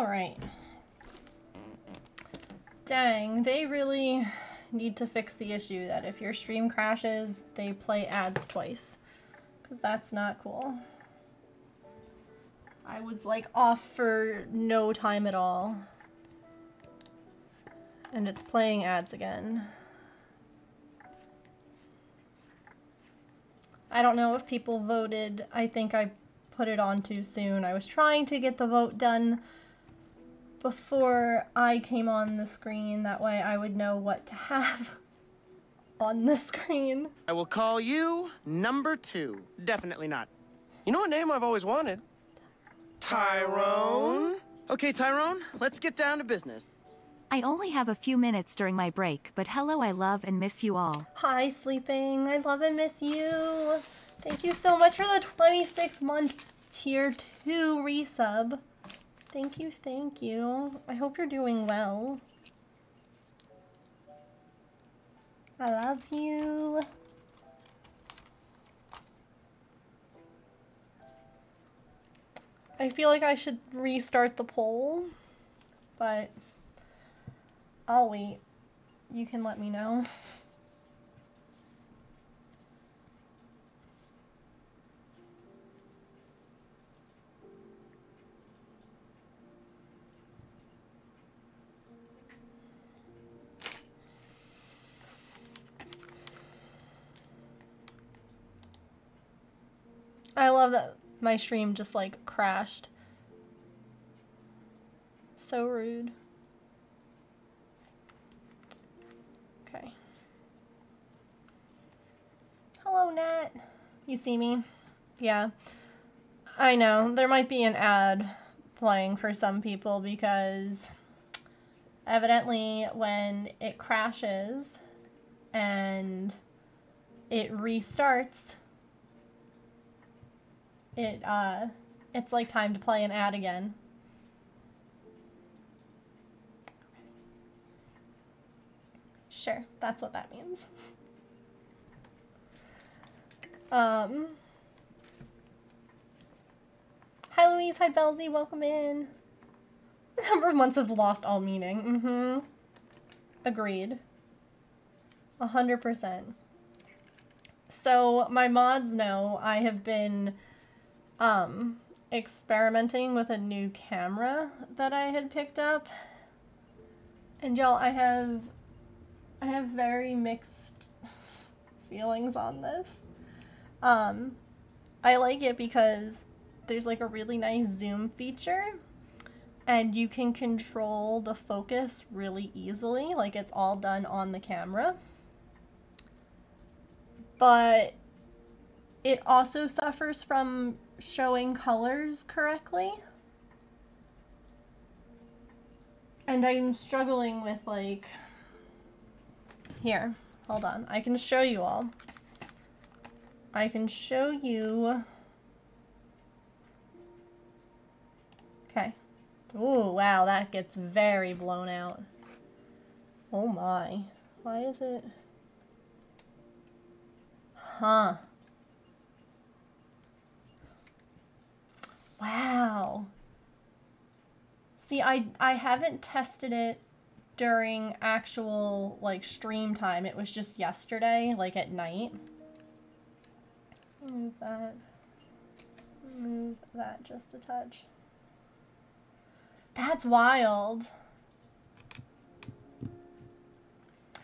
Alright. Dang, they really need to fix the issue that if your stream crashes, they play ads twice. Because that's not cool. I was like off for no time at all. And it's playing ads again. I don't know if people voted. I think I put it on too soon. I was trying to get the vote done before I came on the screen. That way I would know what to have on the screen. I will call you number 2. Definitely not. You know a name I've always wanted? Tyrone? Okay, Tyrone, let's get down to business. I only have a few minutes during my break, but hello, I love and miss you all. Hi, Sleeping. I love and miss you. Thank you so much for the 26-month tier 2 resub. Thank you, thank you. I hope you're doing well. I love you. I feel like I should restart the poll, but I'll wait. You can let me know. I love that my stream just like crashed. So rude. Okay. Hello, Nat. You see me? Yeah. I know. There might be an ad playing for some people because evidently when it crashes and it restarts, it's like time to play an ad again. Sure, that's what that means. Hi Louise, hi Belzy, welcome in. The number of months have lost all meaning. Agreed. 100%. So my mods know I have been experimenting with a new camera that I had picked up. And y'all, I have very mixed feelings on this. I like it because there's like a really nice zoom feature and you can control the focus really easily. Like it's all done on the camera. But it also suffers from showing colors correctly. And I'm struggling with like, here, hold on. I can show you all. I can show you. Okay. Ooh, wow, that gets very blown out. Oh my. Why is it? Huh. Wow. See, I haven't tested it during actual, like, stream time. It was just yesterday, like, at night. Move that. Move that just a touch. That's wild.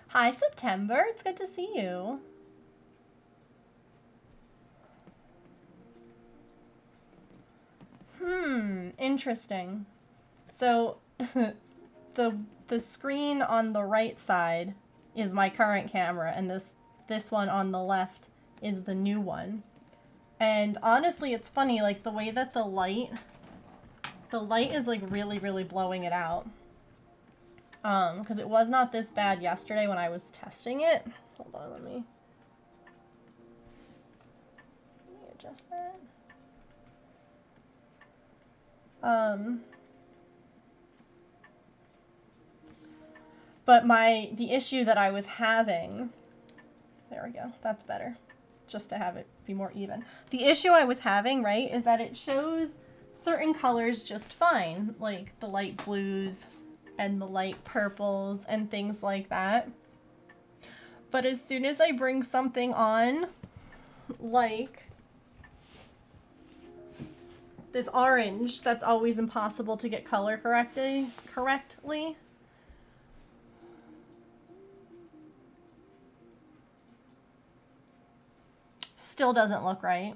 Hi, September. It's good to see you. Interesting. So the screen on the right side is my current camera and this one on the left is the new one. And honestly, it's funny, like the way that the light is like really blowing it out. Because it was not this bad yesterday when I was testing it. Hold on, let me adjust that. But the issue that I was having, there we go, that's better, just to have it be more even. The issue I was having, right, is that it shows certain colors just fine, like the light blues and the light purples and things like that. But as soon as I bring something on, like this orange, that's always impossible to get color correctly. Still doesn't look right.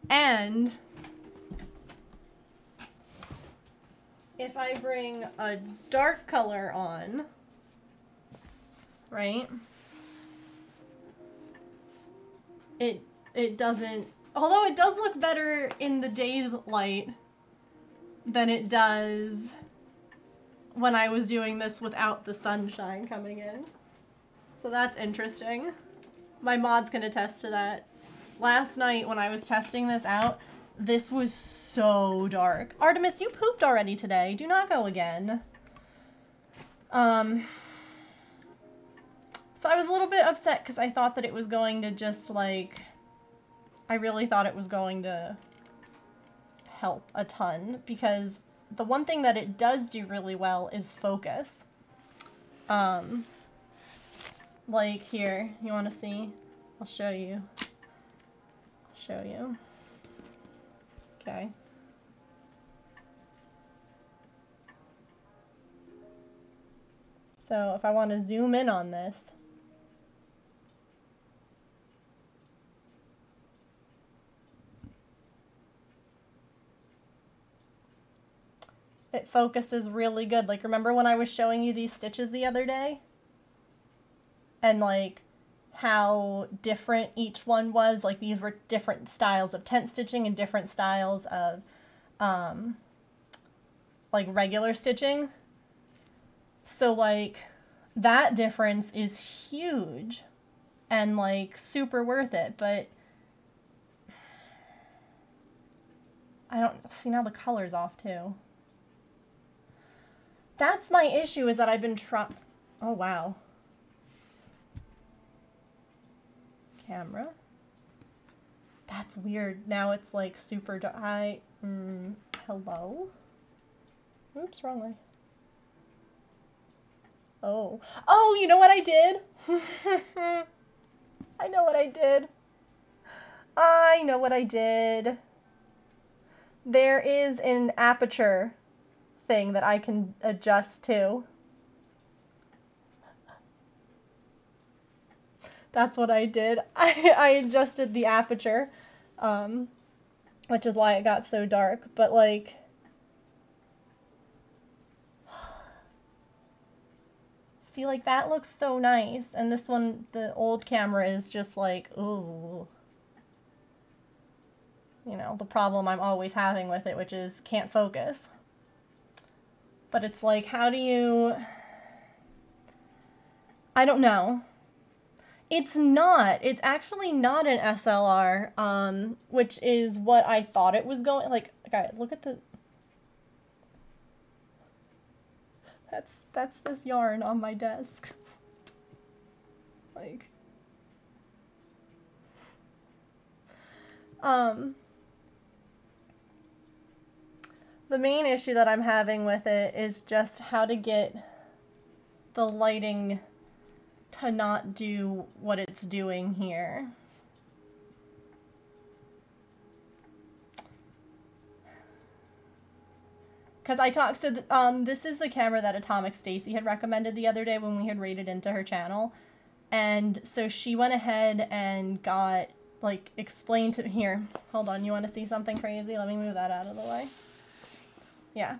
And if I bring a dark color on, right, it doesn't, although it does look better in the daylight than it does when I was doing this without the sunshine coming in. So that's interesting. My mods can attest to that. Last night when I was testing this out, this was so dark. Artemis, you pooped already today. Do not go again. So I was a little bit upset because I thought that it was going to just like, I really thought it was going to help a ton, because the one thing that it does do really well is focus. Like here, you want to see? I'll show you. Okay. So if I want to zoom in on this, it focuses really good. Like, remember when I was showing you these stitches the other day? And like how different each one was? Like, these were different styles of tent stitching and different styles of like regular stitching. So like that difference is huge and like super worth it, but I don't see, now the color's off too. That's my issue, is that I've been oh wow. Camera. That's weird. Now it's like super dark. Hello? Oops, wrong way. Oh. Oh, you know what I did? I know what I did. I know what I did. There is an aperture thing that I can adjust to. That's what I did. I adjusted the aperture, which is why it got so dark. But like, see, like that looks so nice. And this one, the old camera is just like, ooh. You know, the problem I'm always having with it, which is can't focus. But it's like, how do you, I don't know. It's actually not an SLR, which is what I thought it was going, like, guys, look at the, that's this yarn on my desk. Like, the main issue that I'm having with it is just how to get the lighting to not do what it's doing here. Because I talked, so this is the camera that Atomic Stacy had recommended the other day when we had raided into her channel. And so she went ahead and got, like, explained to, here, hold on, you want to see something crazy? Let me move that out of the way. Yeah.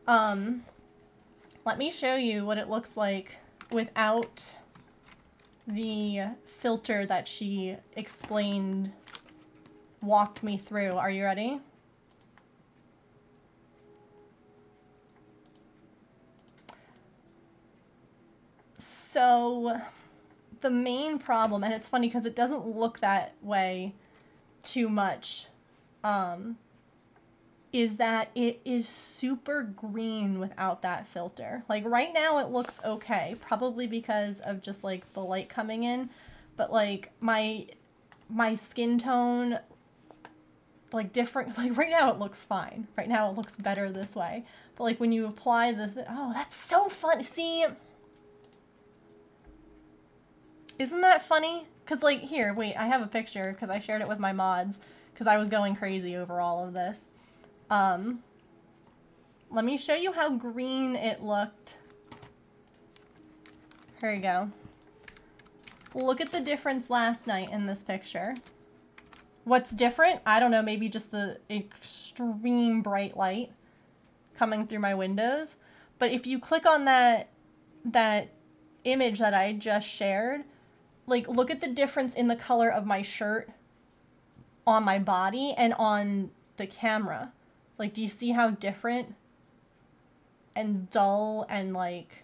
Let me show you what it looks like without the filter that she explained, walked me through. Are you ready? So the main problem, and it's funny because it doesn't look that way too much, is that it is super green without that filter. Like right now it looks okay, probably because of just like the light coming in, but like my skin tone like different, like right now it looks fine. Right now it looks better this way. But like when you apply oh, that's so fun. See, isn't that funny? Cause like here, wait, I have a picture cause I shared it with my mods cause I was going crazy over all of this. Let me show you how green it looked. Here you go. Look at the difference last night in this picture. What's different? I don't know, maybe just the extreme bright light coming through my windows. But if you click on that image that I just shared, like look at the difference in the color of my shirt on my body and on the camera. Like, do you see how different and dull and like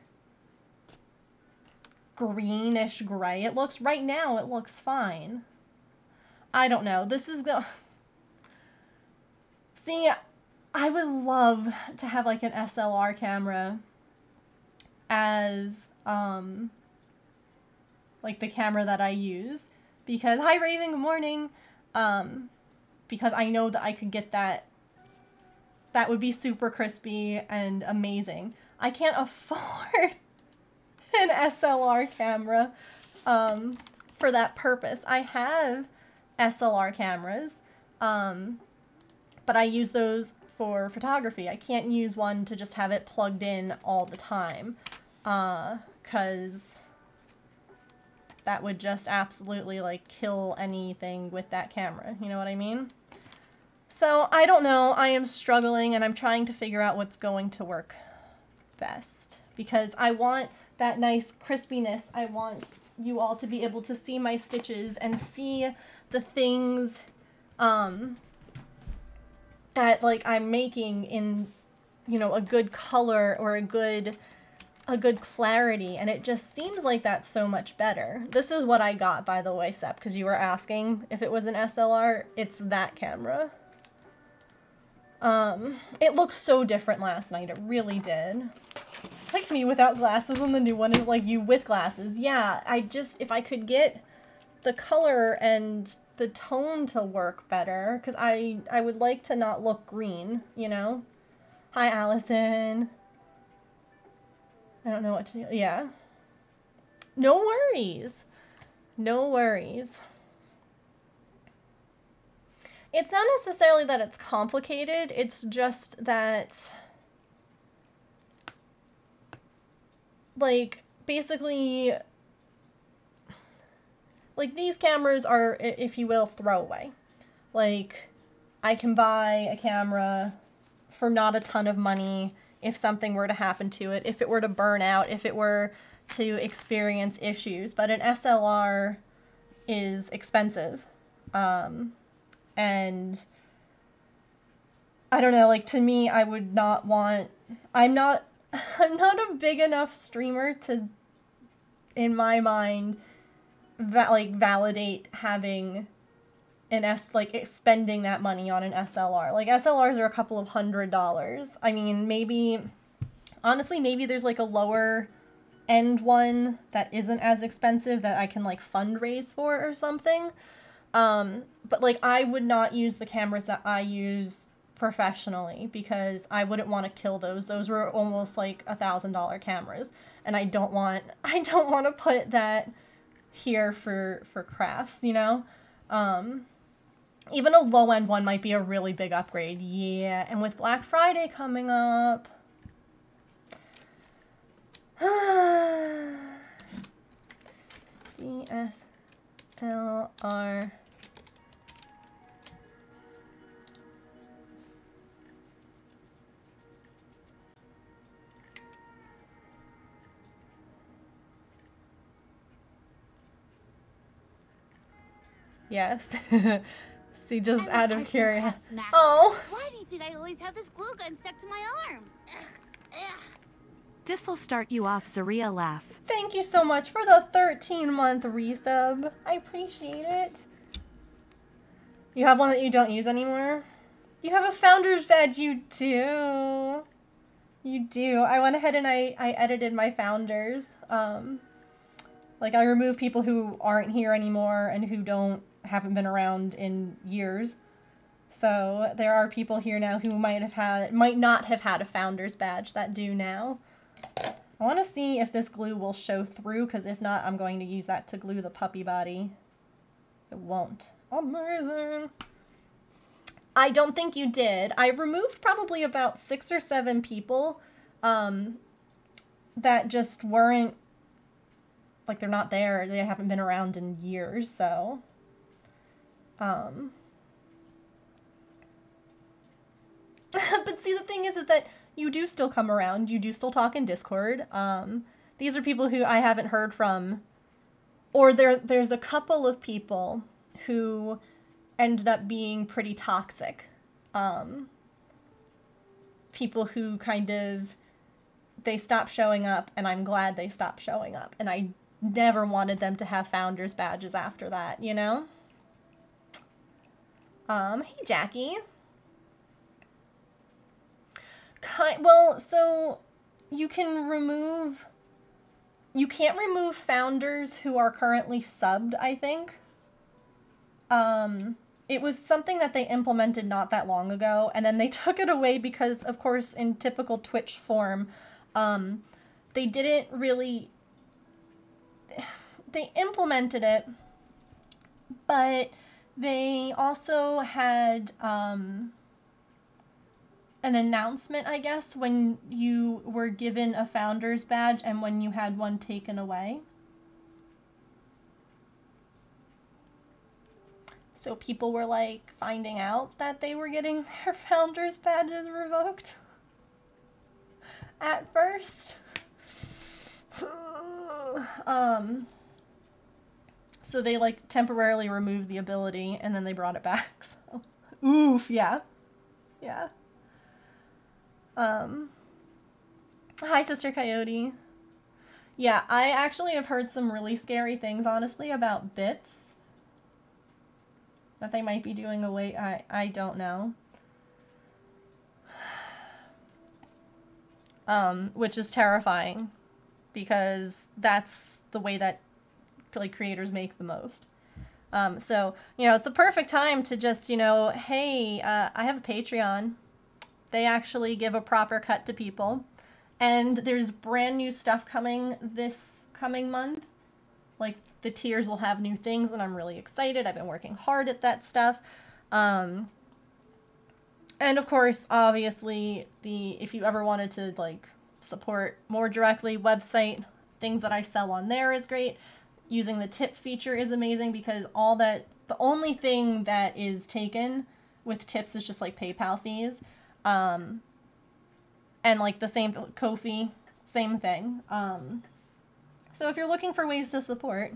greenish gray it looks? Right now it looks fine. I don't know. This is the... See, I would love to have like an SLR camera as like the camera that I use, because hi Raven, good morning. Because I know that I could get that would be super crispy and amazing. I can't afford an SLR camera for that purpose. I have SLR cameras, but I use those for photography. I can't use one to just have it plugged in all the time, because that would just absolutely like kill anything with that camera. You know what I mean? So I don't know. I am struggling and I'm trying to figure out what's going to work best, because I want that nice crispiness. I want you all to be able to see my stitches and see the things that like I'm making in, you know, a good color or a good clarity, and it just seems like that's so much better. This is what I got, by the way, Sep, because you were asking if it was an SLR. It's that camera. It looked so different last night. It really did. It's like me without glasses, and the new one is like you with glasses. Yeah, if I could get the color and the tone to work better, because I would like to not look green, you know? Hi, Allison. I don't know what to do. Yeah. No worries. No worries. It's not necessarily that it's complicated, it's just that, like, basically, like, these cameras are, if you will, throwaway. Like, I can buy a camera for not a ton of money if something were to happen to it, if it were to burn out, if it were to experience issues. But an SLR is expensive. And I don't know, like, to me, I would not want, I'm not a big enough streamer to, in my mind, validate having an spending that money on an SLR. Like, SLRs are a couple of $100s. I mean, maybe, honestly, maybe there's like a lower end one that isn't as expensive that I can like fundraise for or something. But like, I would not use the cameras that I use professionally, because I wouldn't want to kill those. Those were almost like $1,000 cameras, and I don't want to put that here for crafts, you know? Even a low-end one might be a really big upgrade. Yeah, and with Black Friday coming up... DSLR... Yes. See, just out of curiosity. Oh! Why do you think I always have this glue gun stuck to my arm? This'll start you off, Zaria laugh. Thank you so much for the 13-month resub. I appreciate it. You have one that you don't use anymore? You have a founder's badge, you do. You do. I went ahead and I edited my founders. Like, I removed people who aren't here anymore and who haven't been around in years. So there are people here now who might not have had a founder's badge that do now. I want to see if this glue will show through, because if not, I'm going to use that to glue the puppy body. It won't. Amazing. I don't think you did. I removed probably about 6 or 7 people that just weren't, like, they're not there. They haven't been around in years, so. But see, the thing is that you do still come around. You do still talk in Discord. These are people who I haven't heard from. Or there's a couple of people who ended up being pretty toxic. People who kind of, they stopped showing up, and I'm glad they stopped showing up. And I never wanted them to have founders badges after that, you know? Hey, Jackie. Well, so you can't remove founders who are currently subbed, I think. It was something that they implemented not that long ago, and then they took it away because, of course, in typical Twitch form, they didn't really, they implemented it, but they also had, an announcement, I guess, when you were given a founder's badge and when you had one taken away. So people were, like, finding out that they were getting their founder's badges revoked at first. So they, like, temporarily removed the ability and then they brought it back, so. Oof, yeah. Yeah. Hi, Sister Coyote. Yeah, I actually have heard some really scary things, honestly, about bits. That they might be doing away. I don't know. Which is terrifying, because that's the way that, like, creators make the most. So, you know, it's a perfect time to just, you know, hey, I have a Patreon. They actually give a proper cut to people. And there's brand new stuff coming this coming month. Like, the tiers will have new things, and I'm really excited. I've been working hard at that stuff. And of course, obviously, if you ever wanted to, like, support more directly, website, things that I sell on there is great. Using the tip feature is amazing, because the only thing that is taken with tips is just, like, PayPal fees. And, like, the same, Ko-fi, same thing. So if you're looking for ways to support,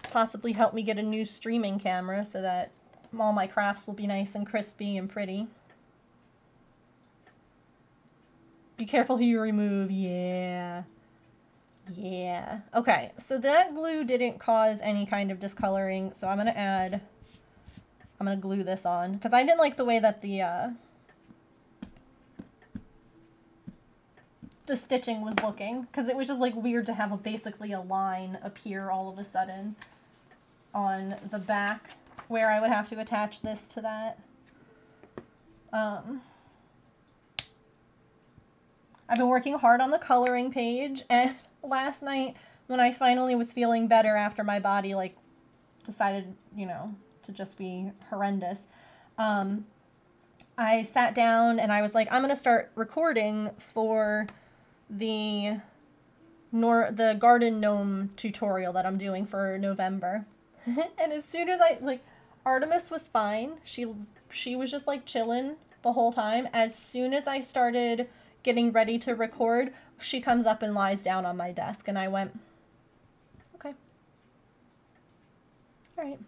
possibly help me get a new streaming camera so that all my crafts will be nice and crispy and pretty. Be careful who you remove. Yeah. Yeah. Okay, so that glue didn't cause any kind of discoloring, so I'm gonna glue this on, because I didn't like the way that the stitching was looking, because it was just, like, weird to have basically a line appear all of a sudden on the back where I would have to attach this to that. I've been working hard on the coloring page, and last night when I finally was feeling better after my body, like, decided, you know, to just be horrendous, I sat down and I was like, I'm gonna start recording for the garden gnome tutorial that I'm doing for November. And as soon as Artemis was fine. She was just, like, chilling the whole time. As soon as I started getting ready to record, she comes up and lies down on my desk, and I went, okay. All right.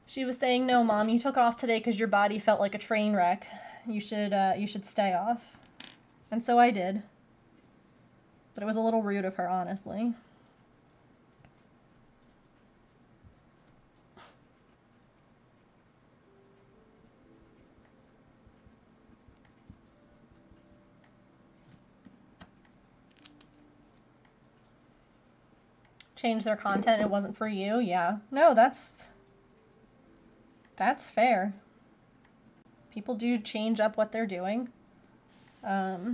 She was saying, no, Mom, you took off today because your body felt like a train wreck. You should stay off. And so I did. But it was a little rude of her, honestly. Change their content, it wasn't for you. Yeah. No, that's That's fair. People do change up what they're doing. Jeez.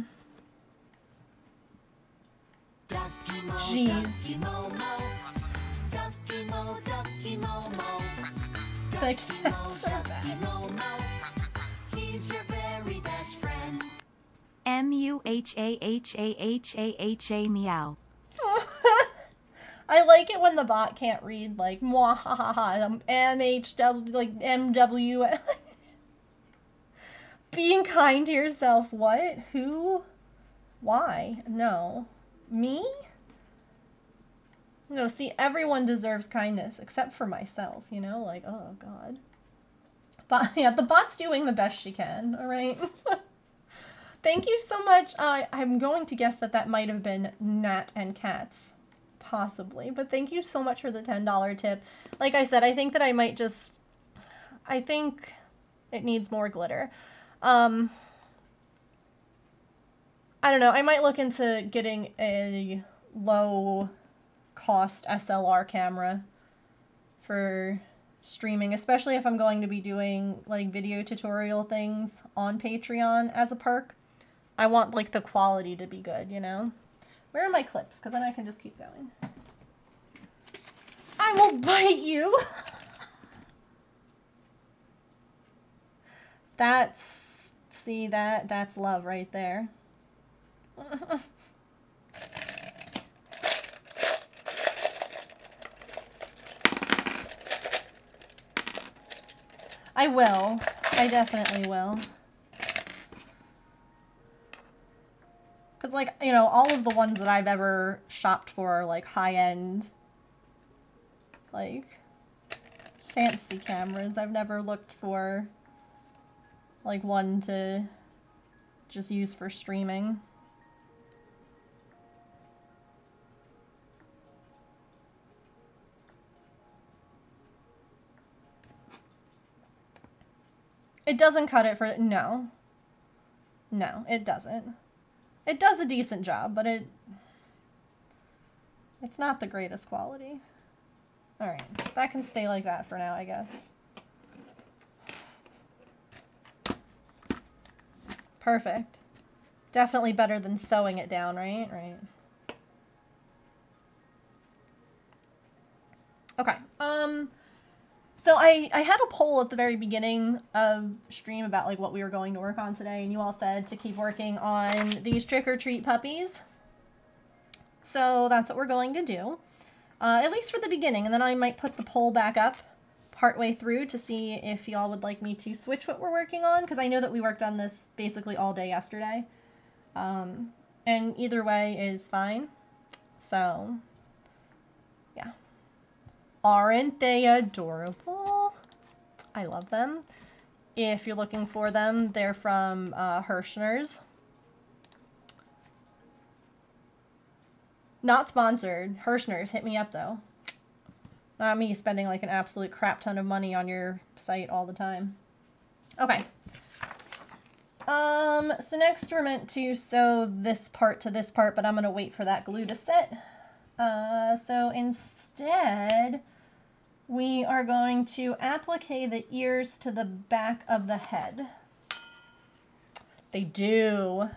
The cats are bad. He's your very best friend. MUHAHAHAHA meow. I like it when the bot can't read, like, mwahahaha, MHW, like, MW. Being kind to yourself, what? Who? Why? No. Me? No, see, everyone deserves kindness, except for myself, you know? Like, oh, God. But, yeah, the bot's doing the best she can, alright? Thank you so much. I'm going to guess that that might have been Nat and Cats. Possibly. But thank you so much for the $10 tip. Like I said, I think that I might just... I think it needs more glitter. I don't know. I might look into getting a low-cost SLR camera for streaming, especially if I'm going to be doing, like, video tutorial things on Patreon as a perk. I want, like, the quality to be good, you know? Where are my clips? Because then I can just keep going. I will bite you! That's... See, that's love right there. I will. I definitely will. Because, like, you know, all of the ones that I've ever shopped for are, like, high-end, like, fancy cameras. I've never looked for, like, one to just use for streaming. It doesn't cut it for... No. No, it doesn't. It does a decent job, but it's not the greatest quality. Alright, that can stay like that for now, I guess. Perfect. Definitely better than sewing it down, right? Right. Okay, so I had a poll at the very beginning of stream about, like, what we were going to work on today, and you all said to keep working on these trick-or-treat puppies. So that's what we're going to do, at least for the beginning, and then I might put the poll back up partway through to see if y'all would like me to switch what we're working on, because I know that we worked on this basically all day yesterday, and either way is fine, so... yeah. Aren't they adorable? I love them. If you're looking for them, they're from Hirschner's. Not sponsored. Hirschner's, hit me up though. Not me spending like an absolute crap ton of money on your site all the time. Okay. So next we're meant to sew this part to this part, but I'm gonna wait for that glue to set. So instead, we are going to applique the ears to the back of the head. They do.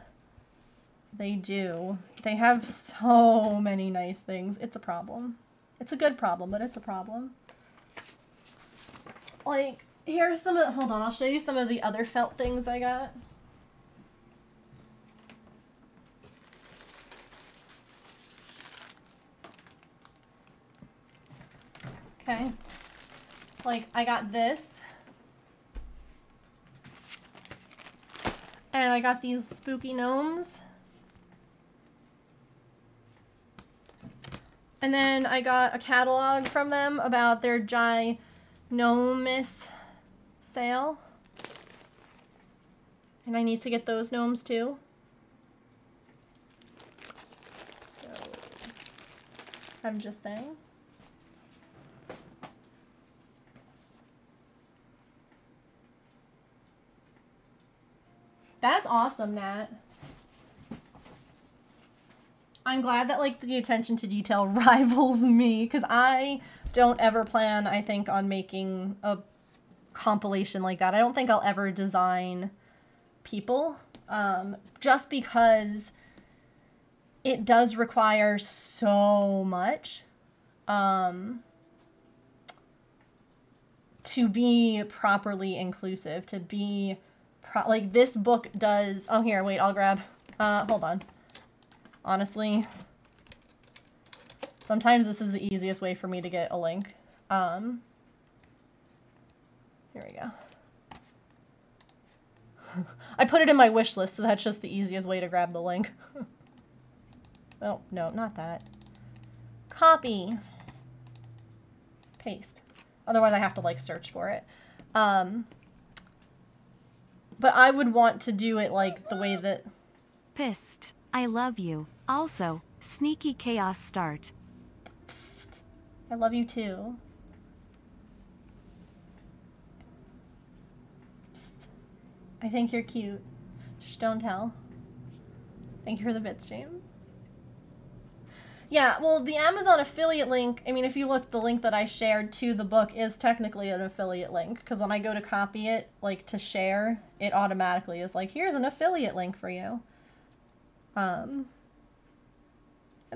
They do. They have so many nice things. It's a problem. It's a good problem, but it's a problem. Like, here's some of, hold on, I'll show you some of the other felt things I got. Okay. Like, I got this. And I got these spooky gnomes. And then I got a catalog from them about their Ginormous sale. And I need to get those gnomes too. So, I'm just saying. That's awesome, Nat. I'm glad that, like, the attention to detail rivals me, because I don't ever plan, I think, on making a compilation like that. I don't think I'll ever design people, just because it does require so much to be properly inclusive, to be like this book does. Oh, here, wait, I'll grab, hold on. Honestly, sometimes this is the easiest way for me to get a link. Here we go. I put it in my wish list, so that's just the easiest way to grab the link. Oh, no, not that. Copy. Paste. Otherwise I have to, like, search for it. But I would want to do it, like, the way that... Pissed. I love you. Also, sneaky chaos start. Psst. I love you too. Psst. I think you're cute. Shh, don't tell. Thank you for the bits, James. Yeah, well, the Amazon affiliate link, I mean, if you look, the link that I shared to the book is technically an affiliate link, because when I go to copy it, like, to share, it automatically is like, here's an affiliate link for you. And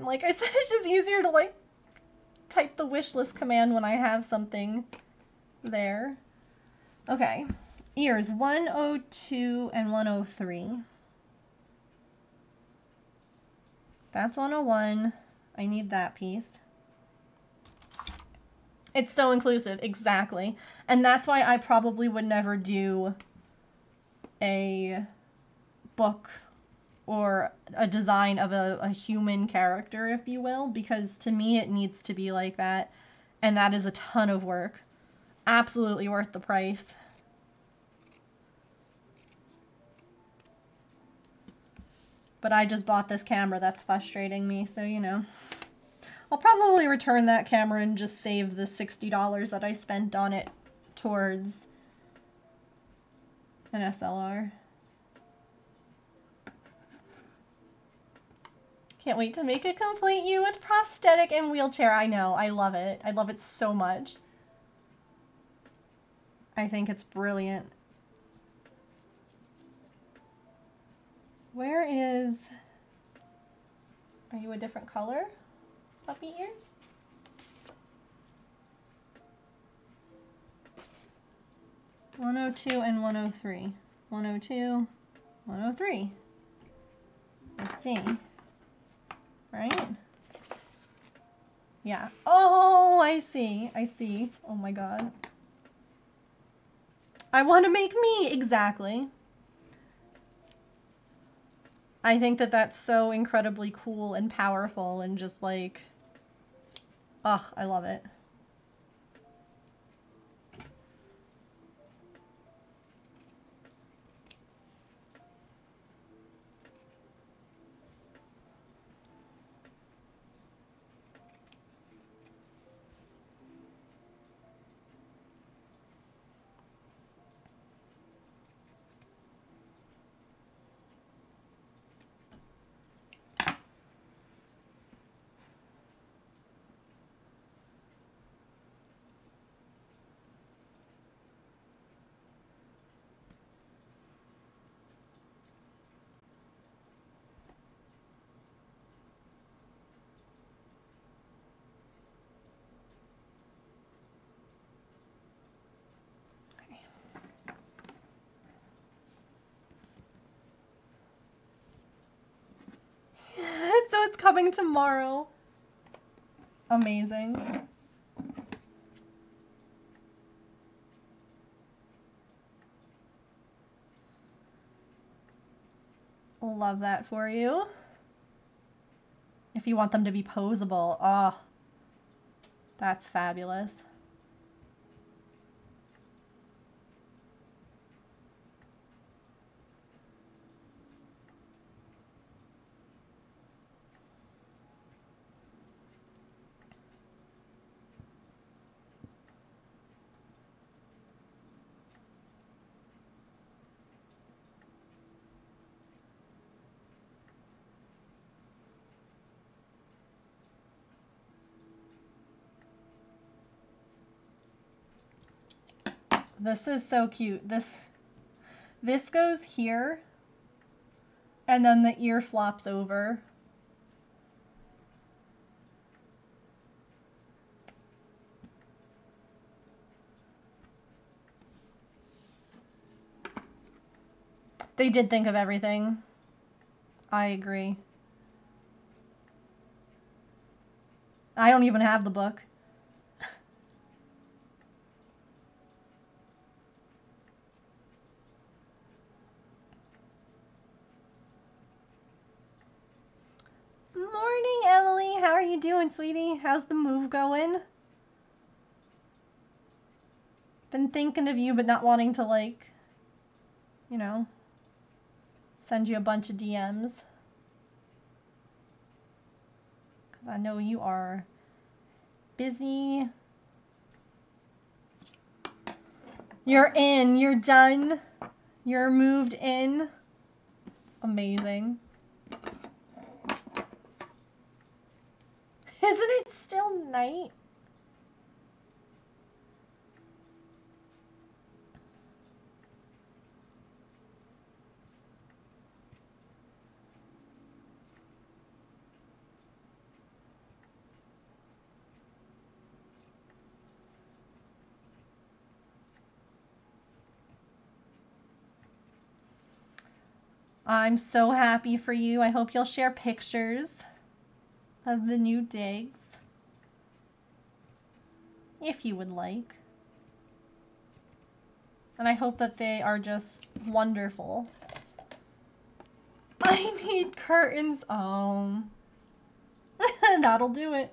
like I said, it's just easier to, like, type the wishlist command when I have something there. Okay. Ears 102 and 103. That's 101. I need that piece. It's so inclusive, exactly. And that's why I probably would never do a book or a design of a human character, if you will, because to me it needs to be like that. And that is a ton of work. Absolutely worth the price. But I just bought this camera. That's frustrating me, so you know. I'll probably return that camera and just save the $60 that I spent on it towards an SLR. Can't wait to make a complete you with prosthetic and wheelchair. I know. I love it. I love it so much. I think it's brilliant. Where is... Are you a different color? Puppy ears? (102) and 103. 102, 103. I see. Right? Yeah. Oh, I see. I see. Oh my god. I want to make me! Exactly. I think that that's so incredibly cool and powerful and just like, oh, I love it. So it's coming tomorrow. Amazing. Love that for you. If you want them to be posable, oh, that's fabulous. this is so cute. This goes here, and then the ear flops over. They did think of everything. I agree. I don't even have the book. Morning, Emily. How are you doing, sweetie? How's the move going? Been thinking of you, but not wanting to, like, you know, send you a bunch of DMs. Because I know you are busy. You're in. You're done. You're moved in. Amazing. Isn't it still night? I'm so happy for you. I hope you'll share pictures of the new digs, if you would like. And I hope that they are just wonderful. I need curtains. Oh. That'll do it.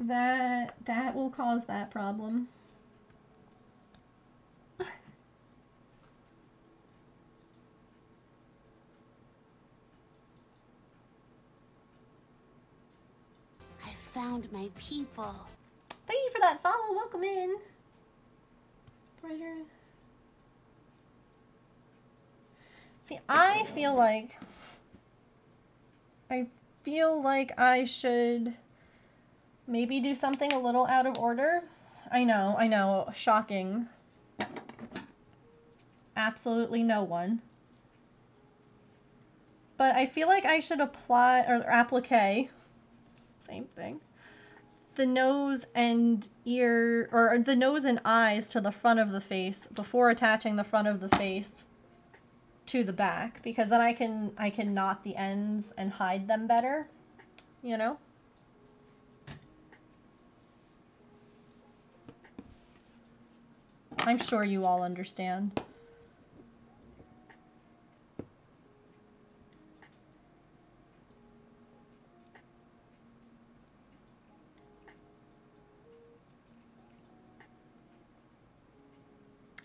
That will cause that problem. Found my people. Thank you for that follow. Welcome in. Brighter. See, I feel like I should maybe do something a little out of order. I know, shocking. Absolutely no one. But I feel like I should apply, or applique, same thing, the nose and ear, or the nose and eyes to the front of the face before attaching the front of the face to the back, because then I can knot the ends and hide them better, you know? I'm sure you all understand.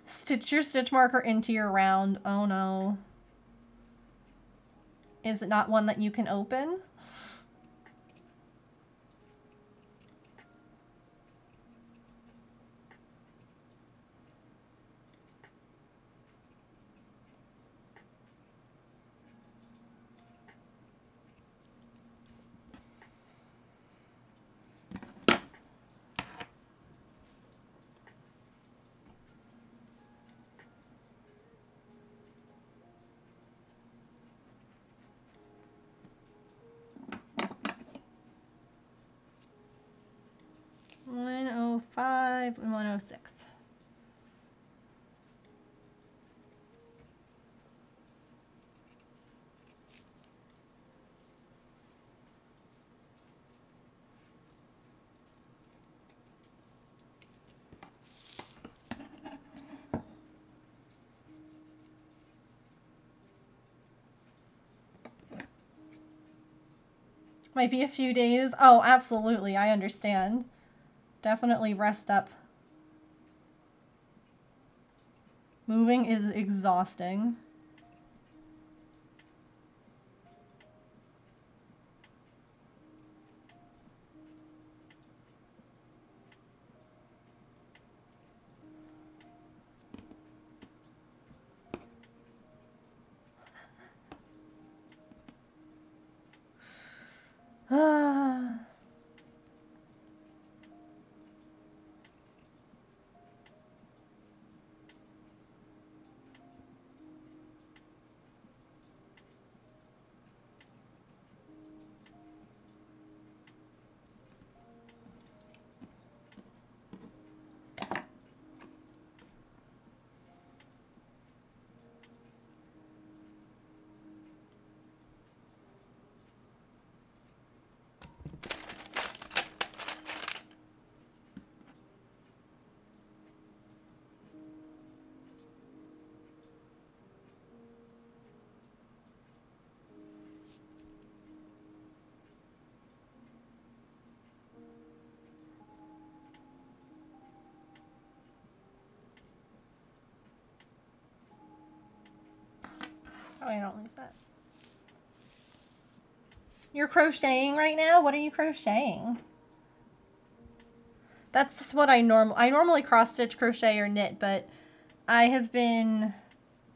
Stitch your stitch marker into your round. Oh no. Is it not one that you can open? And 106. Might be a few days. Oh, absolutely. I understand. Definitely rest up. Moving is exhausting. I don't lose that. You're crocheting right now? What are you crocheting? That's what I normally cross stitch, crochet, or knit, but I have been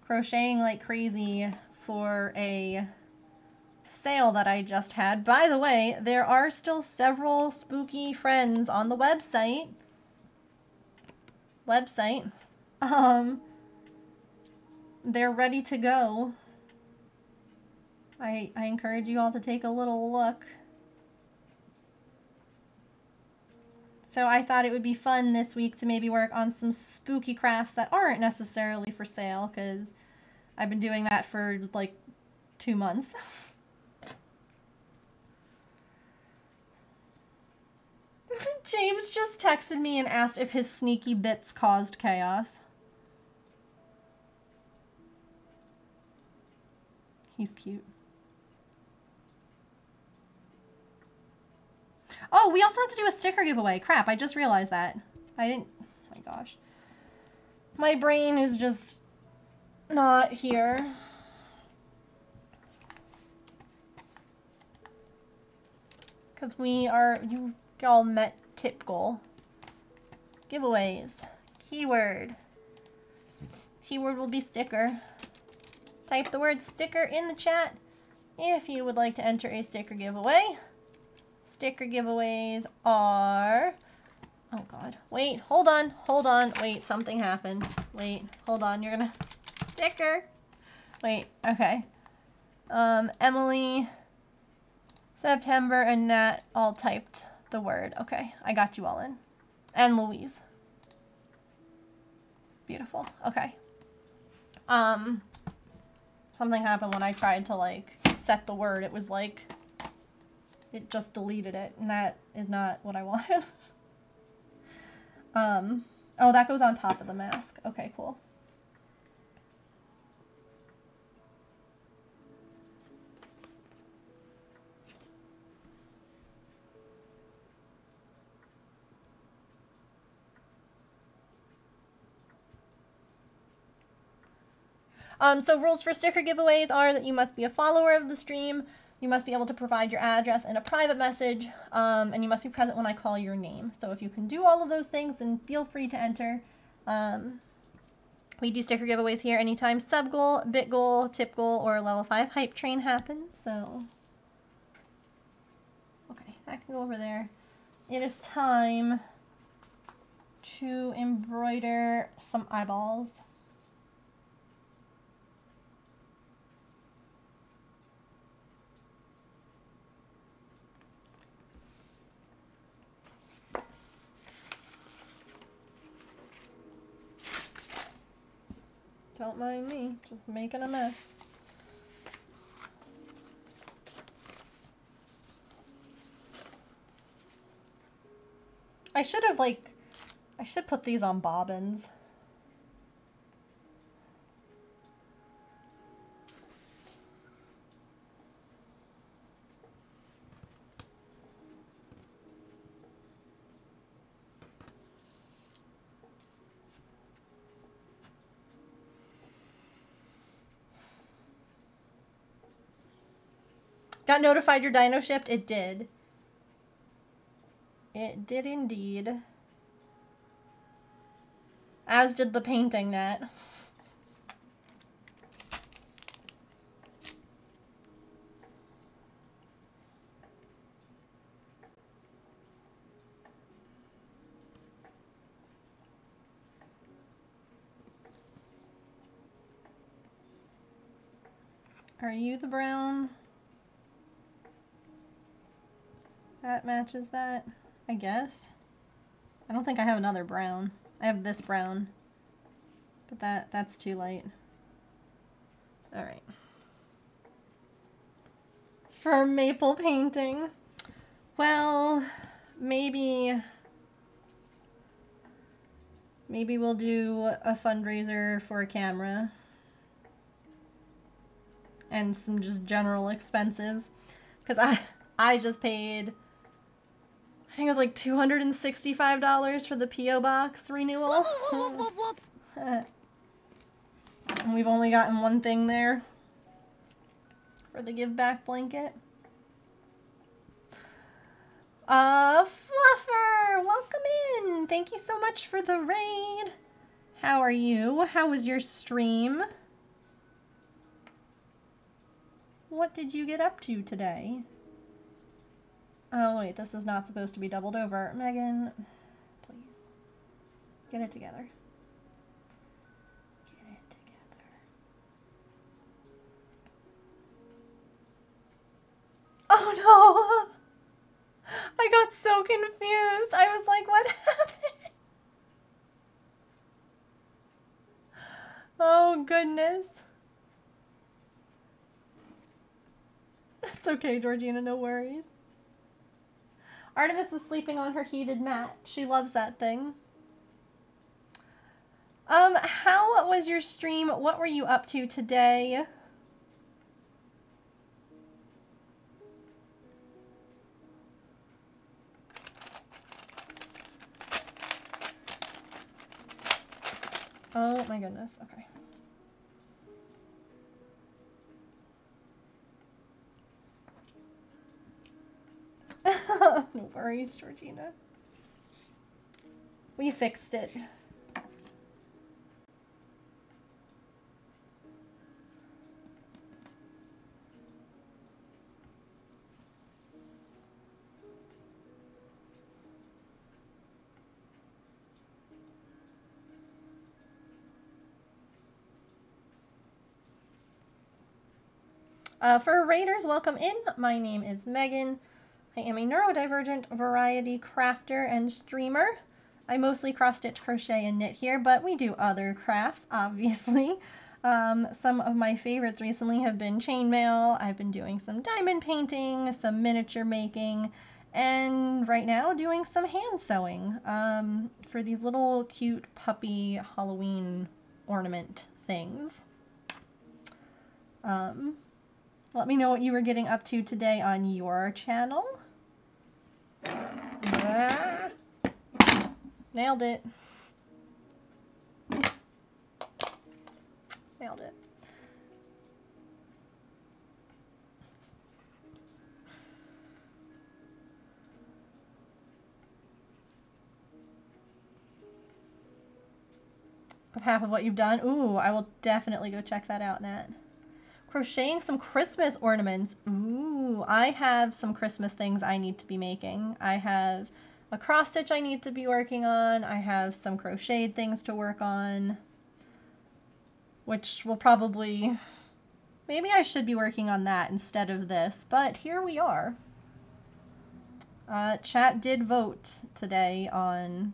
crocheting like crazy for a sale that I just had. By the way, there are still several spooky friends on the website. They're ready to go. I encourage you all to take a little look. So I thought it would be fun this week to maybe work on some spooky crafts that aren't necessarily for sale, because I've been doing that for like 2 months. James just texted me and asked if his sneaky bits caused chaos. He's cute. Oh, we also have to do a sticker giveaway. Crap, I just realized that. I didn't... Oh my gosh. My brain is just not here. Because we are... You all met tip goal. Giveaways. Keyword. Keyword will be sticker. Type the word sticker in the chat if you would like to enter a sticker giveaway. Sticker giveaways are... Oh god. Wait, hold on. Wait, something happened. Wait, hold on. You're gonna... Sticker! Wait, okay. Emily, September, and Nat all typed the word. Okay, I got you all in. And Louise. Beautiful. Okay. Something happened when I tried to, like, set the word. It was like... It just deleted it, and that is not what I wanted. Oh, that goes on top of the mask. Okay, cool. So rules for sticker giveaways are that you must be a follower of the stream, you must be able to provide your address in a private message, and you must be present when I call your name. So if you can do all of those things, then feel free to enter. We do sticker giveaways here anytime sub goal, bit goal, tip goal, or level 5 hype train happens. So, okay, that can go over there. It is time to embroider some eyeballs. Don't mind me, just making a mess. I should have, like, I should put these on bobbins. Got notified your dino shipped? It did. It did indeed. As did the painting net. Are you the brown? That matches that, I guess. I don't think I have another brown. I have this brown, but that's too light. All right. For maple painting, well, maybe we'll do a fundraiser for a camera and some just general expenses, because I just paid, I think it was like $265 for the P.O. Box renewal. And we've only gotten one thing there. for the give back blanket. Fluffer, welcome in. Thank you so much for the raid. How are you? How was your stream? What did you get up to today? Oh wait, this is not supposed to be doubled over. Megan, please. Get it together. Get it together. Oh no! I got so confused. I was like, what happened? Oh goodness. It's okay, Georgina, no worries. Artemis is sleeping on her heated mat. She loves that thing. How was your stream? What were you up to today? Oh my goodness, okay. No worries, Georgina. We fixed it. For Raiders, welcome in. My name is Megan. I am a neurodivergent variety crafter and streamer. I mostly cross-stitch, crochet, and knit here, but we do other crafts, obviously. Some of my favorites recently have been chainmail. I've been doing some diamond painting, some miniature making, and right now doing some hand sewing for these little cute puppy Halloween ornament things. Let me know what you were getting up to today on your channel. Ah, nailed it. Nailed it. Half of what you've done. Ooh, I will definitely go check that out, Nat. Crocheting some Christmas ornaments. Ooh, I have some Christmas things I need to be making. I have a cross stitch I need to be working on. I have some crocheted things to work on, which will probably, maybe I should be working on that instead of this, but here we are. Chat did vote today on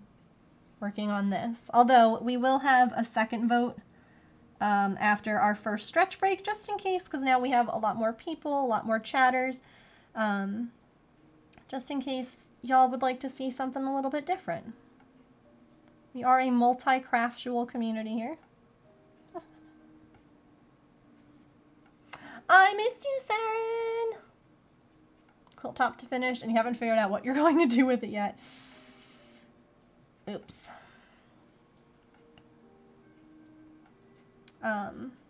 working on this, although we will have a second vote after our first stretch break, just in case, because now we have a lot more people, a lot more chatters, just in case y'all would like to see something a little bit different. We are a multi-craftual community here. I missed you, Saren! Quilt top to finish, and you haven't figured out what you're going to do with it yet. Oops.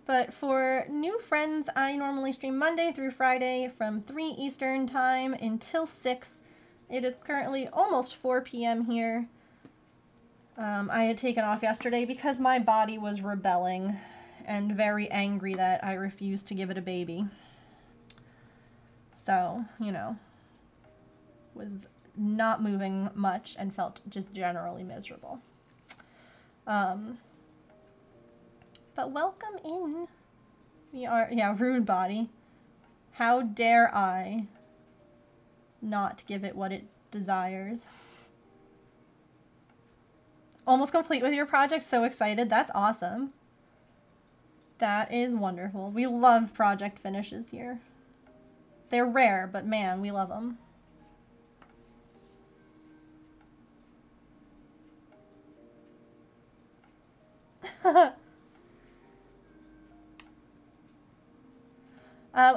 But for new friends, I normally stream Monday through Friday from 3 Eastern time until 6. It is currently almost 4 p.m. here. I had taken off yesterday because my body was rebelling and very angry that I refused to give it a baby. So, you know, was not moving much and felt just generally miserable. But welcome in. We are, yeah, rude body. How dare I not give it what it desires. Almost complete with your project, so excited. That's awesome. That is wonderful. We love project finishes here. They're rare, but man, we love them.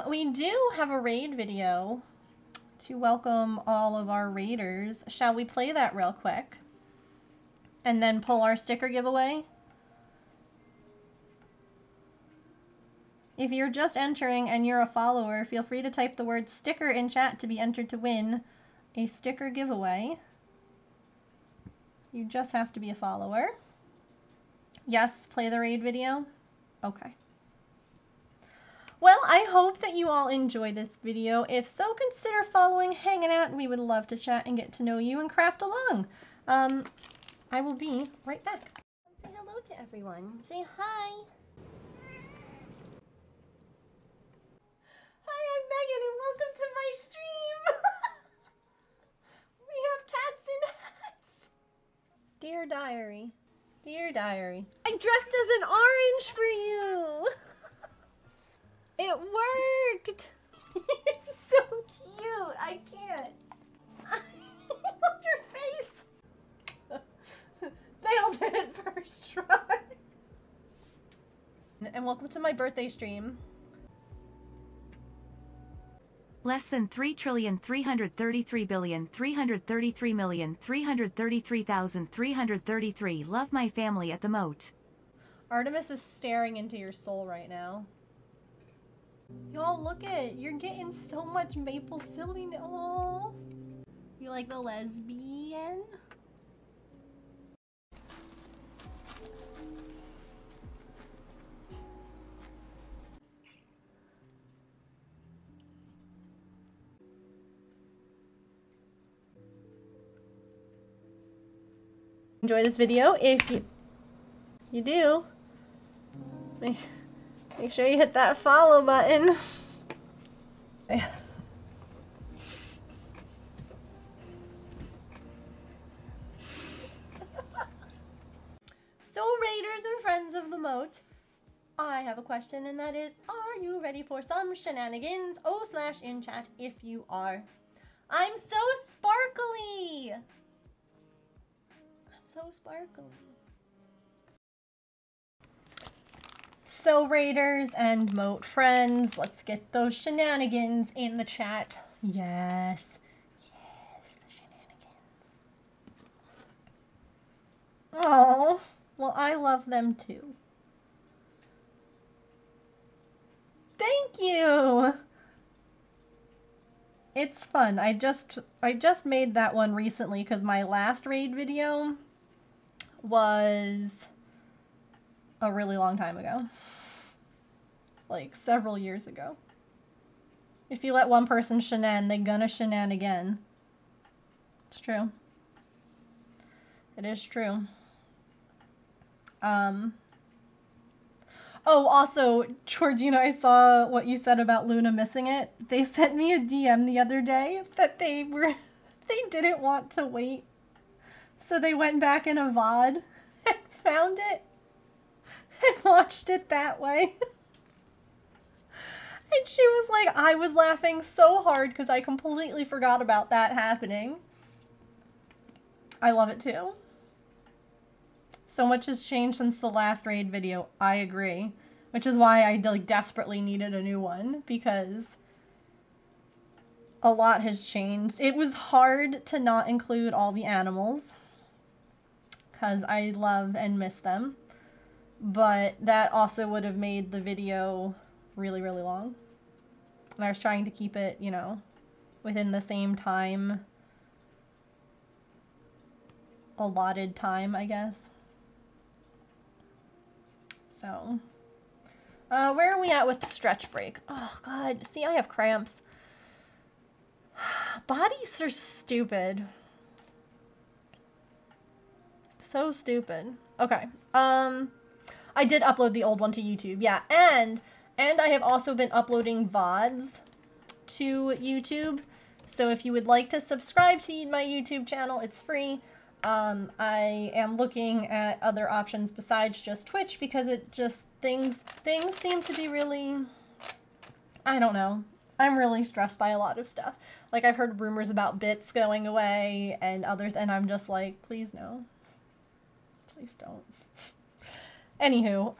We do have a raid video to welcome all of our raiders. Shall we play that real quick? And then pull our sticker giveaway? If you're just entering and you're a follower, feel free to type the word sticker in chat to be entered to win a sticker giveaway. You just have to be a follower. Yes, play the raid video? Okay. Well, I hope that you all enjoy this video. If so, consider following, hanging out, and we would love to chat and get to know you and craft along. I will be right back. Say hello to everyone. Say hi. Hi, I'm Megan, and welcome to my stream. We have cats in hats. Dear diary. Dear diary. I dressed as an orange for you. It worked! You're so cute! I can't! I love your face! Nailed it first try! And welcome to my birthday stream. Less than 3,333,333,333,333. Love my family at the moat. Artemis is staring into your soul right now. Y'all, look it! You're getting so much maple silliness. Oh, you like the lesbian? Enjoy this video. If you do, make sure you hit that follow button. So, raiders and friends of the moat, I have a question, and that is, are you ready for some shenanigans? /in chat if you are. I'm so sparkly! I'm so sparkly. So, raiders and moat friends, let's get those shenanigans in the chat. Yes. Yes, the shenanigans. Oh, well, I love them too. Thank you! It's fun. I just made that one recently because my last raid video was a really long time ago. Like several years ago. If you let one person shenan, they gonna shenan again. It's true. It is true. Oh, also, Georgina, I saw what you said about Luna missing it. They sent me a DM the other day that they didn't want to wait. So they went back in a VOD and found it and watched it that way. And she was like, I was laughing so hard because I completely forgot about that happening. I love it too. So much has changed since the last raid video. I agree. Which is why I like desperately needed a new one, because a lot has changed. It was hard to not include all the animals because I love and miss them. But that also would have made the video really, really long. And I was trying to keep it, you know, within the same time, allotted time, I guess. So, where are we at with the stretch break? Oh, God. See, I have cramps. Bodies are stupid. So stupid. Okay. I did upload the old one to YouTube. Yeah, and I have also been uploading VODs to YouTube. So if you would like to subscribe to my YouTube channel, it's free. I am looking at other options besides just Twitch because it just, things seem to be really, I don't know. I'm really stressed by a lot of stuff. Like, I've heard rumors about bits going away and others, and I'm just like, please no. Please don't. Anywho,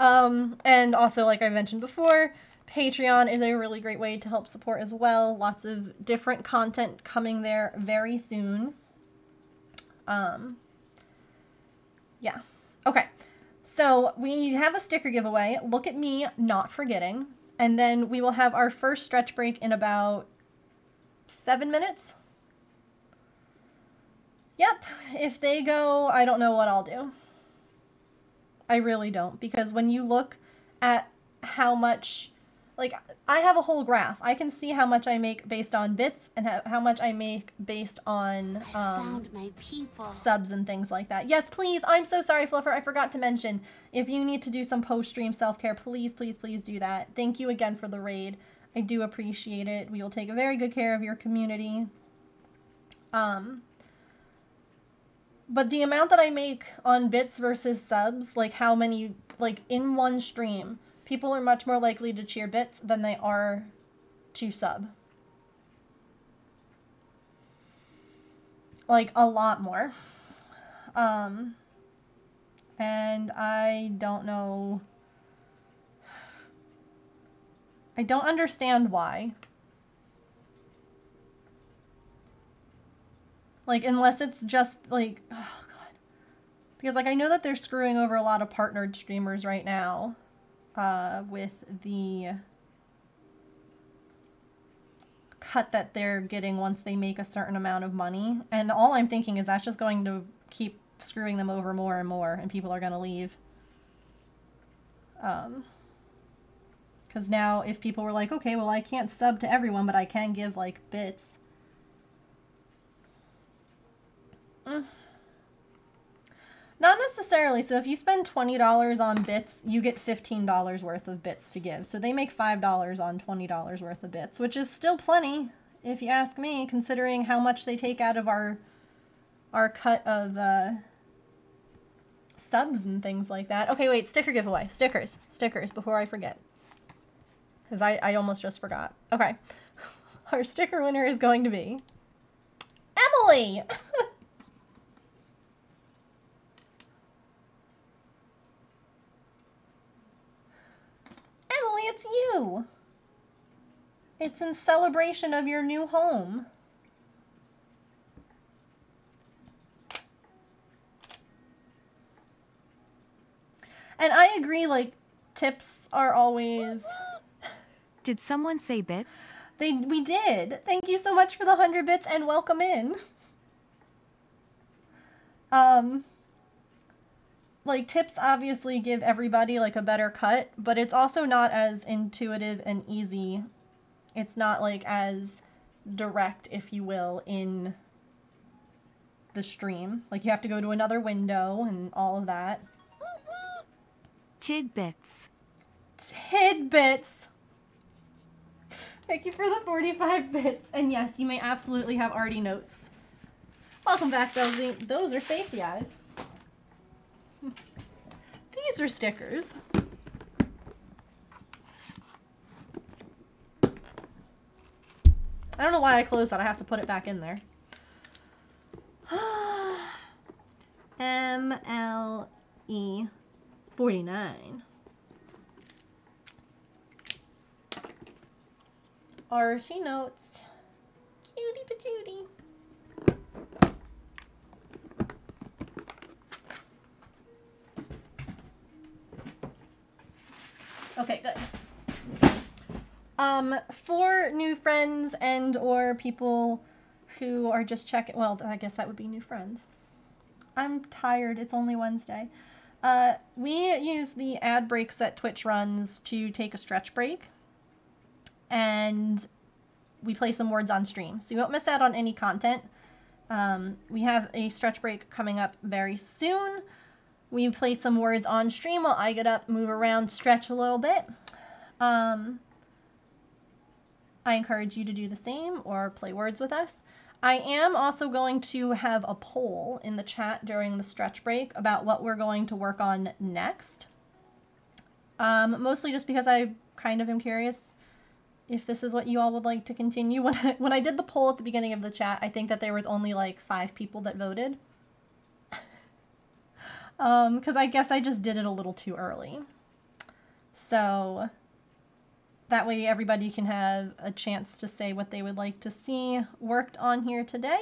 and also, like I mentioned before, Patreon is a really great way to help support as well. Lots of different content coming there very soon. Yeah. Okay. So we have a sticker giveaway. Look at me not forgetting. And then we will have our first stretch break in about 7 minutes. Yep, if they go, I don't know what I'll do. I really don't, because when you look at how much, like, I have a whole graph. I can see how much I make based on bits and how much I make based on I found my people. subs and things like that. Yes, please. I'm so sorry, Fluffer. I forgot to mention, if you need to do some post-stream self-care, please, please, please do that. Thank you again for the raid. I do appreciate it. We will take very good care of your community. But the amount that I make on bits versus subs, like how many, like in one stream, people are much more likely to cheer bits than they are to sub. Like a lot more. And I don't know. I don't understand why. Like, unless it's just, like, oh, God. Because, like, I know that they're screwing over a lot of partnered streamers right now with the cut that they're getting once they make a certain amount of money. And all I'm thinking is that's just going to keep screwing them over more and more, and people are going to leave. Because now, if people were like, okay, well, I can't sub to everyone, but I can give, like, bits. Not necessarily. So if you spend $20 on bits, you get $15 worth of bits to give. So they make $5 on $20 worth of bits, which is still plenty, if you ask me, considering how much they take out of our cut of subs and things like that. Okay, wait, sticker giveaway. Stickers, before I forget. Because I almost just forgot. Okay. Our sticker winner is going to be Emily! Emily, it's you! It's in celebration of your new home. And I agree, like, tips are always... Did someone say bits? We did. Thank you so much for the 100 bits and welcome in. Like, tips obviously give everybody, like, a better cut, but it's also not as intuitive and easy. It's not, like, as direct, if you will, in the stream. Like, you have to go to another window and all of that. Tidbits. Tidbits! Thank you for the 45 bits. And yes, you may absolutely have arty notes. Welcome back, Belzy. Those are safety eyes. These are stickers. I don't know why I closed that. I have to put it back in there. MLE 49. Archie notes. Cutie patootie. Okay, good. For new friends and or people who are just checking, well, I guess that would be new friends. I'm tired. It's only Wednesday. We use the ad breaks that Twitch runs to take a stretch break. And we play some words on stream. So you won't miss out on any content. We have a stretch break coming up very soon. We play some words on stream while I get up, move around, stretch a little bit. I encourage you to do the same or play words with us. I am also going to have a poll in the chat during the stretch break about what we're going to work on next. Mostly just because I kind of am curious if this is what you all would like to continue. When I did the poll at the beginning of the chat, I think that there was only like 5 people that voted. Because I guess I just did it a little too early. So that way everybody can have a chance to say what they would like to see worked on here today.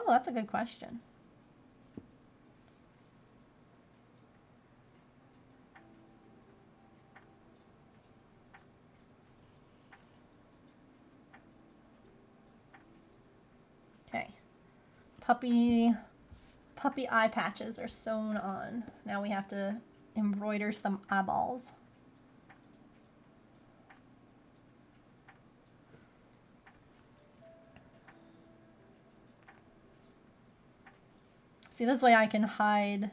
Oh, that's a good question. Okay. Puppy eye patches are sewn on. Now we have to embroider some eyeballs. See, this way I can hide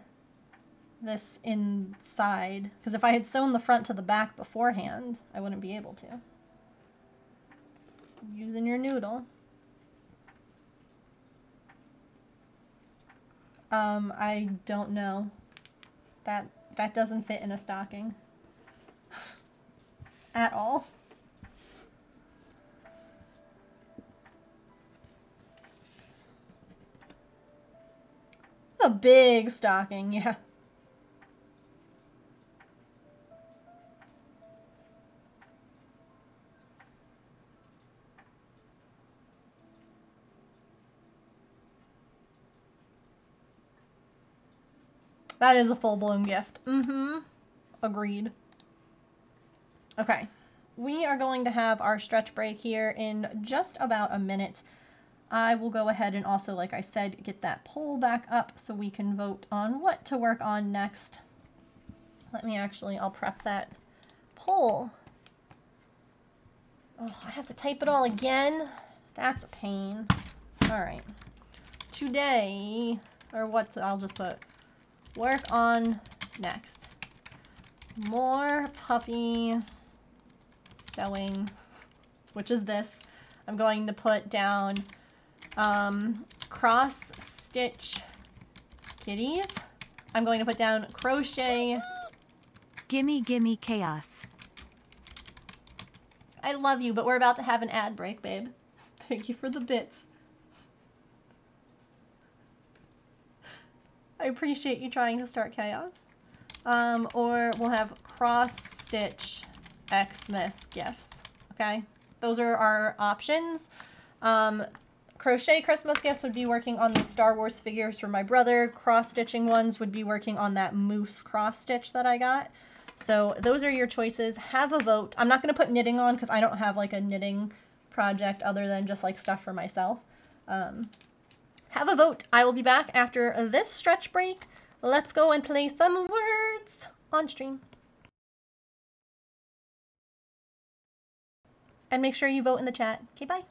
this inside, because if I had sewn the front to the back beforehand, I wouldn't be able to. Using your noodle. I don't know. That doesn't fit in a stocking. At all. A big stocking, yeah. That is a full-blown gift. Mm-hmm. Agreed. Okay. We are going to have our stretch break here in just about a minute. I will go ahead and also, like I said, get that poll back up so we can vote on what to work on next. I'll prep that poll. Oh, I have to type it all again. That's a pain. All right. Today, or what, I'll just put work on next. More puppy sewing, which is this. I'm going to put down cross stitch kitties. I'm going to put down crochet. Gimme gimme chaos. I love you, but we're about to have an ad break, babe. Thank you for the bits. I appreciate you trying to start chaos. Or we'll have cross-stitch Xmas gifts, okay? Those are our options. Crochet Christmas gifts would be working on the Star Wars figures for my brother. Cross-stitching ones would be working on that moose cross-stitch that I got. So those are your choices. Have a vote. I'm not going to put knitting on because I don't have like a knitting project other than just like stuff for myself. Have a vote. I will be back after this stretch break. Let's go and play some words on stream. And make sure you vote in the chat. Okay, bye.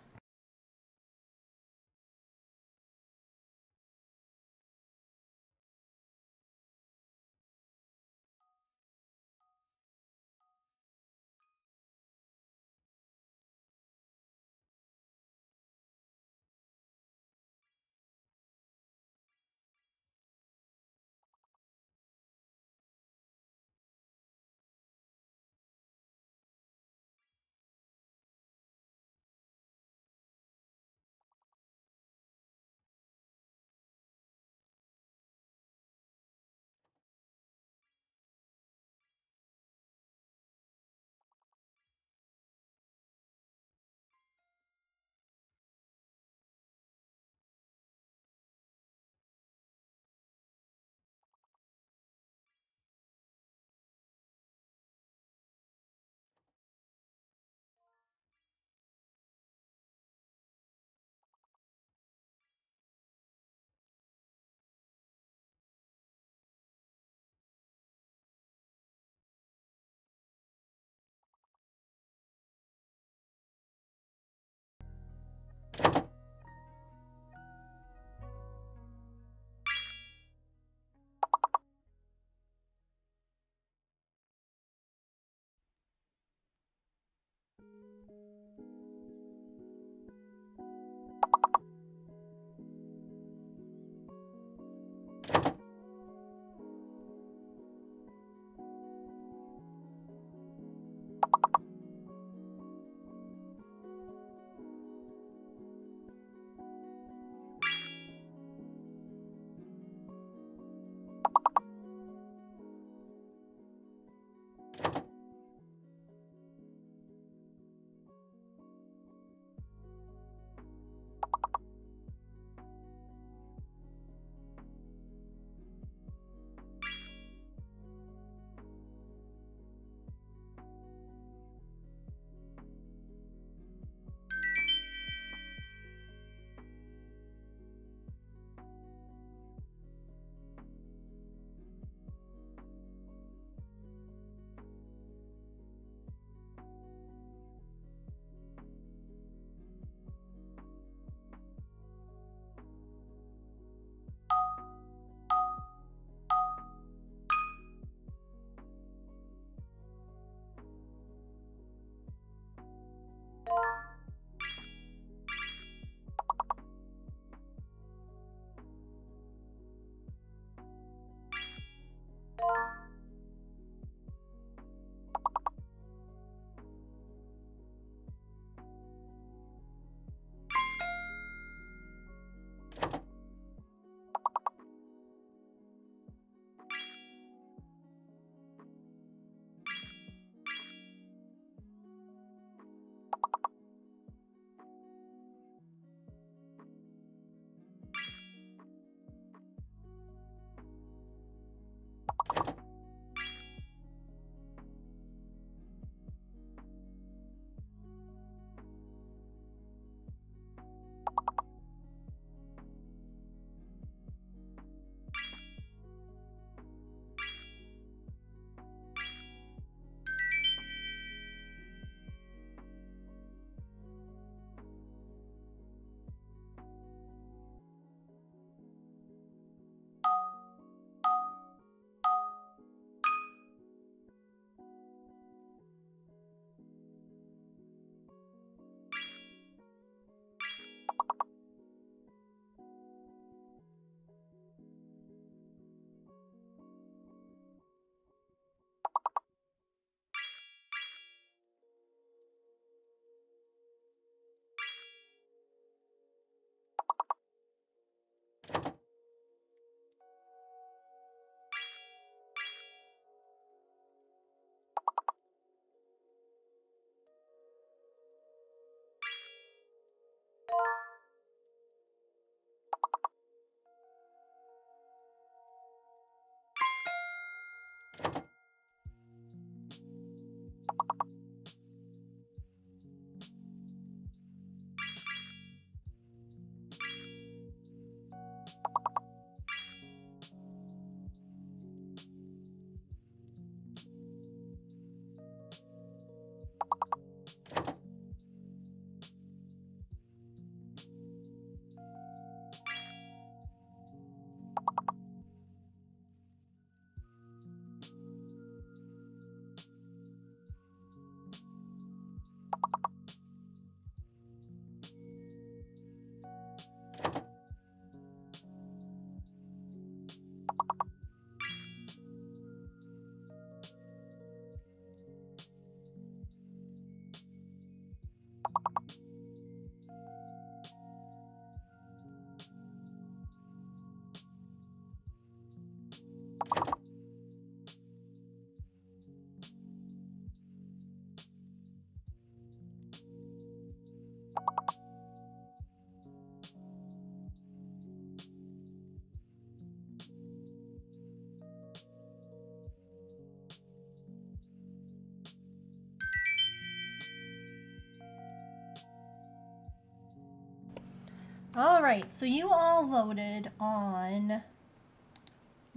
Alright, so you all voted on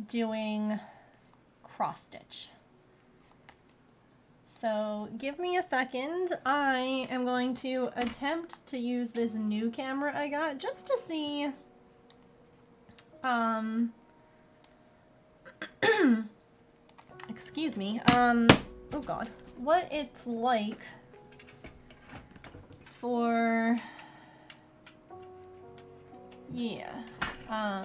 doing cross-stitch. So give me a second. I am going to attempt to use this new camera I got just to see excuse me, oh god, what it's like for, yeah, I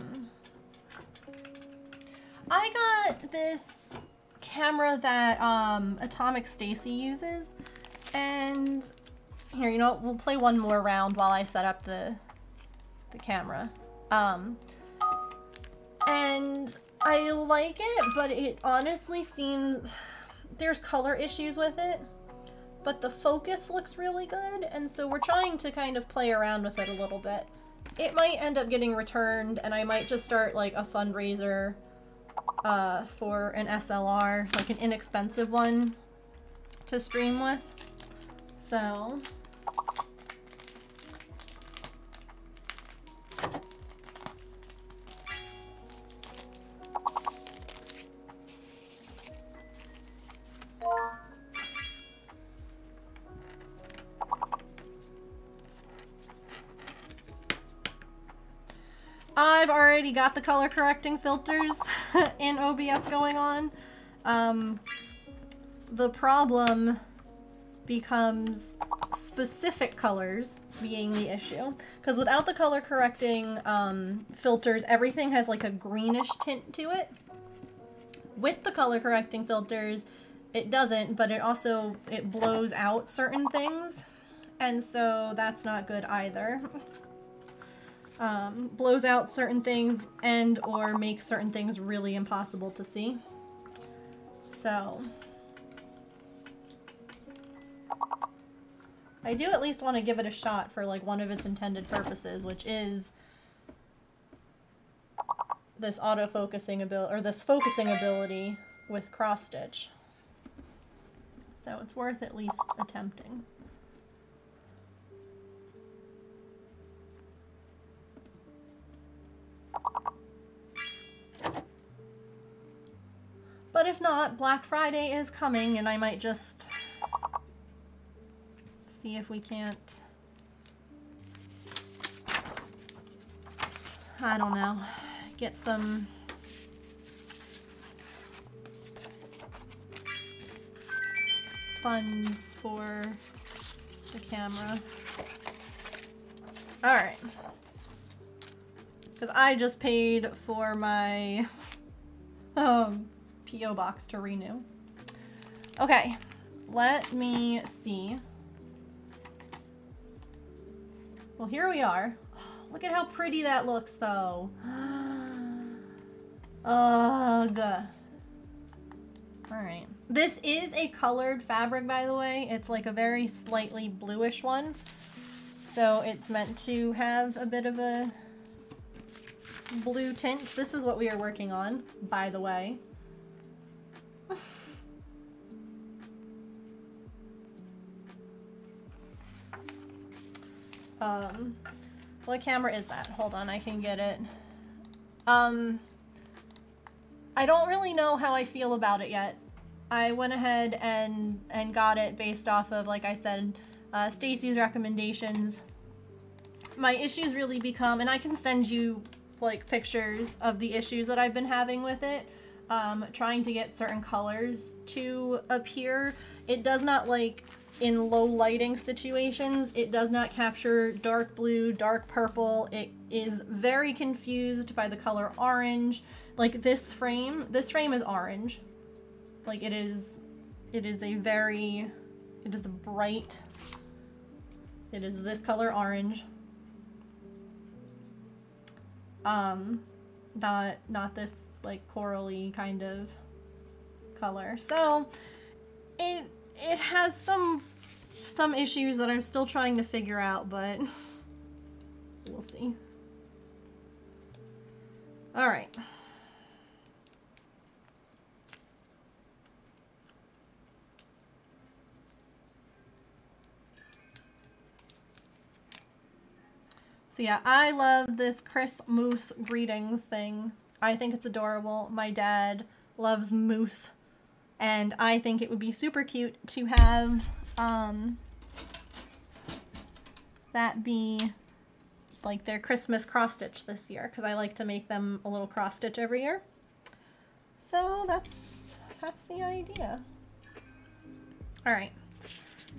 got this camera that Atomic Stacy uses, and here, you know, we'll play one more round while I set up the camera. And I like it, but it honestly seems there's color issues with it, but the focus looks really good, and so we're trying to kind of play around with it a little bit. It might end up getting returned, and I might just start like a fundraiser for an SLR, like an inexpensive one to stream with. So I've already got the color correcting filters in OBS going on. The problem becomes specific colors being the issue, because without the color correcting filters, everything has like a greenish tint to it. With the color correcting filters, it doesn't, but it blows out certain things, and so that's not good either. Blows out certain things and or makes certain things really impossible to see. So I do at least want to give it a shot for like one of its intended purposes, which is this autofocusing ability, or this focusing ability with cross stitch. So it's worth at least attempting. But if not, Black Friday is coming, and I might just see if we can't, I don't know, get some funds for the camera. Alright. Because I just paid for my P.O. box to renew. Okay, let me see. Well, here we are. Look at how pretty that looks, though. Ugh. Alright. This is a colored fabric, by the way. It's like a very slightly bluish one. So it's meant to have a bit of a blue tint. This is what we are working on, by the way. What camera is that? Hold on, I can get it. I don't really know how I feel about it yet. I went ahead and got it based off of, like I said, Stacy's recommendations. My issues really become, and I can send you like pictures of the issues that I've been having with it, trying to get certain colors to appear. It does not, like, in low lighting situations, it does not capture dark blue, dark purple. is very confused by the color orange. Like this frame is orange. Like it is a bright, it is this color orange. Not this like corally kind of color. So it has some issues that I'm still trying to figure out, but we'll see. All right. So yeah, I love this Christmas greetings thing. I think it's adorable. My dad loves moose, and I think it would be super cute to have that be like their Christmas cross stitch this year, because I like to make them a little cross stitch every year. So that's the idea. All right.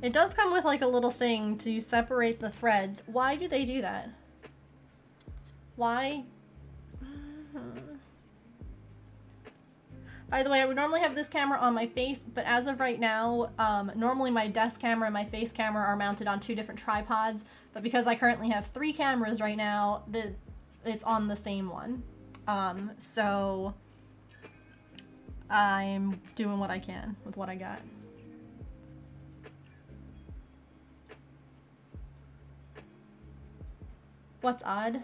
It does come with like a little thing to separate the threads. Why do they do that? Why? By the way, I would normally have this camera on my face, but as of right now, normally my desk camera and my face camera are mounted on 2 different tripods, but because I currently have 3 cameras right now, it's on the same one. So I'm doing what I can with what I got. What's odd?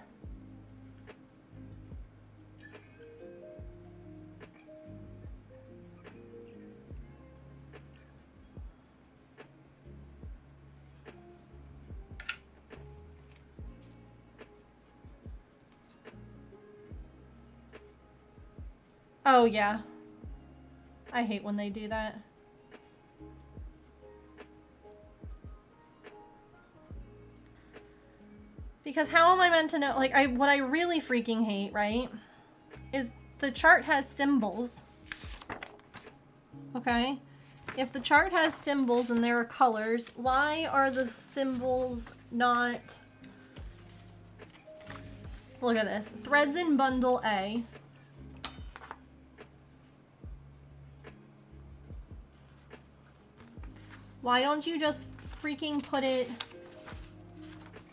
Oh, yeah. I hate when they do that. Because how am I meant to know? Like, what I really freaking hate, right, is the chart has symbols. Okay? If the chart has symbols and there are colors, why are the symbols not... Look at this. Threads in bundle A. Why don't you just freaking put it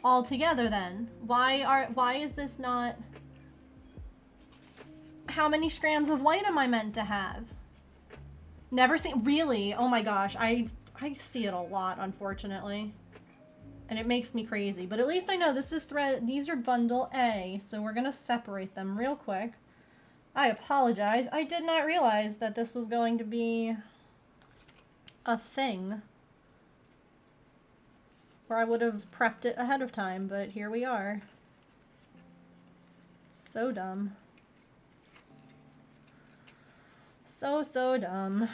all together then? Why is this not... How many strands of white am I meant to have? Never seen... Really? Oh my gosh. I see it a lot, unfortunately. And it makes me crazy. But at least I know this is thread... These are bundle A, so we're gonna separate them real quick. I apologize. I did not realize that this was going to be a thing. Or I would have prepped it ahead of time, but here we are. So dumb. So dumb.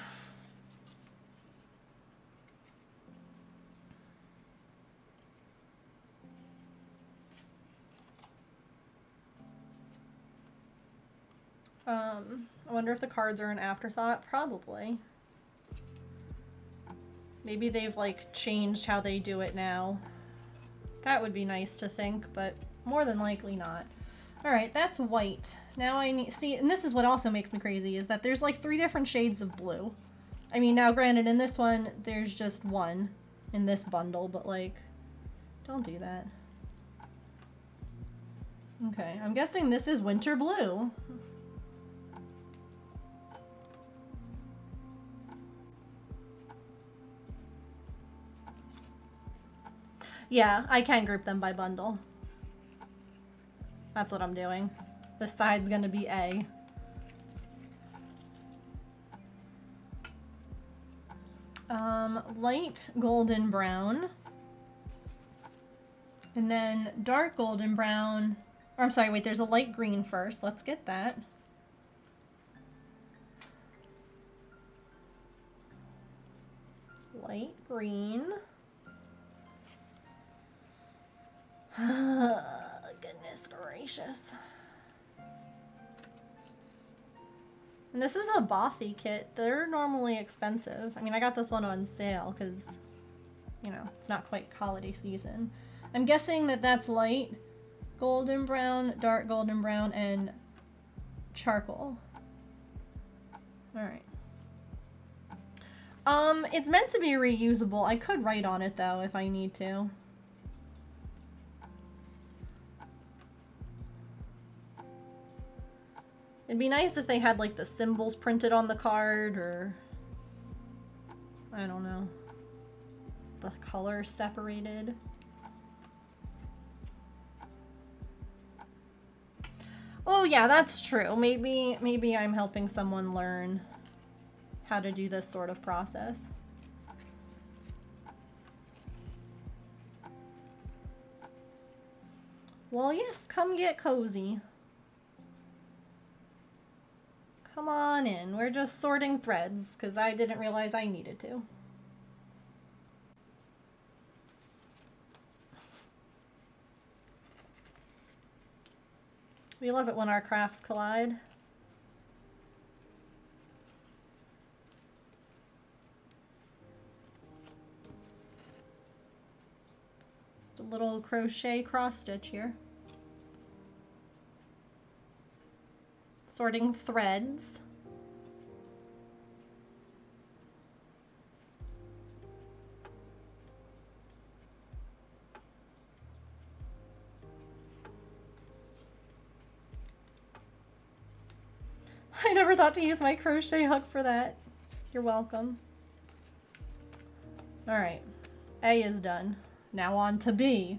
I wonder if the cards are an afterthought. Probably. Maybe they've like changed how they do it now. That would be nice to think, but more than likely not. All right, that's white. Now I need, see, and this is what also makes me crazy, is that there's like 3 different shades of blue. I mean, now granted in this one, there's just 1 in this bundle, but like, don't do that. Okay, I'm guessing this is winter blue. Yeah, I can group them by bundle. That's what I'm doing. This side's gonna be A. Light golden brown. And then dark golden brown. Or I'm sorry, wait, there's a light green first. Let's get that. Light green. Goodness gracious. And this is a Bothy kit. They're normally expensive. I mean, I got this one on sale because, you know, it's not quite holiday season. I'm guessing that that's light golden brown, dark golden brown, and charcoal. Alright. It's meant to be reusable. I could write on it though if I need to. It'd be nice if they had like the symbols printed on the card, or I don't know, the color separated. Oh yeah, that's true. Maybe I'm helping someone learn how to do this sort of process. Well, yes, come get cozy. Come on in. We're just sorting threads because I didn't realize I needed to. We love it when our crafts collide. Just a little crochet cross stitch here. Sorting threads. I never thought to use my crochet hook for that. You're welcome. Alright, A is done. Now on to B.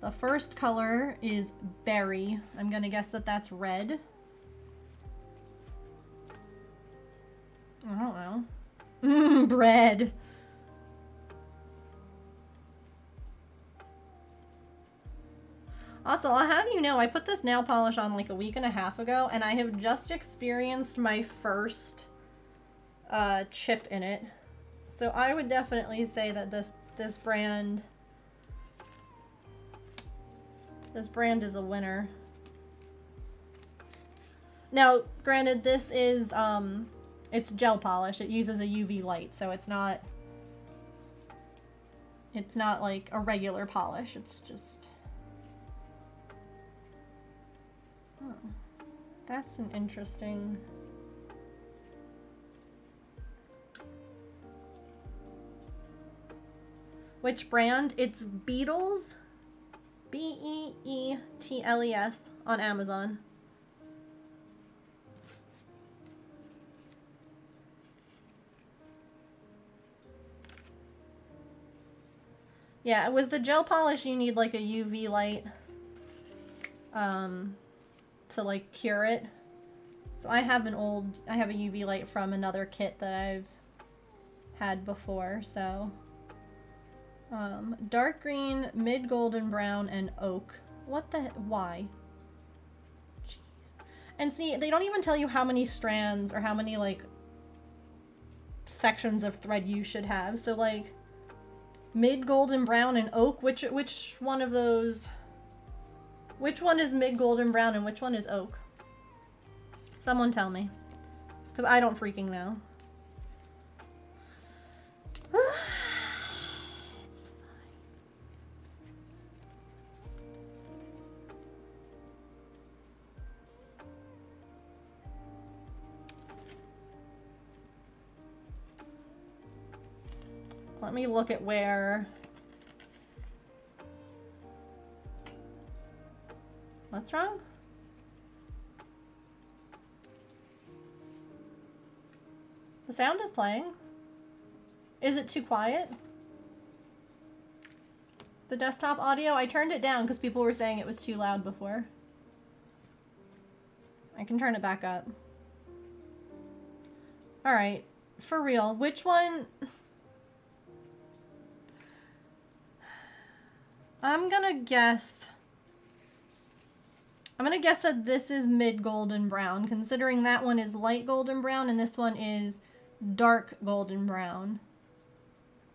The first color is berry. I'm gonna guess that that's red. I don't know. Bread. Also, I'll have you know, I put this nail polish on like a week and a half ago, and I have just experienced my first chip in it. So I would definitely say that this brand is a winner. Now, granted, this is it's gel polish. It uses a UV light, so it's not like a regular polish. It's just... Oh, that's an interesting... Which brand? It's Beetles. B-E-E-T-L-E-S on Amazon. Yeah, with the gel polish you need like a UV light to like cure it. So I have a UV light from another kit that I've had before, so dark green, mid golden brown, and oak. What the why? Jeez. And see, they don't even tell you how many strands or how many like sections of thread you should have. So like mid golden brown and oak, which one of those, which one is mid golden brown and which one is oak? Someone tell me, because I don't freaking know. Let me look at where... What's wrong? The sound is playing. Is it too quiet? The desktop audio? I turned it down because people were saying it was too loud before. I can turn it back up. Alright, for real, which one... I'm gonna guess that this is mid golden brown, considering that one is light golden brown and this one is dark golden brown.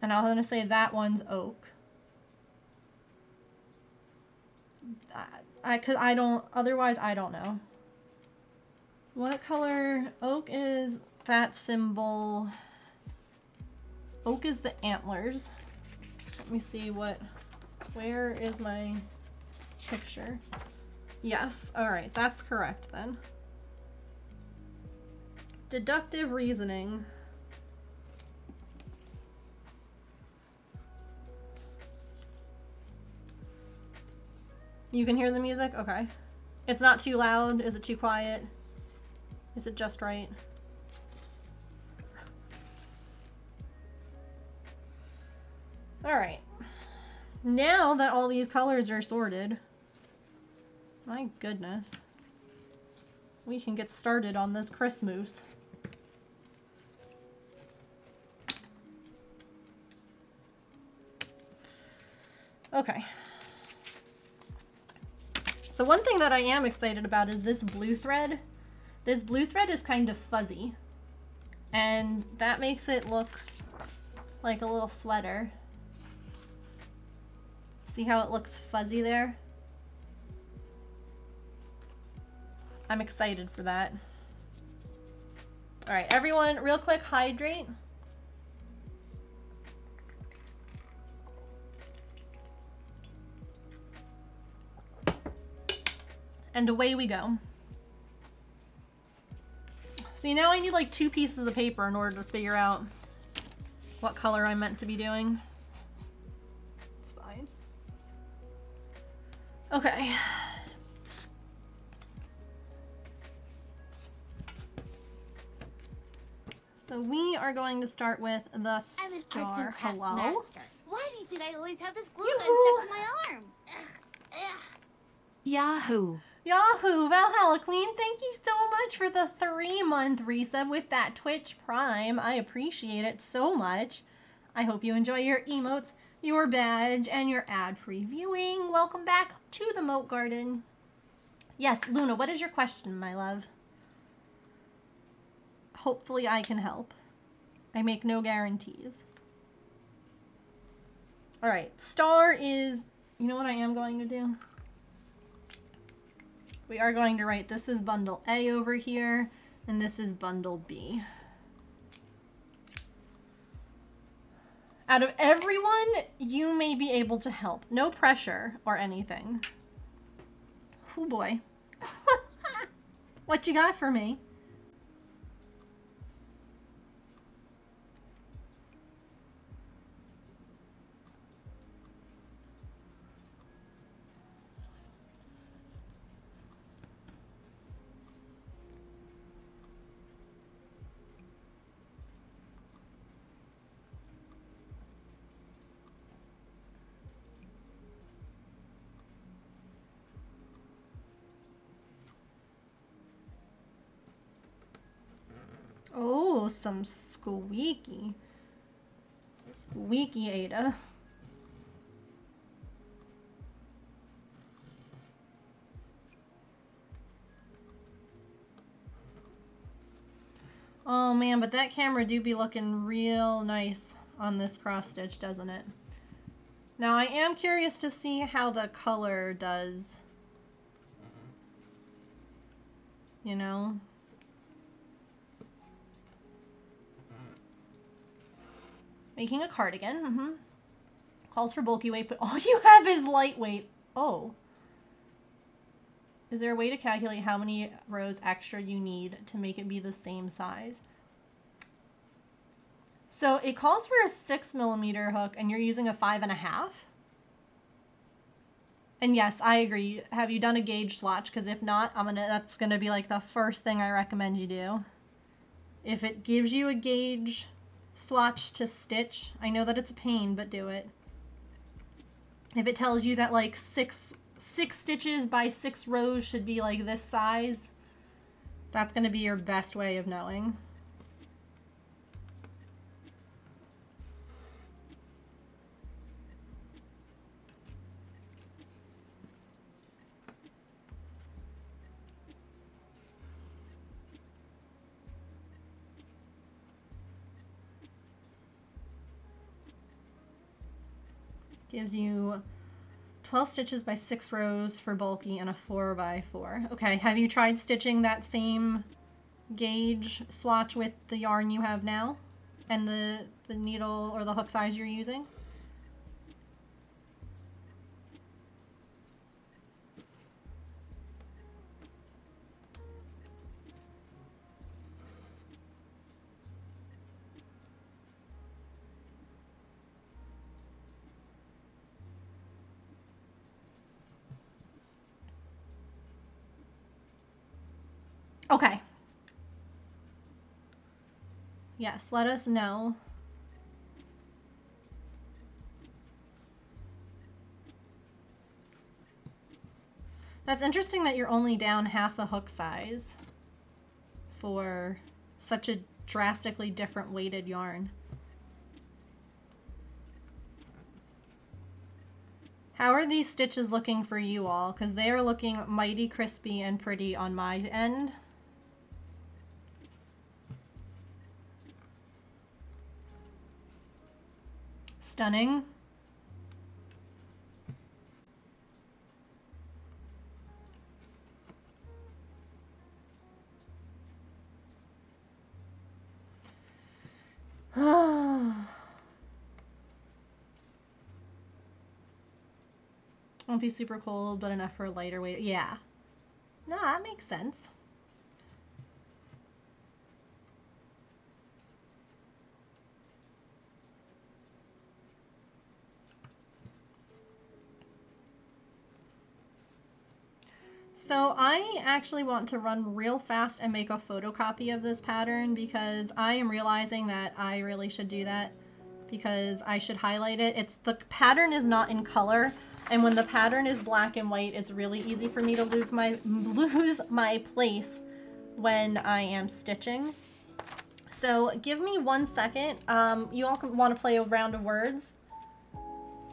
And I'm gonna say that one's oak. Otherwise I don't know. What color? Oak is that symbol. Oak is the antlers. Let me see where is my picture. Yes, alright, that's correct then. Deductive reasoning. You can hear the music? Okay. It's not too loud? Is it too quiet? Is it just right? Alright. Now that all these colors are sorted, my goodness, we can get started on this Christmas. Okay. So one thing that I am excited about is this blue thread. This blue thread is kind of fuzzy, and that makes it look like a little sweater. See how it looks fuzzy there? I'm excited for that. All right, everyone, real quick, hydrate. And away we go. See, now I need like 2 pieces of paper in order to figure out what color I'm meant to be doing. It's fine. Okay. So we are going to start with the star. I'm an arts and crafts Hello? master. Why do you think I always have this glue gun Yoo-hoo. stuck to my arm? Ugh, ugh. Yahoo! Yahoo! Valhalla Queen, thank you so much for the 3-month resub with that Twitch Prime. I appreciate it so much. I hope you enjoy your emotes, your badge, and your ad-free viewing. Welcome back to the Moat Garden. Yes, Luna, what is your question, my love? Hopefully I can help. I make no guarantees. Alright, star is... You know what I am going to do? We are going to write, this is bundle A over here, and this is bundle B. Out of everyone, you may be able to help. No pressure or anything. Oh boy. What you got for me? Oh, some squeaky. Squeaky Ada. Oh man, but that camera do be looking real nice on this cross stitch, doesn't it? Now I am curious to see how the color does. You know? Making a cardigan, Calls for bulky weight, but all you have is lightweight. Oh. Is there a way to calculate how many rows extra you need to make it be the same size? So it calls for a 6mm hook and you're using a 5.5. And yes, I agree. Have you done a gauge swatch? Because if not, that's gonna be like the first thing I recommend you do. If it gives you a gauge swatch to stitch, I know that it's a pain, but do it. If it tells you that like six stitches by 6 rows should be like this size, that's going to be your best way of knowing. Gives you 12 stitches by 6 rows for bulky and a 4x4. Okay, have you tried stitching that same gauge swatch with the yarn you have now? And the needle or the hook size you're using? Okay. Yes, let us know. That's interesting that you're only down half a hook size for such a drastically different weighted yarn. How are these stitches looking for you all? Because they are looking mighty crispy and pretty on my end. Stunning. Won't be super cold, but enough for a lighter weight. Yeah. No, that makes sense. So I actually want to run real fast and make a photocopy of this pattern because I am realizing that I really should do that because I should highlight it. The pattern is not in color, and when the pattern is black and white, it's really easy for me to lose my place when I am stitching. So give me 1 second. You all want to play a round of words.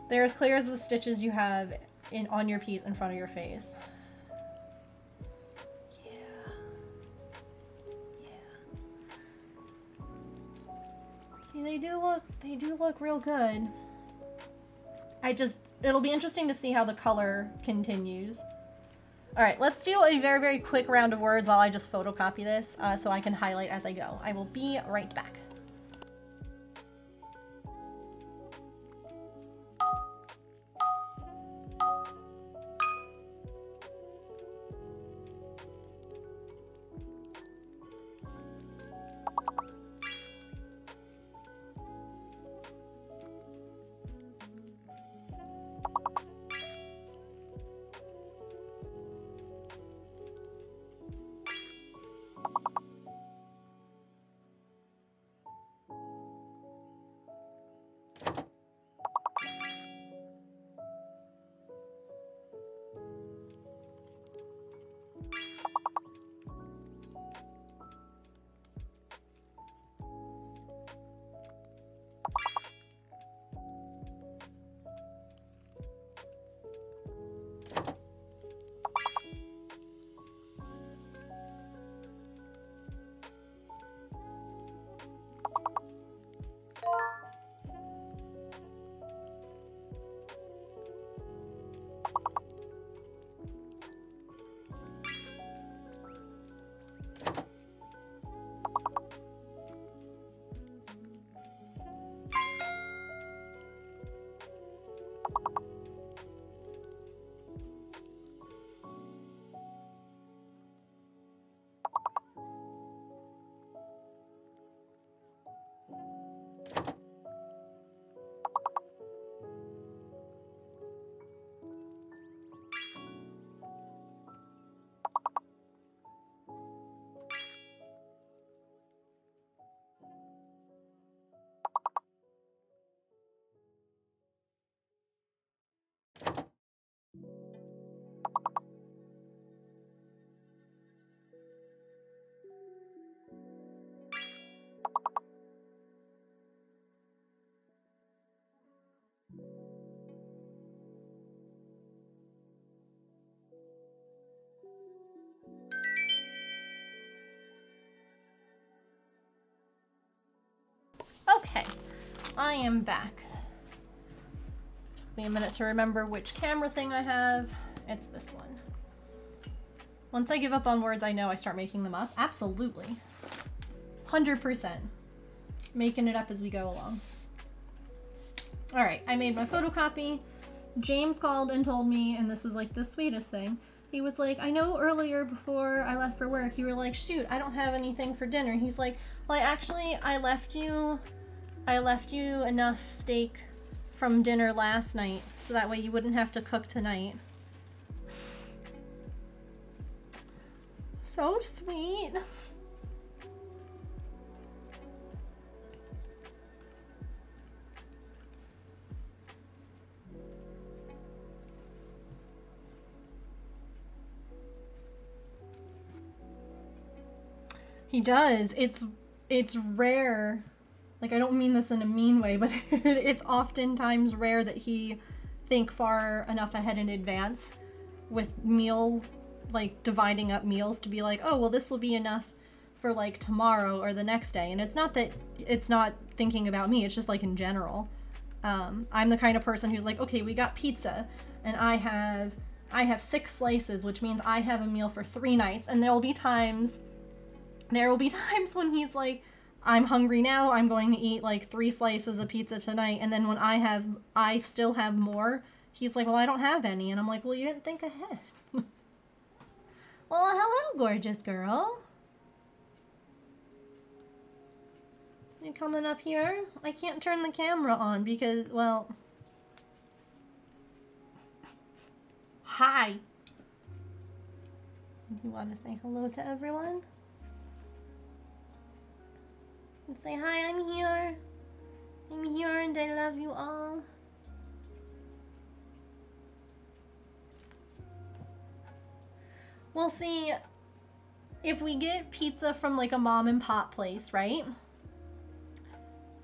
They're as clear as the stitches you have on your piece in front of your face. See, they do look real good. It'll be interesting to see how the color continues. All right, let's do a very, very quick round of words while I just photocopy this so I can highlight as I go. I will be right back. Okay, I am back. Took me a minute to remember which camera thing I have. It's this one. Once I give up on words I know, I start making them up. Absolutely. 100%. Making it up as we go along. Alright, I made my photocopy. James called and told me, and this is like the sweetest thing. He was like, I know earlier before I left for work, you were like, shoot, I don't have anything for dinner. He's like, well, I left you enough steak from dinner last night, so that way you wouldn't have to cook tonight. so sweet. He does. It's rare. Like, I don't mean this in a mean way, but it's oftentimes rare that he think far enough ahead in advance with meal, like, dividing up meals to be like, oh, well, this will be enough for, like, tomorrow or the next day. And it's not that it's not thinking about me. It's just, like, in general. I'm the kind of person who's like, okay, we got pizza, and I have 6 slices, which means I have a meal for 3 nights. And there will be times when he's like, I'm hungry now, I'm going to eat like 3 slices of pizza tonight, and then when I still have more, he's like, well, I don't have any, and I'm like, well, you didn't think ahead. Well, hello, gorgeous girl. You coming up here? I can't turn the camera on because, well... Hi! You want to say hello to everyone? And say, hi, I'm here. I'm here and I love you all. We'll see if we get pizza from like a mom and pop place, right?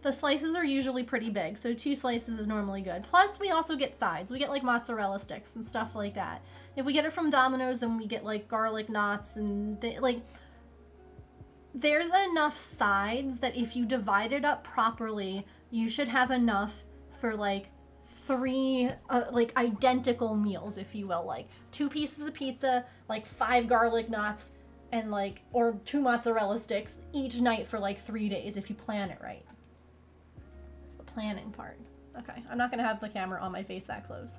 The slices are usually pretty big, so 2 slices is normally good. Plus, we also get sides. We get like mozzarella sticks and stuff like that. If we get it from Domino's, then we get like garlic knots and like... There's enough sides that if you divide it up properly, you should have enough for like 3 like identical meals, if you will. Like 2 pieces of pizza, like 5 garlic knots, and like, or 2 mozzarella sticks each night for like 3 days if you plan it right. It's the planning part. Okay, I'm not gonna have the camera on my face that close.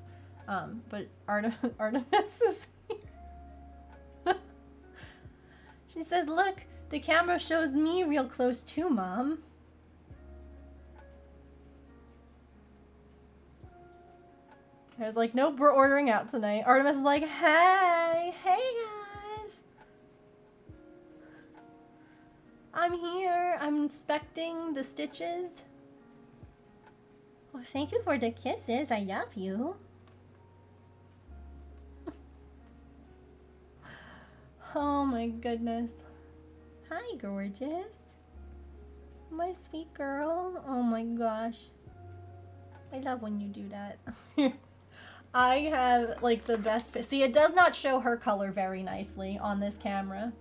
But Artemis is here. She says, look, the camera shows me real close too, Mom. There's like, nope, we're ordering out tonight. Artemis is like, hey guys. I'm here. I'm inspecting the stitches. Well, thank you for the kisses. I love you. Oh my goodness. Hi, gorgeous. My sweet girl. Oh my gosh. I love when you do that. I have like the best... See, it does not show her color very nicely on this camera.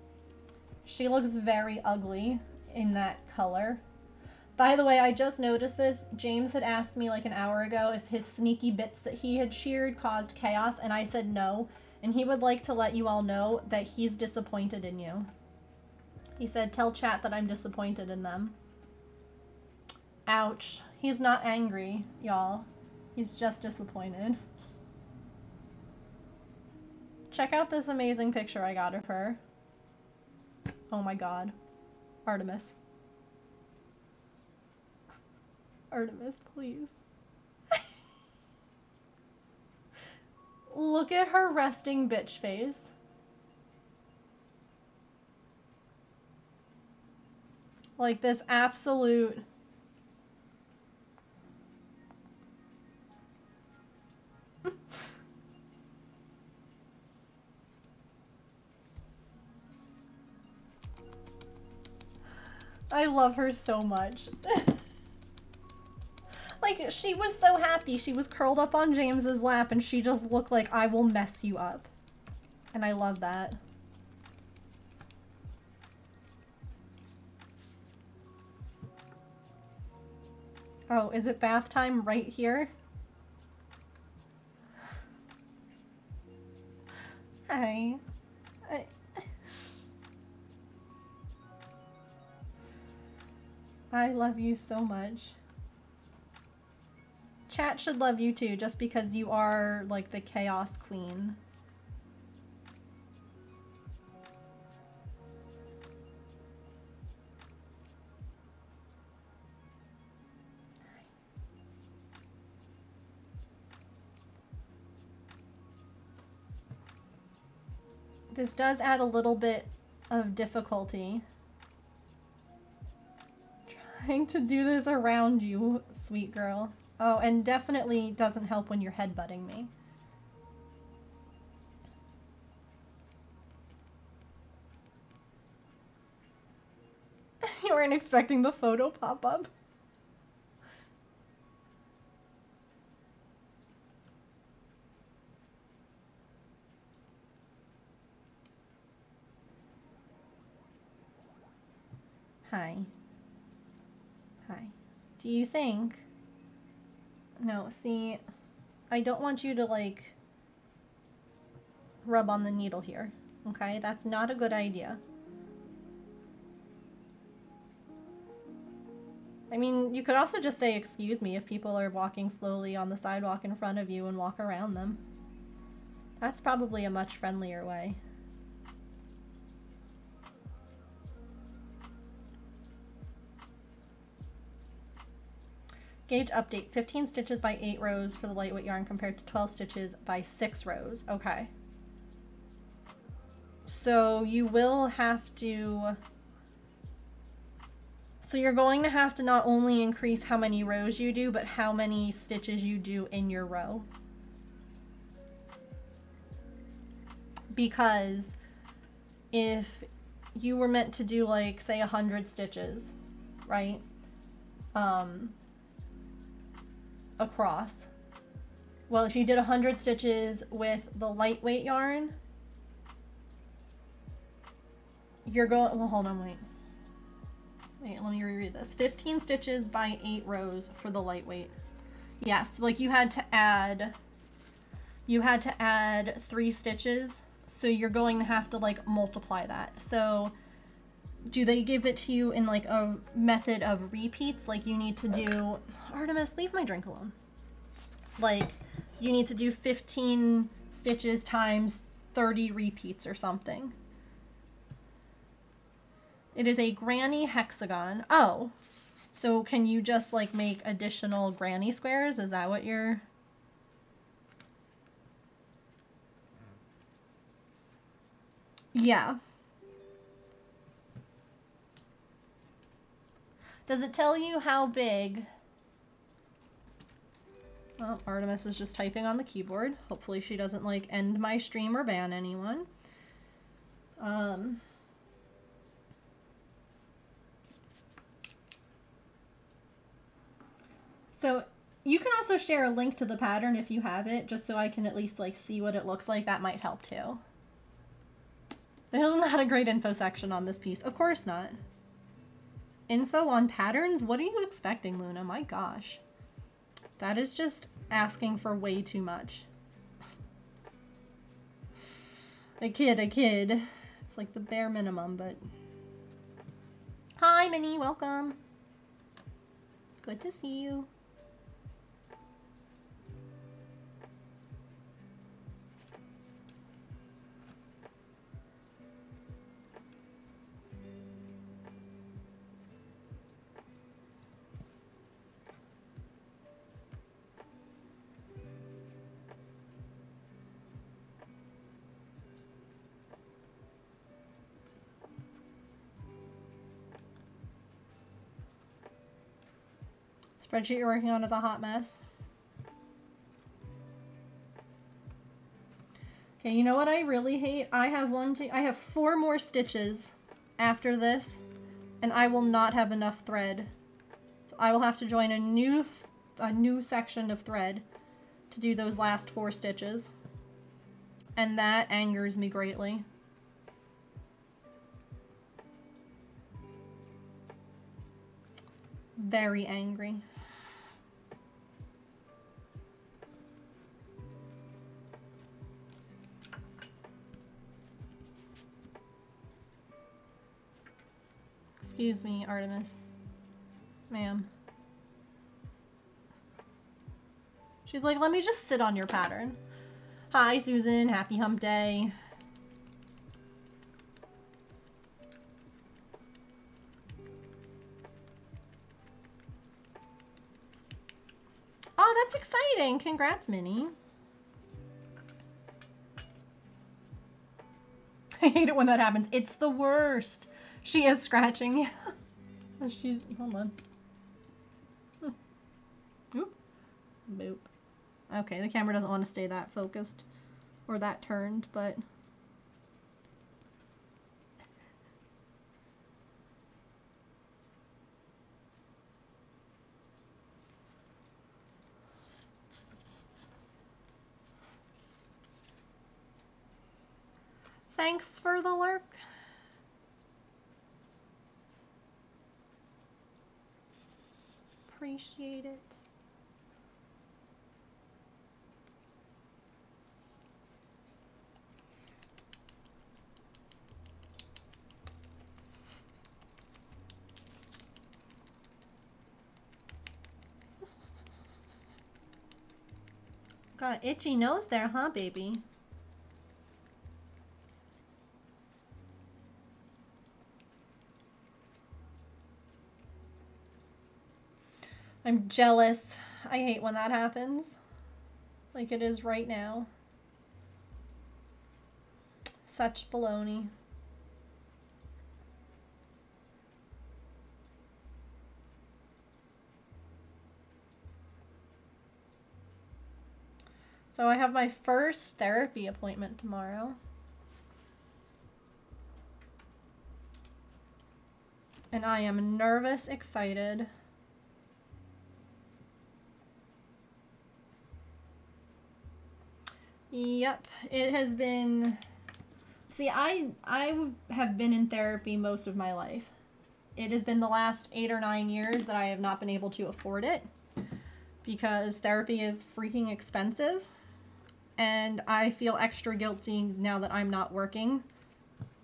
She looks very ugly in that color. By the way, I just noticed this. James had asked me like an hour ago if his sneaky bits that he had sheared caused chaos, and I said no. And he would like to let you all know that he's disappointed in you. He said, tell chat that I'm disappointed in them. Ouch. He's not angry, y'all. He's just disappointed. Check out this amazing picture I got of her. Oh my god. Artemis. Artemis, please. Look at her resting bitch face. Like this absolute... I love her so much. Like, she was so happy. She was curled up on James's lap and she just looked like, I will mess you up. And I love that. Oh, is it bath time right here? Hi. I love you so much. Chat should love you too, just because you are, like, the chaos queen. This does add a little bit of difficulty trying to do this around you, sweet girl. Oh, and definitely doesn't help when you're headbutting me. You weren't expecting the photo pop-up. Hi. Hi. Do you think... No, see, I don't want you to, like, rub on the needle here, okay? That's not a good idea. I mean, you could also just say excuse me if people are walking slowly on the sidewalk in front of you and walk around them. That's probably a much friendlier way. Gauge update, 15 stitches by 8 rows for the lightweight yarn compared to 12 stitches by 6 rows. Okay. So you will have to... So you're going to have to not only increase how many rows you do, but how many stitches you do in your row. Because if you were meant to do, like, say 100 stitches, right? Across. Well, if you did 100 stitches with the lightweight yarn, you're going, well, hold on, wait, let me reread this. 15 stitches by 8 rows for the lightweight. Yes, like you had to add 3 stitches, so you're going to have to, like, multiply that. So do they give it to you in, like, a method of repeats? Like, you need to do... Artemis, leave my drink alone. Like, you need to do 15 stitches times 30 repeats or something. It is a granny hexagon. Oh, so can you just, like, make additional granny squares? Is that what you're... Yeah. Does it tell you how big? Well, Artemis is just typing on the keyboard. Hopefully she doesn't, like, end my stream or ban anyone. So you can also share a link to the pattern if you have it, just so I can at least, like, see what it looks like. That might help too. There's not a great info section on this piece. Of course not. Info on patterns? What are you expecting, Luna? My gosh. That is just asking for way too much. A kid. It's like the bare minimum, but... Hi, Minnie. Welcome. Good to see you. Spreadsheet you're working on is a hot mess. Okay, you know what I really hate? I have 4 more stitches after this, and I will not have enough thread. So I will have to join a new section of thread to do those last 4 stitches. And that angers me greatly. Very angry. Excuse me, Artemis. Ma'am. She's like, let me just sit on your pattern. Hi, Susan. Happy hump day. Oh, that's exciting. Congrats, Minnie. I hate it when that happens. It's the worst. She is scratching. She's, hold on. Oop. Boop. Okay, the camera doesn't want to stay that focused or that turned, but... Thanks for the lurk. Appreciate it. Got an itchy nose there, huh, baby? I'm jealous. I hate when that happens. Like it is right now. Such baloney. So I have my first therapy appointment tomorrow. And I am nervous, excited. Yep, it has been... See, I have been in therapy most of my life. It has been the last 8 or 9 years that I have not been able to afford it because therapy is freaking expensive. And I feel extra guilty now that I'm not working.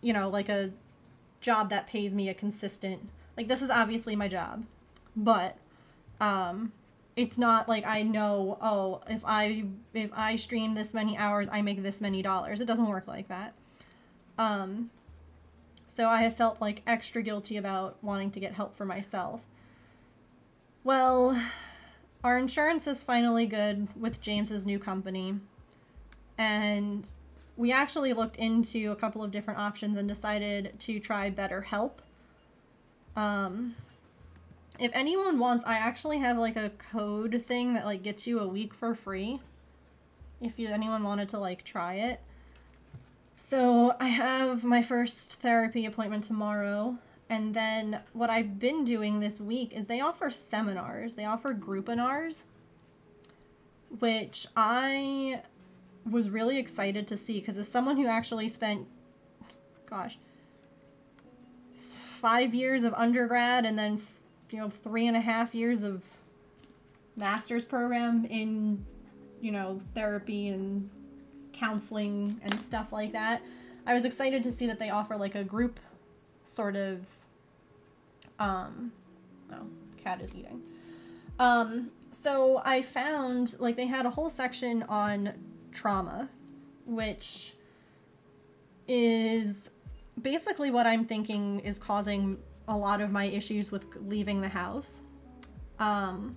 You know, like a job that pays me a consistent... Like, this is obviously my job. But, it's not like I know, oh, if I stream this many hours, I make this many dollars. It doesn't work like that. So I have felt like extra guilty about wanting to get help for myself. Well, our insurance is finally good with James's new company. And we actually looked into a couple of different options and decided to try BetterHelp. If anyone wants, I actually have like a code thing that like gets you a week for free. If anyone wanted to like try it. So I have my first therapy appointment tomorrow. And then what I've been doing this week is they offer seminars. They offer groupinars, which I was really excited to see because as someone who actually spent, gosh, 5 years of undergrad and then 3.5 years of master's program in, therapy and counseling and stuff like that. I was excited to see that they offer like a group sort of, oh, cat is eating. So I found like they had a whole section on trauma, which is basically what I'm thinking is causing a lot of my issues with leaving the house. And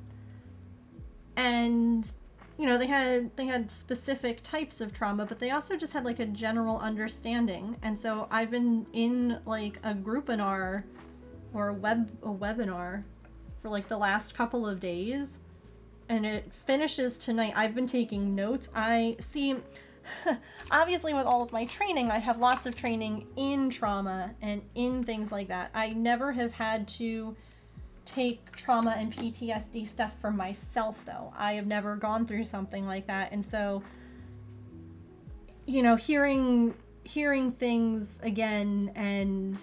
they had specific types of trauma, but they also just had like a general understanding. And so I've been in like a groupinar or a webinar for like the last couple of days, and it finishes tonight. I've been taking notes. I see obviously with all of my training, I have lots of training in trauma and in things like that. I never have had to take trauma and PTSD stuff for myself, though. I have never gone through something like that. And so, hearing things again, and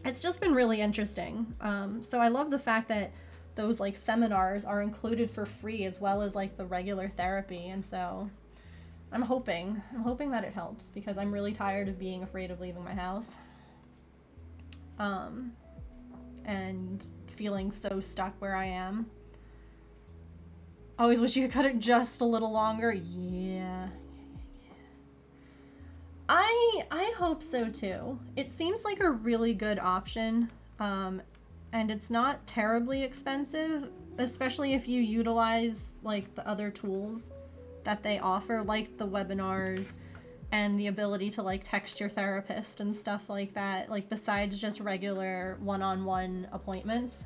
it's just been really interesting. So I love the fact that those like seminars are included for free as well as like the regular therapy. And so I'm hoping that it helps because I'm really tired of being afraid of leaving my house. And feeling so stuck where I am. Always wish you could cut it just a little longer. Yeah. I hope so too. It seems like a really good option. And it's not terribly expensive, especially if you utilize like the other tools that they offer, like the webinars and the ability to like text your therapist and stuff like that, like besides just regular one-on-one appointments.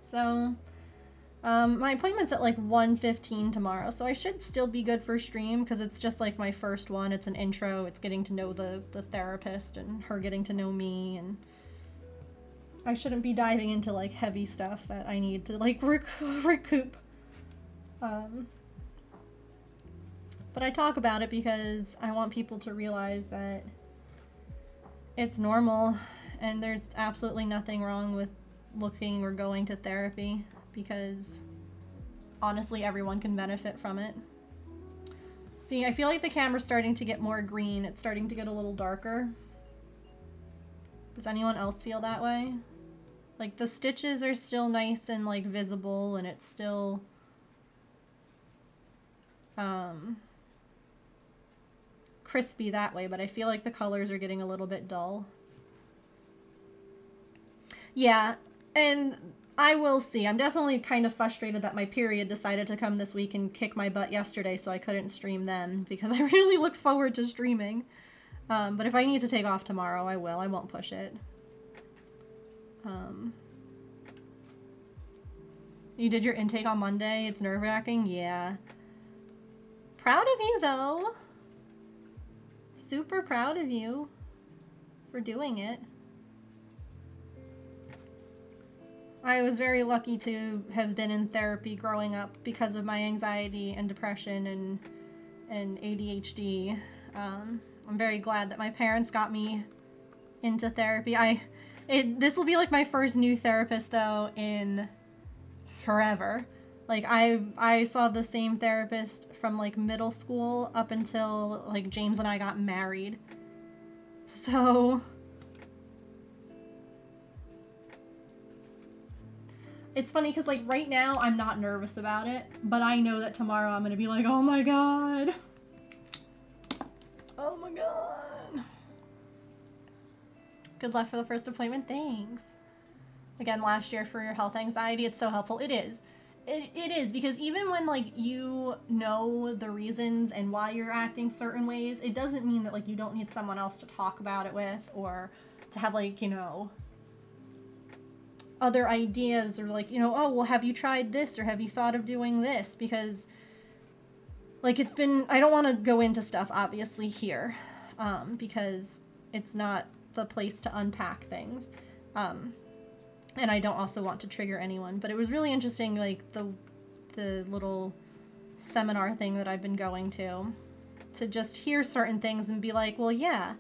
So my appointment's at like 1:15 tomorrow, so I should still be good for stream because it's just like my first one. It's an intro. It's getting to know the therapist and her getting to know me, and I shouldn't be diving into like heavy stuff that I need to like recoup. But I talk about it because I want people to realize that it's normal and there's absolutely nothing wrong with looking or going to therapy, because honestly everyone can benefit from it. See, I feel like the camera's starting to get more green. It's starting to get a little darker. Does anyone else feel that way? Like the stitches are still nice and like visible, and it's still crispy that way, but I feel like the colors are getting a little bit dull. Yeah, and I will see. I'm definitely kind of frustrated that my period decided to come this week and kick my butt yesterday, so I couldn't stream then, because I really look forward to streaming. But if I need to take off tomorrow, I will. I won't push it. You did your intake on Monday? It's nerve-wracking? Yeah. Proud of you, though. Super proud of you for doing it. I was very lucky to have been in therapy growing up because of my anxiety and depression and ADHD. I'm very glad that my parents got me into therapy. This will be like my first new therapist though in forever. Like I saw the same therapist from like middle school up until like James and I got married. So it's funny because like right now I'm not nervous about it, but I know that tomorrow I'm gonna be like, oh my god. Oh my god. Good luck for the first appointment. Thanks. Again, last year for your health anxiety, it's so helpful. It is. It is, because even when like you know the reasons and why you're acting certain ways, it doesn't mean that like you don't need someone else to talk about it with, or to have like, you know, other ideas, or like, you know, oh, well, have you tried this, or have you thought of doing this? Because like it's been, I don't want to go into stuff obviously here, because it's not the place to unpack things. And I don't also want to trigger anyone, but it was really interesting, like the little seminar thing that I've been going to just hear certain things and be like, well, yeah,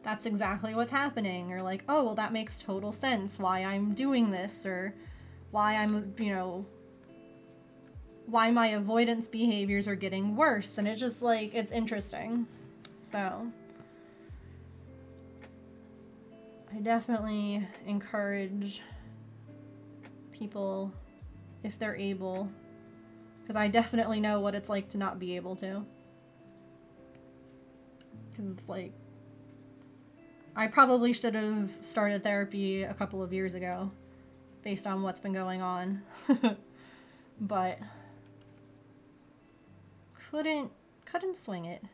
that's exactly what's happening, or like, oh, well, that makes total sense why I'm doing this, or why I'm, you know, why my avoidance behaviors are getting worse. And it's just like, it's interesting. So I definitely encourage people, if they're able, because I definitely know what it's like to not be able to. Because it's like, I probably should have started therapy a couple of years ago based on what's been going on. But couldn't swing it.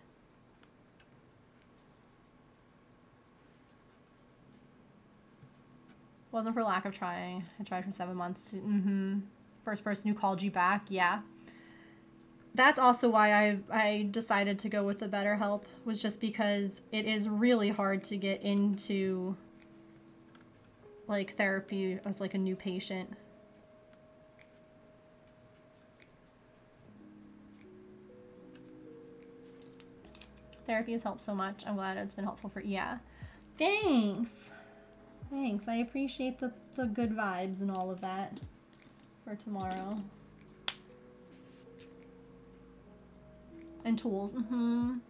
Wasn't for lack of trying. I tried for 7 months to, First person who called you back, yeah. That's also why I decided to go with the BetterHelp, was just because it is really hard to get into like therapy as like a new patient. Therapy has helped so much. I'm glad it's been helpful for, yeah. Thanks. Thanks. I appreciate the good vibes and all of that for tomorrow. And tools. Not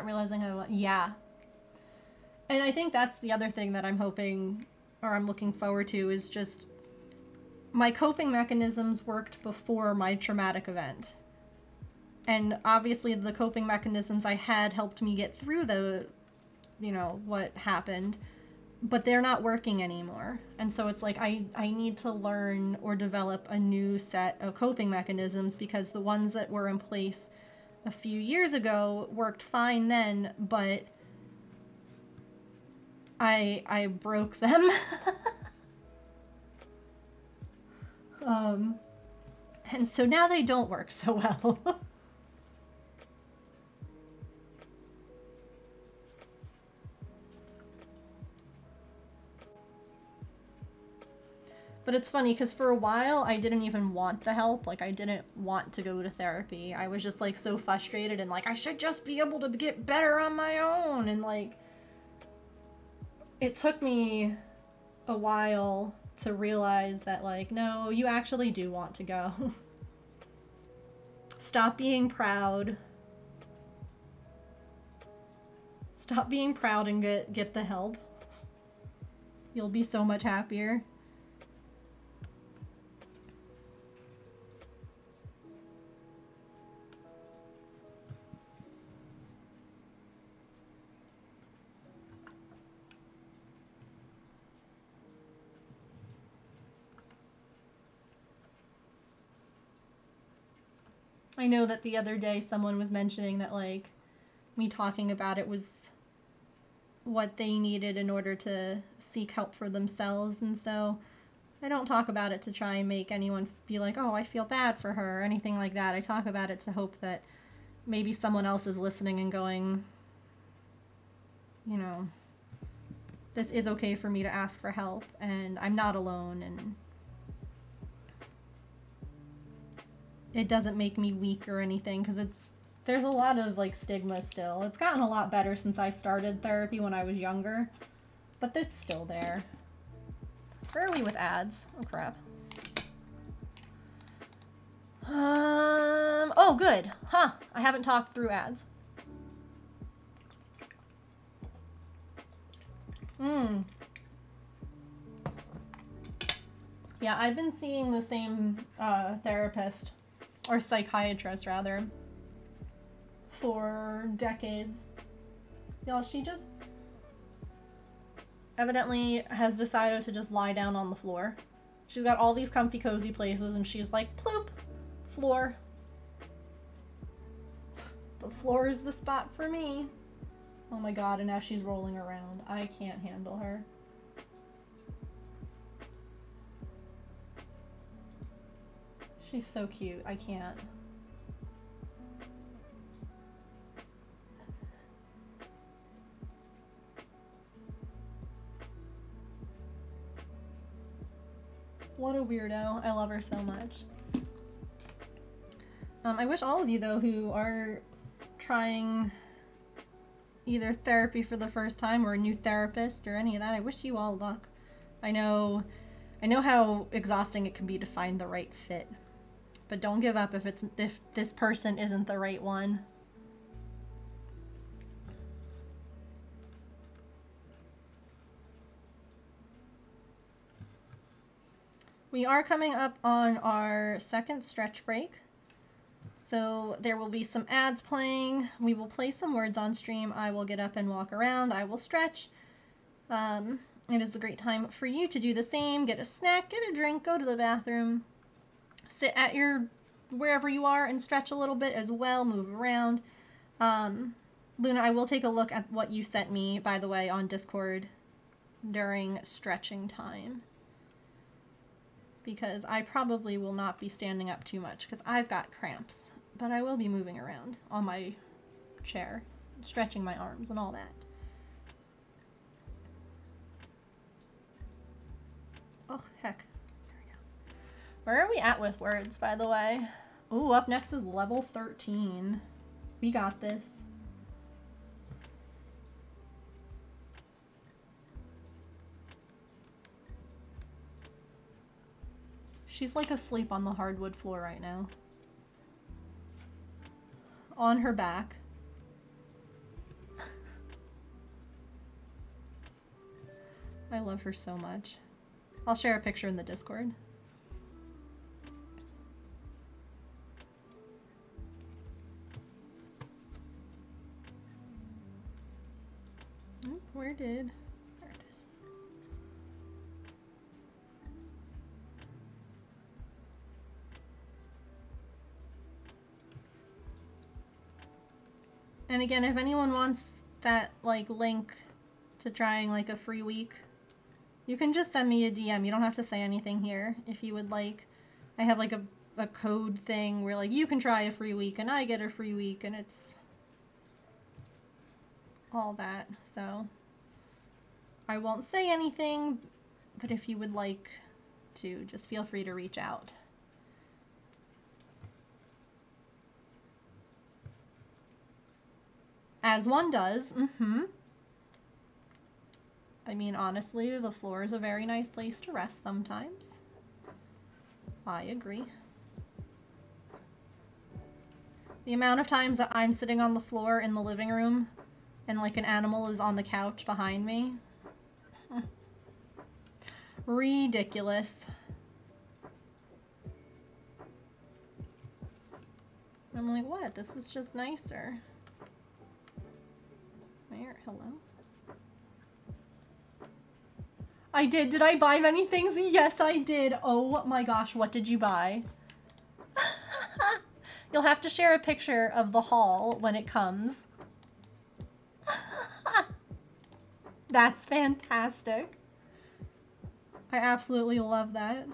realizing how, yeah. And I think that's the other thing that I'm hoping, or I'm looking forward to, is just my coping mechanisms worked before my traumatic event. And obviously the coping mechanisms I had helped me get through the, you know, what happened, but they're not working anymore. And so it's like I need to learn or develop a new set of coping mechanisms, because the ones that were in place a few years ago worked fine then, but I broke them. And so now they don't work so well. But it's funny because for a while I didn't even want the help. Like, I didn't want to go to therapy. I was just like so frustrated and like I should just be able to get better on my own. And like, it took me a while to realize that like, no, you actually do want to go. Stop being proud. Stop being proud and get the help. You'll be so much happier. I know that the other day someone was mentioning that, like, me talking about it was what they needed in order to seek help for themselves, and so I don't talk about it to try and make anyone be like, oh, I feel bad for her, or anything like that. I talk about it to hope that maybe someone else is listening and going, you know, this is okay for me to ask for help, and I'm not alone, and it doesn't make me weak or anything, because there's a lot of like stigma still. It's gotten a lot better since I started therapy when I was younger, but it's still there. Where are we with ads? Oh crap. Oh good. Huh. I haven't talked through ads. Yeah, I've been seeing the same therapist, or psychiatrist rather, for decades. Y'all, she just evidently has decided to just lie down on the floor. She's got all these comfy cozy places and she's like, ploop, floor. The floor is the spot for me. Oh my god, and now she's rolling around. I can't handle her. She's so cute. I can't. What a weirdo. I love her so much. I wish all of you, though, who are trying either therapy for the first time or a new therapist or any of that, I wish you all luck. I know how exhausting it can be to find the right fit. But don't give up if this person isn't the right one. We are coming up on our second stretch break. So there will be some ads playing. We will play some words on stream. I will get up and walk around. I will stretch. It is a great time for you to do the same. Get a snack, get a drink, go to the bathroom. Sit at wherever you are and stretch a little bit as well. Move around. Luna, I will take a look at what you sent me, by the way, on Discord during stretching time. Because I probably will not be standing up too much because I've got cramps. But I will be moving around on my chair, stretching my arms and all that. Oh, heck. There we go. Where are we at with words, by the way? Ooh, up next is level 13. We got this. She's like asleep on the hardwood floor right now. On her back. I love her so much. I'll share a picture in the Discord. Where did... There it is. And again, if anyone wants that, like, link to trying, like, a free week, you can just send me a DM. You don't have to say anything here. If you would like, I have, like, a code thing where, like, you can try a free week and I get a free week, and it's all that. So I won't say anything, but if you would like to, just feel free to reach out. As one does. I mean, honestly, the floor is a very nice place to rest sometimes. I agree. The amount of times that I'm sitting on the floor in the living room and like an animal is on the couch behind me. Ridiculous. I'm like, what? This is just nicer. Where? Hello? I did. Did I buy many things? Yes, I did. Oh my gosh, what did you buy? You'll have to share a picture of the haul when it comes. That's fantastic. I absolutely love that.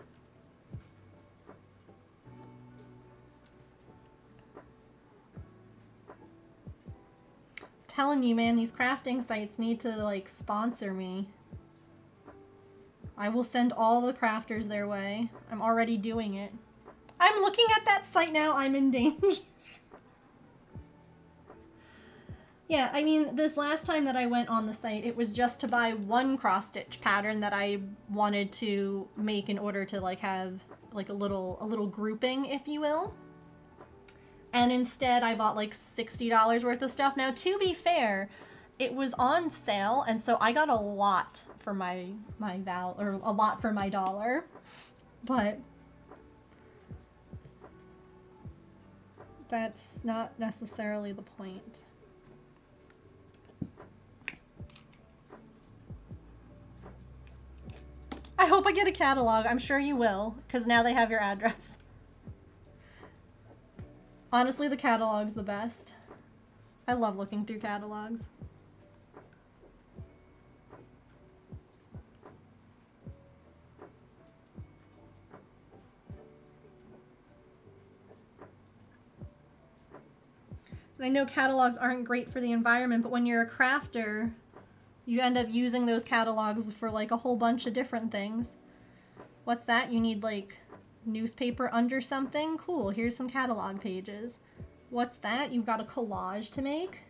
Telling you, man, these crafting sites need to, like, sponsor me. I will send all the crafters their way. I'm already doing it. I'm looking at that site now. I'm in danger. Yeah, I mean, this last time that I went on the site, it was just to buy one cross-stitch pattern that I wanted to make in order to, like, have, like, a little grouping, if you will. And instead, I bought, like, $60 worth of stuff. Now, to be fair, it was on sale, and so I got a lot for my or a lot for my dollar. But that's not necessarily the point. I hope I get a catalog. I'm sure you will, because now they have your address. Honestly, the catalog's the best. I love looking through catalogs. And I know catalogs aren't great for the environment, but when you're a crafter, you end up using those catalogs for like a whole bunch of different things. What's that? You need like newspaper under something? Cool, here's some catalog pages. What's that? You've got a collage to make?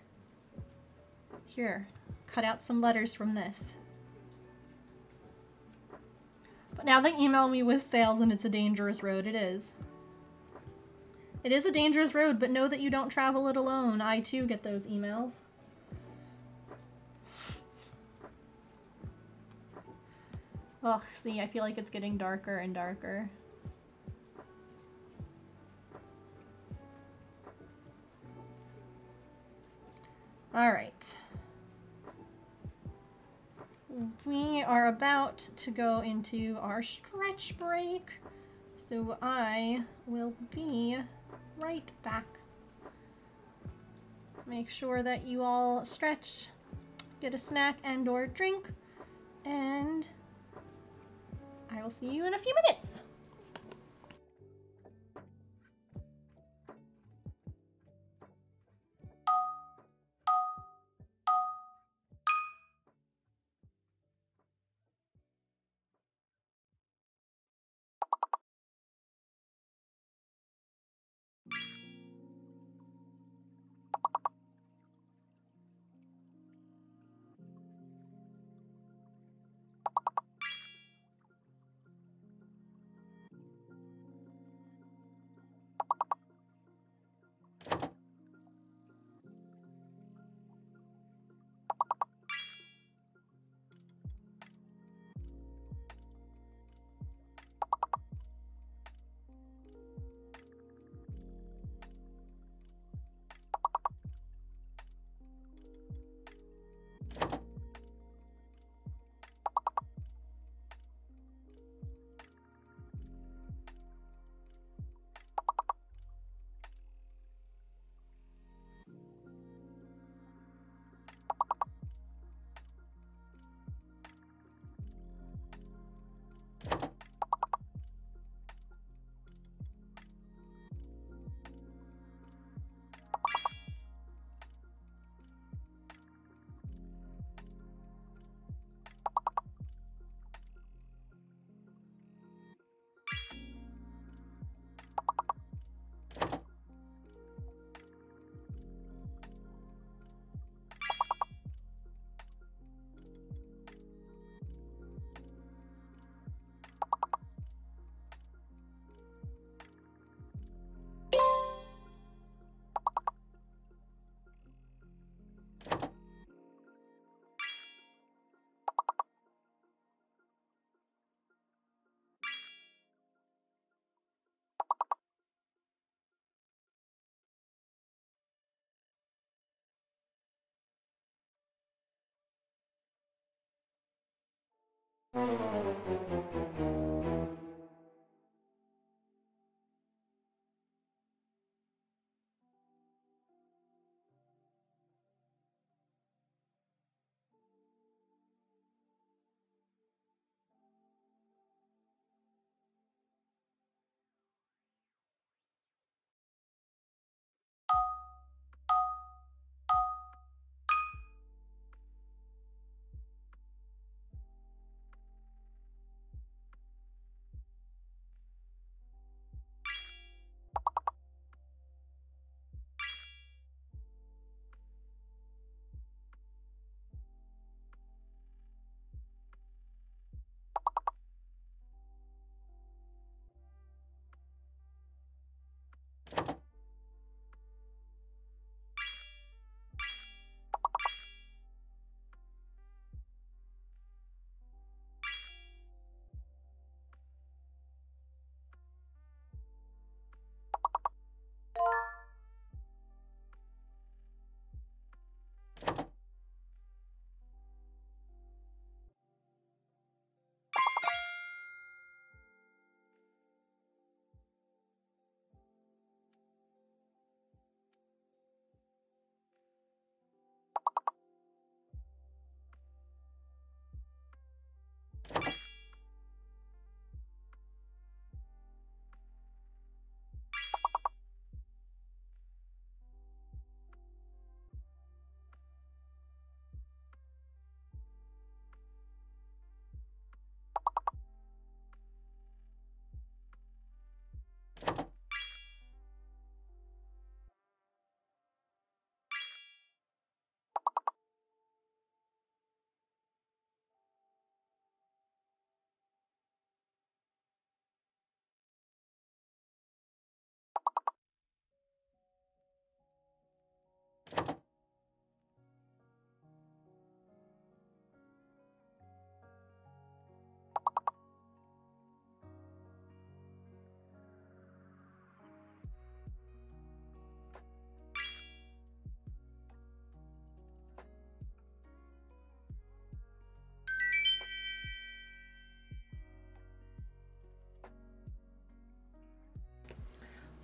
Here, cut out some letters from this. But now they email me with sales and it's a dangerous road. It is. It is a dangerous road, but know that you don't travel it alone. I too get those emails. Oh, see, I feel like it's getting darker and darker. All right. We are about to go into our stretch break, so I will be right back. Make sure that you all stretch, get a snack and or drink, and I will see you in a few minutes.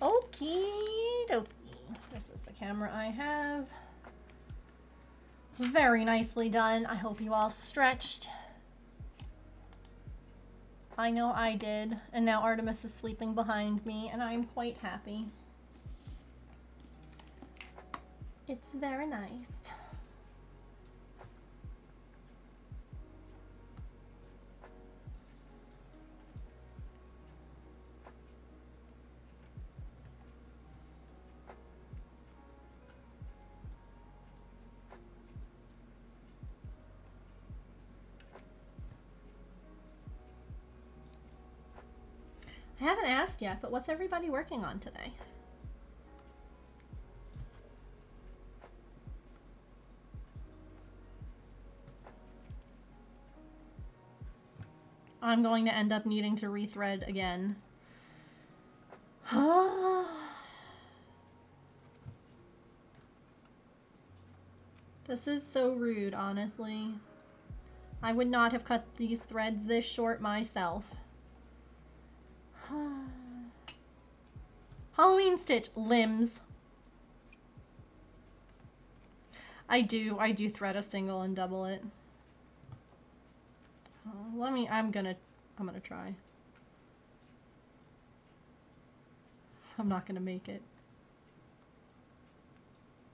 Okie dokie. This is the camera I have. Very nicely done. I hope you all stretched. I know I did. And now Artemis is sleeping behind me, and I'm quite happy. It's very nice. I haven't asked yet, but what's everybody working on today? I'm going to end up needing to rethread again. This is so rude, honestly. I would not have cut these threads this short myself. Halloween stitch limbs. I do thread a single and double it. I'm gonna try. I'm not gonna make it.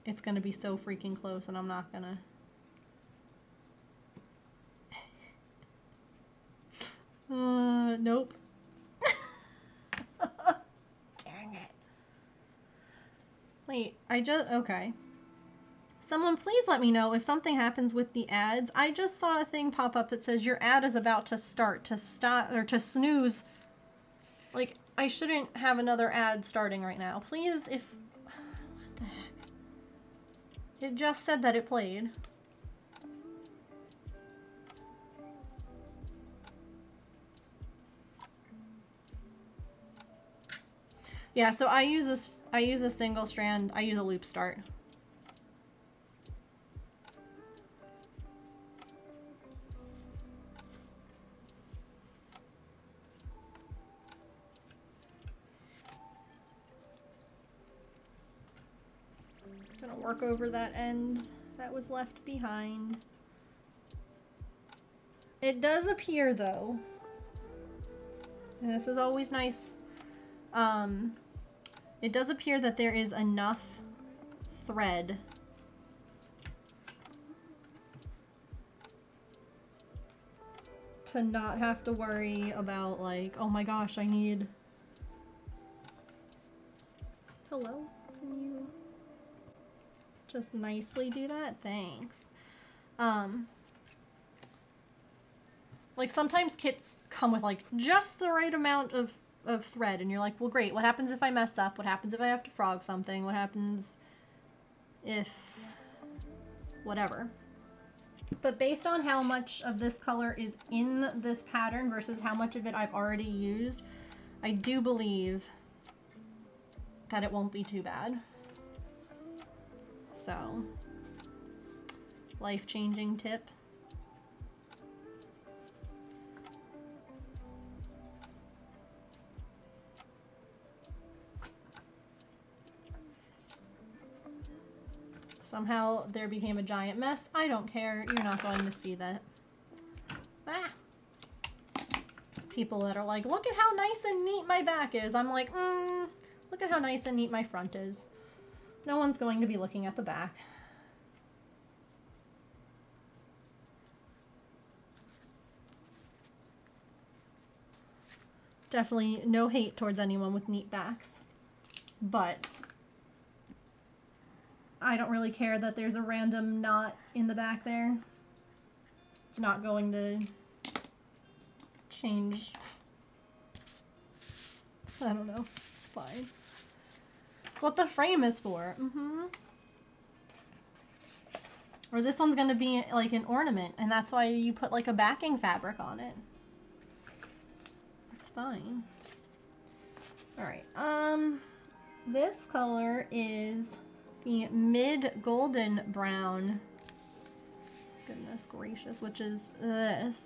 It's gonna be so freaking close and I'm not gonna. Nope. Dang it. Wait, okay. Someone please let me know if something happens with the ads. I just saw a thing pop up that says your ad is about to start, to stop, or to snooze. Like, I shouldn't have another ad starting right now. Please, what the heck? It just said that it played. Yeah, so I use a single strand. I use a loop start. work over that end that was left behind. It does appear, though, and this is always nice, it does appear that there is enough thread to not have to worry about, like, oh my gosh, I need... Hello? Can you just nicely do that? Thanks. Like, sometimes kits come with, like, just the right amount of thread, and you're like, well, great, what happens if I mess up? What happens if I have to frog something? What happens if... whatever. But based on how much of this color is in this pattern versus how much of it I've already used, I do believe that it won't be too bad. So, life-changing tip. Somehow there became a giant mess. I don't care. You're not going to see that. Ah. People that are like, look at how nice and neat my back is. I'm like, look at how nice and neat my front is. No one's going to be looking at the back. Definitely no hate towards anyone with neat backs. But I don't really care that there's a random knot in the back there. It's not going to change. I don't know. It's fine. It's what the frame is for. Or this one's going to be like an ornament, and that's why you put like a backing fabric on it. It's fine. Alright, this color is the mid golden brown. Goodness gracious, which is this.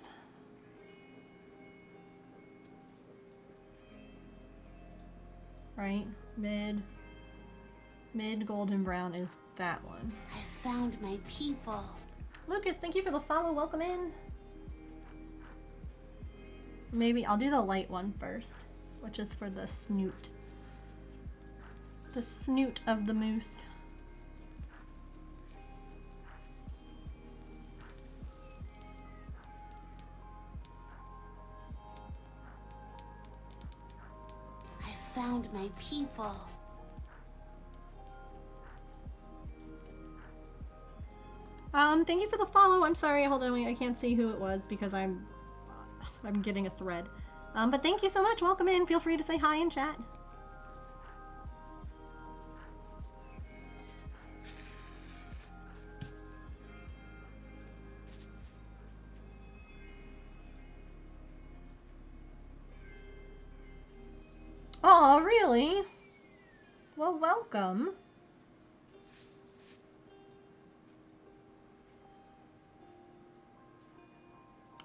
Right? Mid golden brown is that one. I found my people. Lucas, thank you for the follow. Welcome in. Maybe I'll do the light one first, which is for the snoot. The snoot of the moose. I found my people. Thank you for the follow. I'm sorry, hold on, wait, I can't see who it was because I'm getting a thread. But thank you so much. Welcome in. Feel free to say hi in chat. Oh, really? Well, welcome.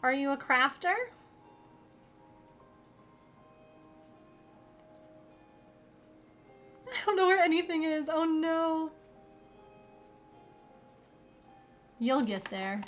Are you a crafter? I don't know where anything is. Oh no. You'll get there.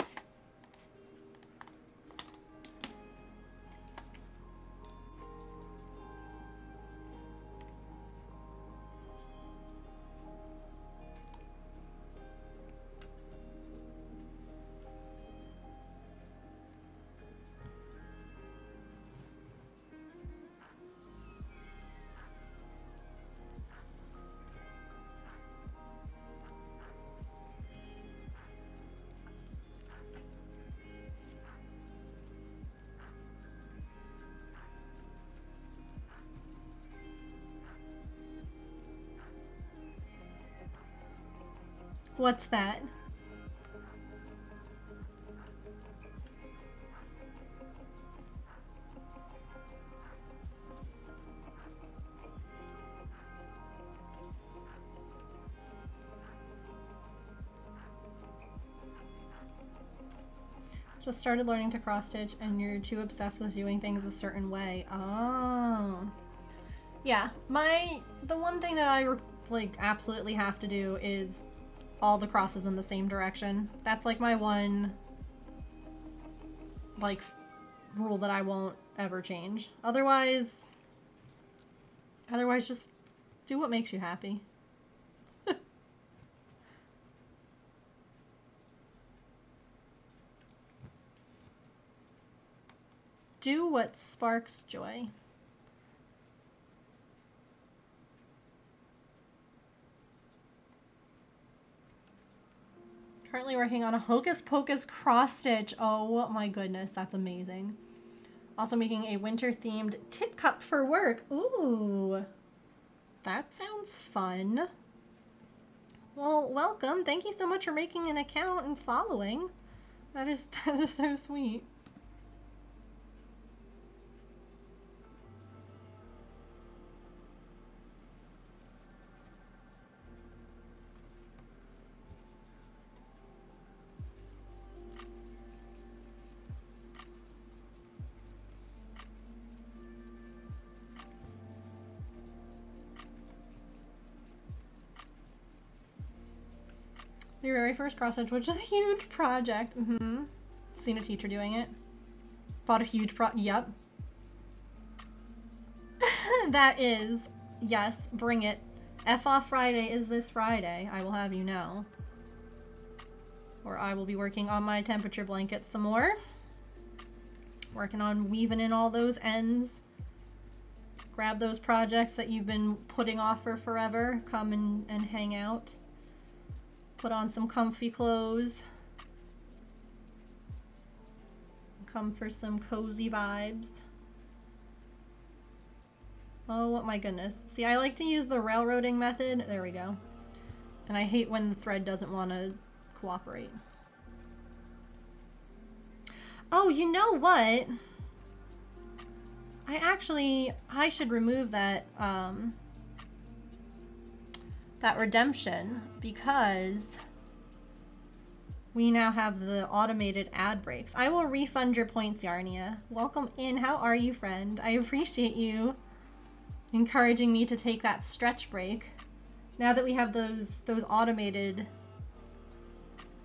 What's that? Just started learning to cross stitch and you're too obsessed with doing things a certain way. Oh. Yeah, the one thing that I like absolutely have to do is all the crosses in the same direction. That's like my one, like, rule that I won't ever change. Otherwise just do what makes you happy. Do what sparks joy. Currently working on a Hocus Pocus cross stitch. Oh my goodness, that's amazing. Also making a winter themed tip cup for work. Ooh, that sounds fun. Well, welcome. Thank you so much for making an account and following. That is so sweet. Your very first cross stitch, which is a huge project. Seen a teacher doing it. Bought a huge yep. That is, yes, bring it. F off Friday is this Friday, I will have you know. Or I will be working on my temperature blanket some more. Working on weaving in all those ends. Grab those projects that you've been putting off for forever. Come and hang out. Put on some comfy clothes. Come for some cozy vibes. Oh my goodness. See, I like to use the railroading method. There we go. And I hate when the thread doesn't want to cooperate. Oh, you know what? I should remove that, that redemption, because we now have the automated ad breaks. I will refund your points, Yarnia. Welcome in. How are you, friend? I appreciate you encouraging me to take that stretch break. Now that we have those automated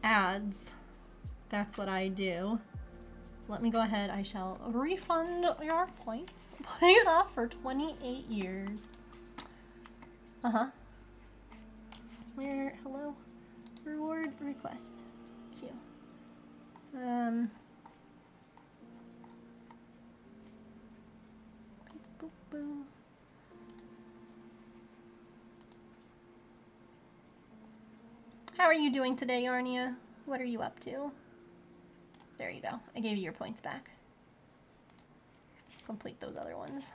ads, that's what I do. So let me go ahead. I shall refund your points. Putting it off for 28 years. Uh-huh. Hello? Reward request. Q. Boop, boop, boop. How are you doing today, Yarnia? What are you up to? There you go. I gave you your points back. Complete those other ones.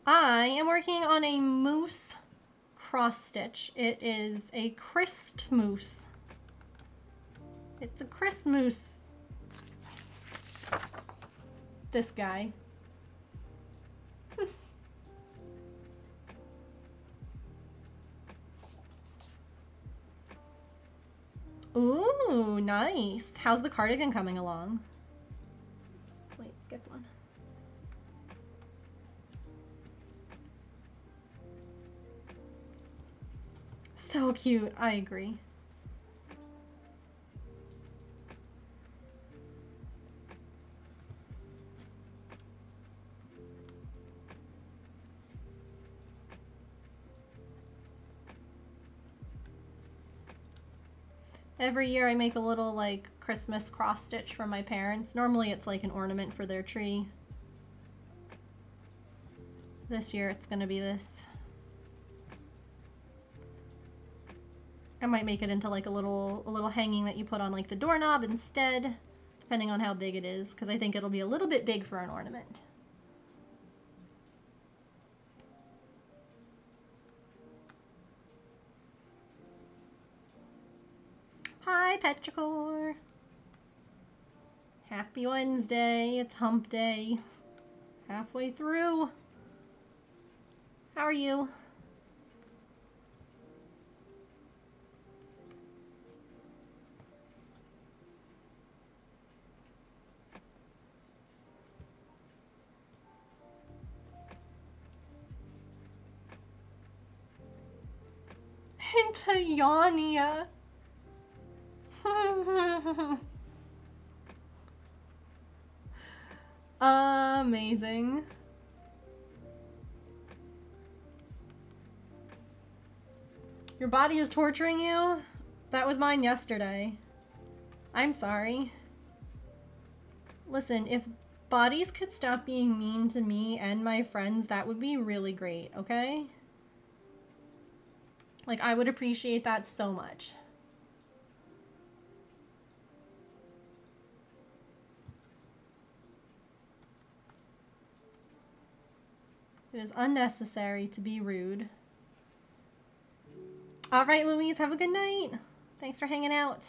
I am working on a moose cross stitch. It is a Christ moose. It's a Christmas. This guy. Ooh, nice. How's the cardigan coming along? Wait, skip one. So cute, I agree. Every year I make a little like Christmas cross stitch for my parents. Normally it's like an ornament for their tree. This year it's gonna be this. I might make it into like a little hanging that you put on like the doorknob instead, depending on how big it is, because I think it'll be a little bit big for an ornament. Hi, Petrichor. Happy Wednesday. It's hump day. Halfway through. How are you? to Yania. Amazing. Your body is torturing you? That was mine yesterday. I'm sorry. Listen, if bodies could stop being mean to me and my friends, that would be really great, okay? Like, I would appreciate that so much. It is unnecessary to be rude. All right, Louise, have a good night. Thanks for hanging out.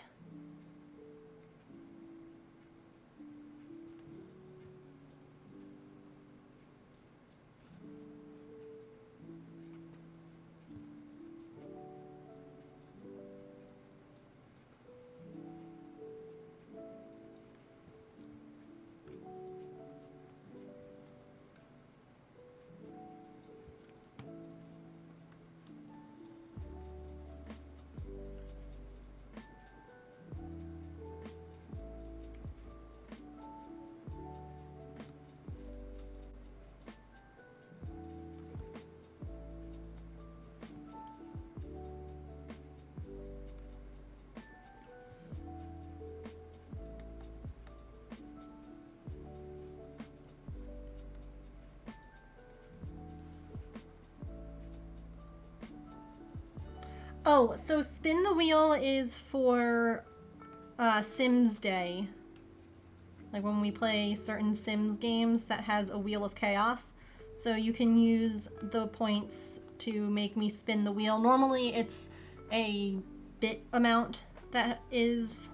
Oh, so Spin the Wheel is for Sims Day. Like when we play certain Sims games that has a Wheel of Chaos. So you can use the points to make me spin the wheel. Normally it's a bit amount that is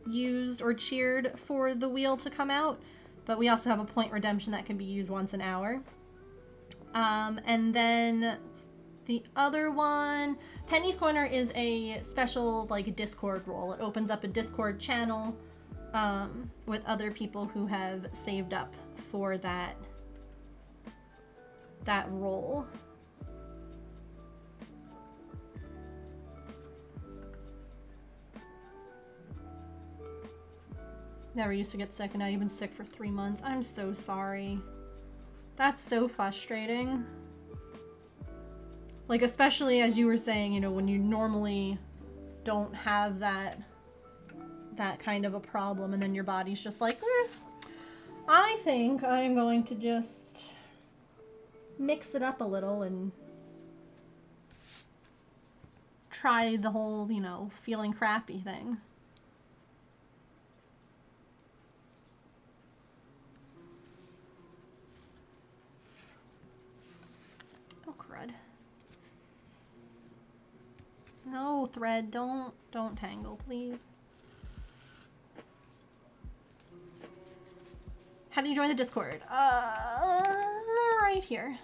used or cheered for the wheel to come out. But we also have a point redemption that can be used once an hour. And then the other one, Penny's Corner, is a special like Discord role. It opens up a Discord channel with other people who have saved up for that role. Never used to get sick and now you've been sick for 3 months. I'm so sorry. That's so frustrating. Like, especially as you were saying, you know, when you normally don't have that kind of a problem and then your body's just like, I think I'm going to just mix it up a little and try the whole, you know, feeling crappy thing. Oh, crud. No, Thread, don't tangle, please. How do you join the Discord? Right here.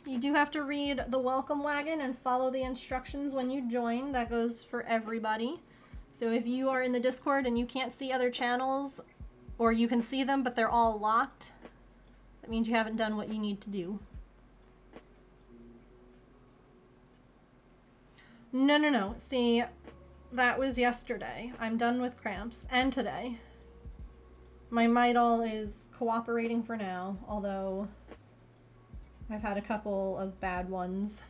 You do have to read the welcome wagon and follow the instructions when you join. That goes for everybody. So if you are in the Discord and you can't see other channels, or you can see them but they're all locked, that means you haven't done what you need to do. No. See, that was yesterday. I'm done with cramps. And today. My Midol is cooperating for now, although I've had a couple of bad ones.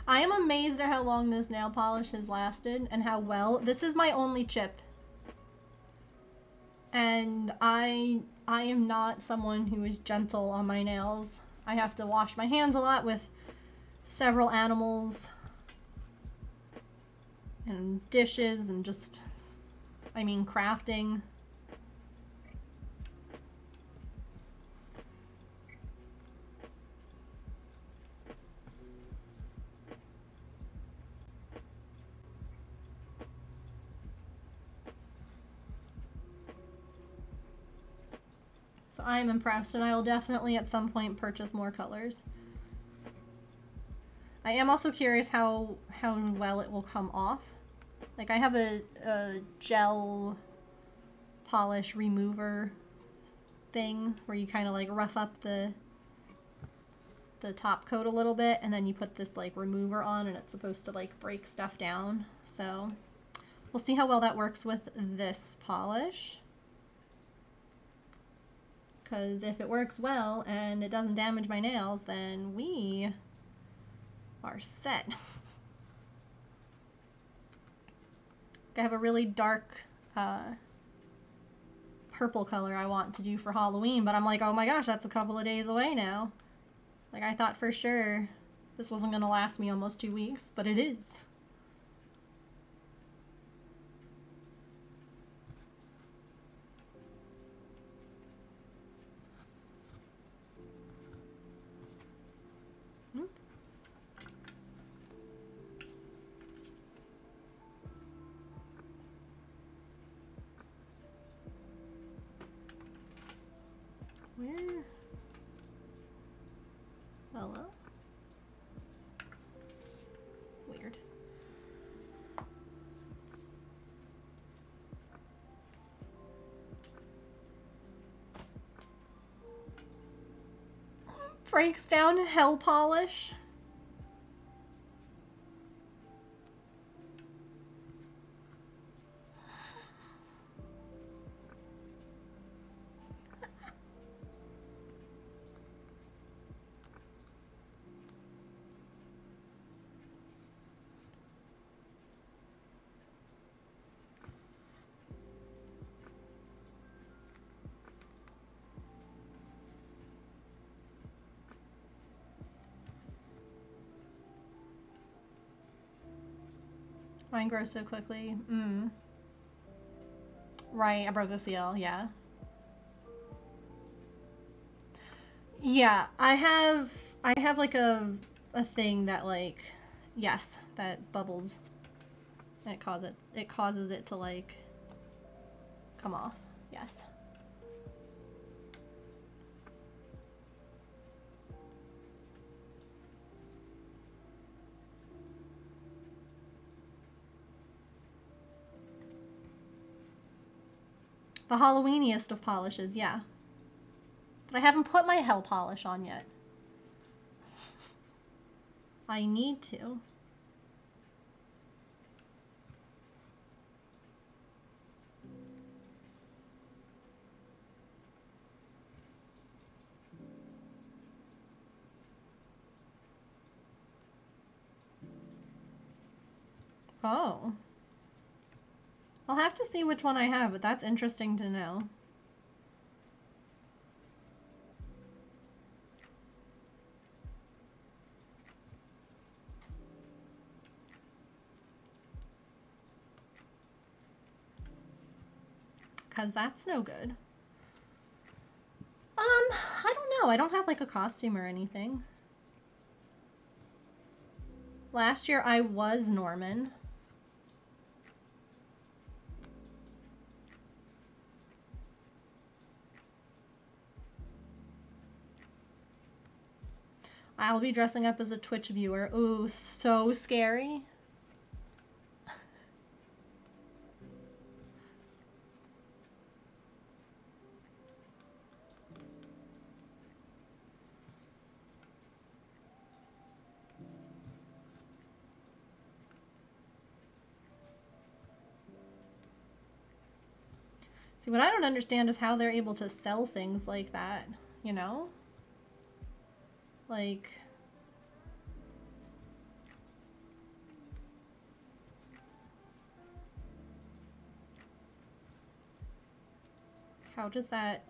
I am amazed at how long this nail polish has lasted and how well. This is my only chip. And I am not someone who is gentle on my nails. I have to wash my hands a lot with several animals and dishes and just, I mean, crafting. So I'm impressed, and I will definitely at some point purchase more colors. I am also curious how well it will come off. Like, I have a gel polish remover thing where you kind of like rough up the top coat a little bit, and then you put this like remover on, and it's supposed to like break stuff down. So we'll see how well that works with this polish. Because if it works well and it doesn't damage my nails, then we are set. I have a really dark purple color I want to do for Halloween, but I'm like, oh my gosh, that's a couple of days away now. Like, I thought for sure this wasn't going to last me almost 2 weeks, but it is. Where? Hello? Weird. Breaks down hell polish. Mine grows so quickly. Right, I broke the seal, yeah. Yeah, I have like a thing that like, yes, that bubbles. And it causes it to like come off. Yes. The Halloweeniest of polishes, yeah. But I haven't put my hell polish on yet. I need to. Oh. I'll have to see which one I have, but that's interesting to know. Because that's no good. I don't know. I don't have like a costume or anything. Last year I was Norman. I'll be dressing up as a Twitch viewer. Ooh, so scary. See, what I don't understand is how they're able to sell things like that, you know? Like... how does that...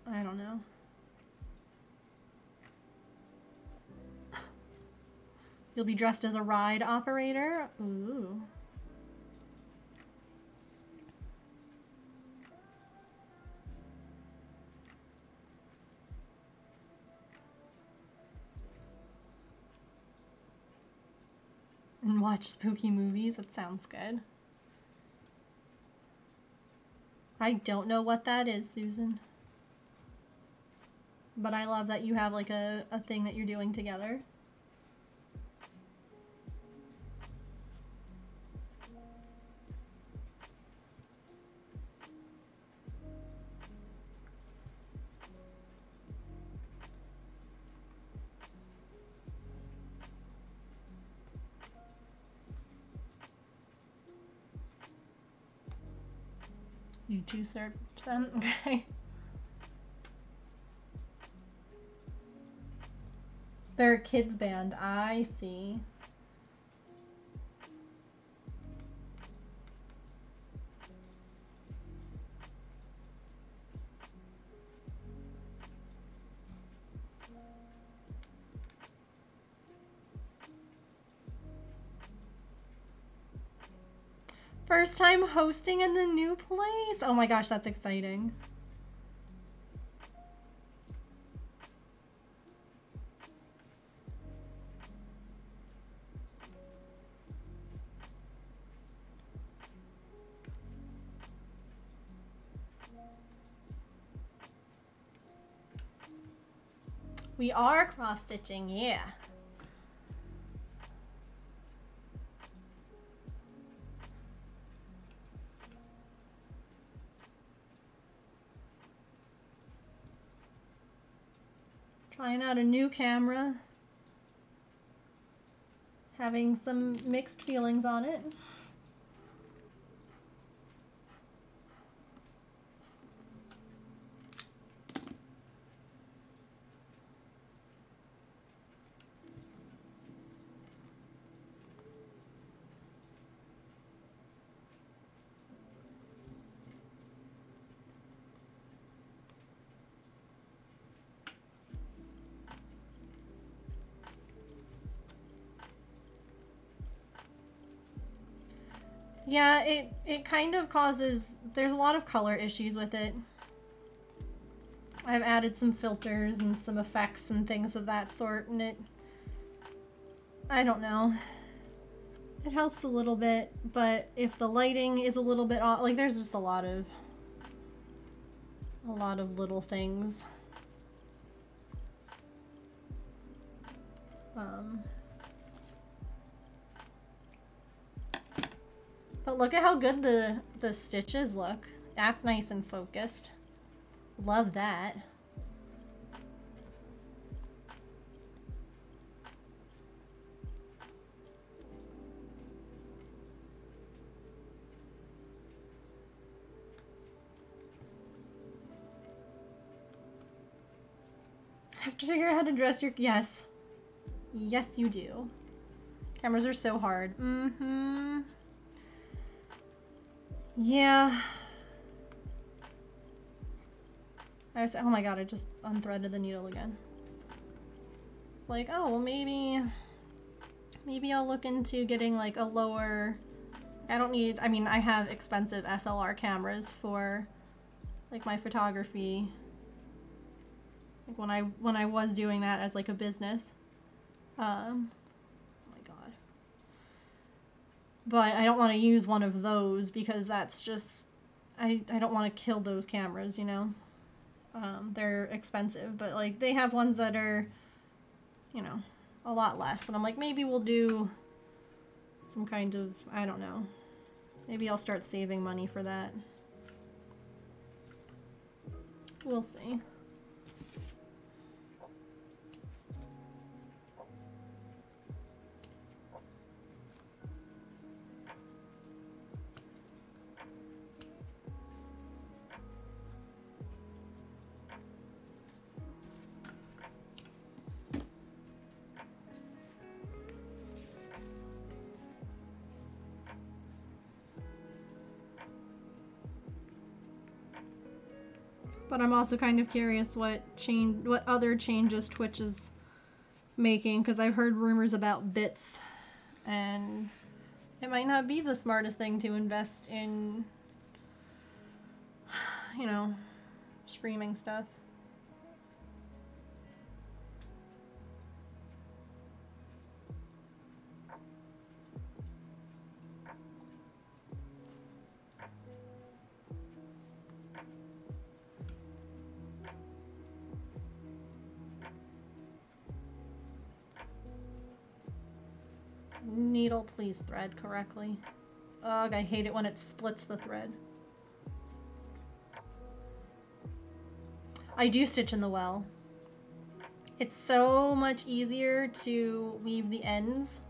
I don't know. You'll be dressed as a ride operator? Ooh. And watch spooky movies? That sounds good. I don't know what that is, Susan. But I love that you have like a thing that you're doing together. You two search them? Okay. They're a kids band. I see. First time hosting in the new place. Oh my gosh, that's exciting. We are cross-stitching, yeah. Trying out a new camera. Having some mixed feelings on it. Yeah, it kind of causes, there's a lot of color issues with it. I've added some filters and some effects and things of that sort, and I don't know. It helps a little bit, but if the lighting is a little bit off, like there's just a lot of little things. But look at how good the stitches look. That's nice and focused. Love that. Have to figure out how to dress your... Yes. Yes, you do. Cameras are so hard. Mm-hmm. Yeah. I was... Oh my god, I just unthreaded the needle again. It's like, oh, well maybe I'll look into getting like a lower... I don't need... I mean, I have expensive SLR cameras for like my photography. Like when I was doing that as like a business. Oh my god. But I don't want to use one of those because that's just... I don't want to kill those cameras, you know? They're expensive, but like they have ones that are, you know, a lot less. And I'm like, maybe we'll do some kind of, I don't know. Maybe I'll start saving money for that. We'll see. But I'm also kind of curious what other changes Twitch is making, because I've heard rumors about bits, and it might not be the smartest thing to invest in, you know, streaming stuff. Needle, please thread correctly. Ugh, I hate it when it splits the thread. I do stitch in the well. It's so much easier to weave the ends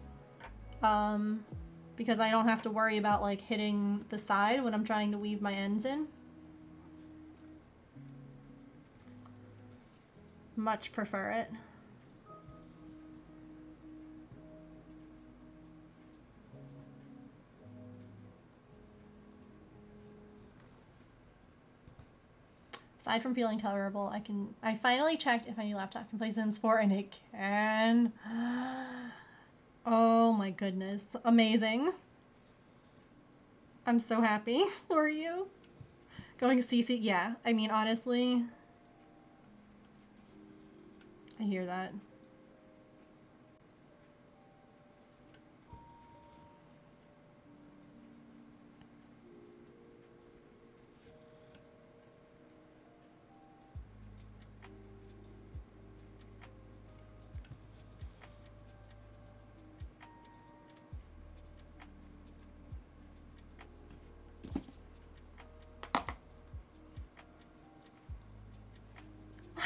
because I don't have to worry about like hitting the side when I'm trying to weave my ends in. Much prefer it. Aside from feeling terrible, I finally checked if my new laptop can play Sims 4 and it can. Oh my goodness. Amazing. I'm so happy for you. Going CC, yeah. I mean, honestly, I hear that.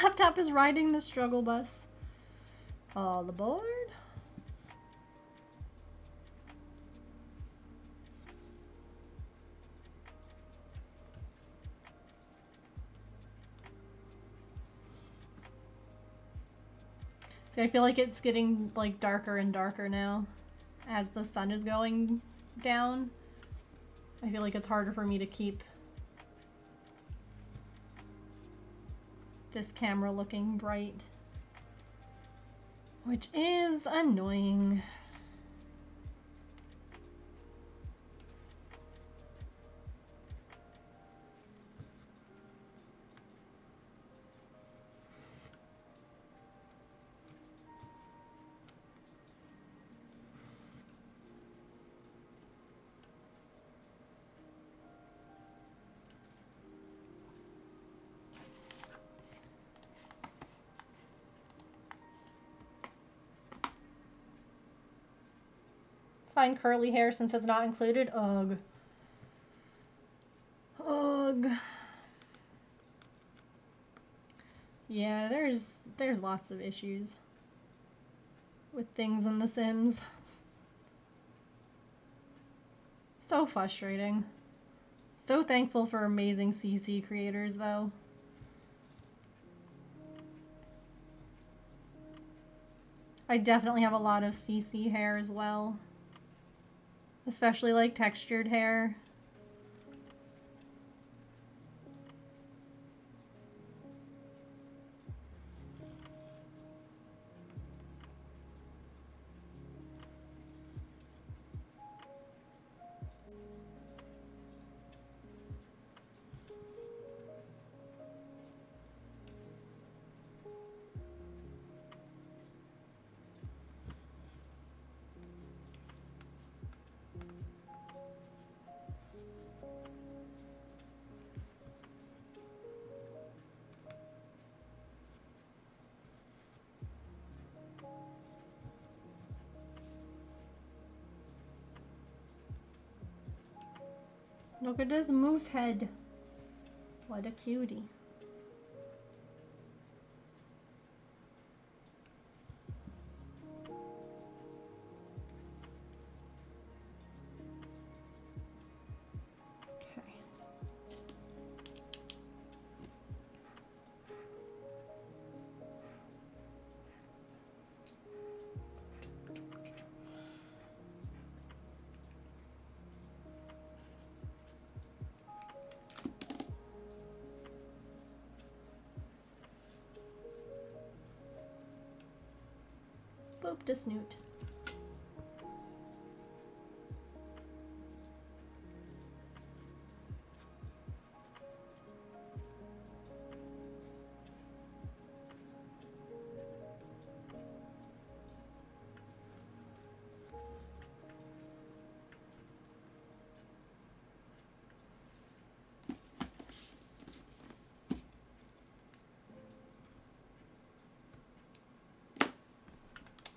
Laptop is riding the struggle bus. All aboard. See, I feel like it's getting like darker and darker now as the sun is going down. I feel like it's harder for me to keep this camera looking bright, which is annoying. Find curly hair since it's not included. Ugh. Ugh. Yeah, there's lots of issues with things in The Sims. So frustrating. So thankful for amazing CC creators though. I definitely have a lot of CC hair as well. Especially like textured hair. Look at this moose head. What a cutie. Okay. Boop to snoot.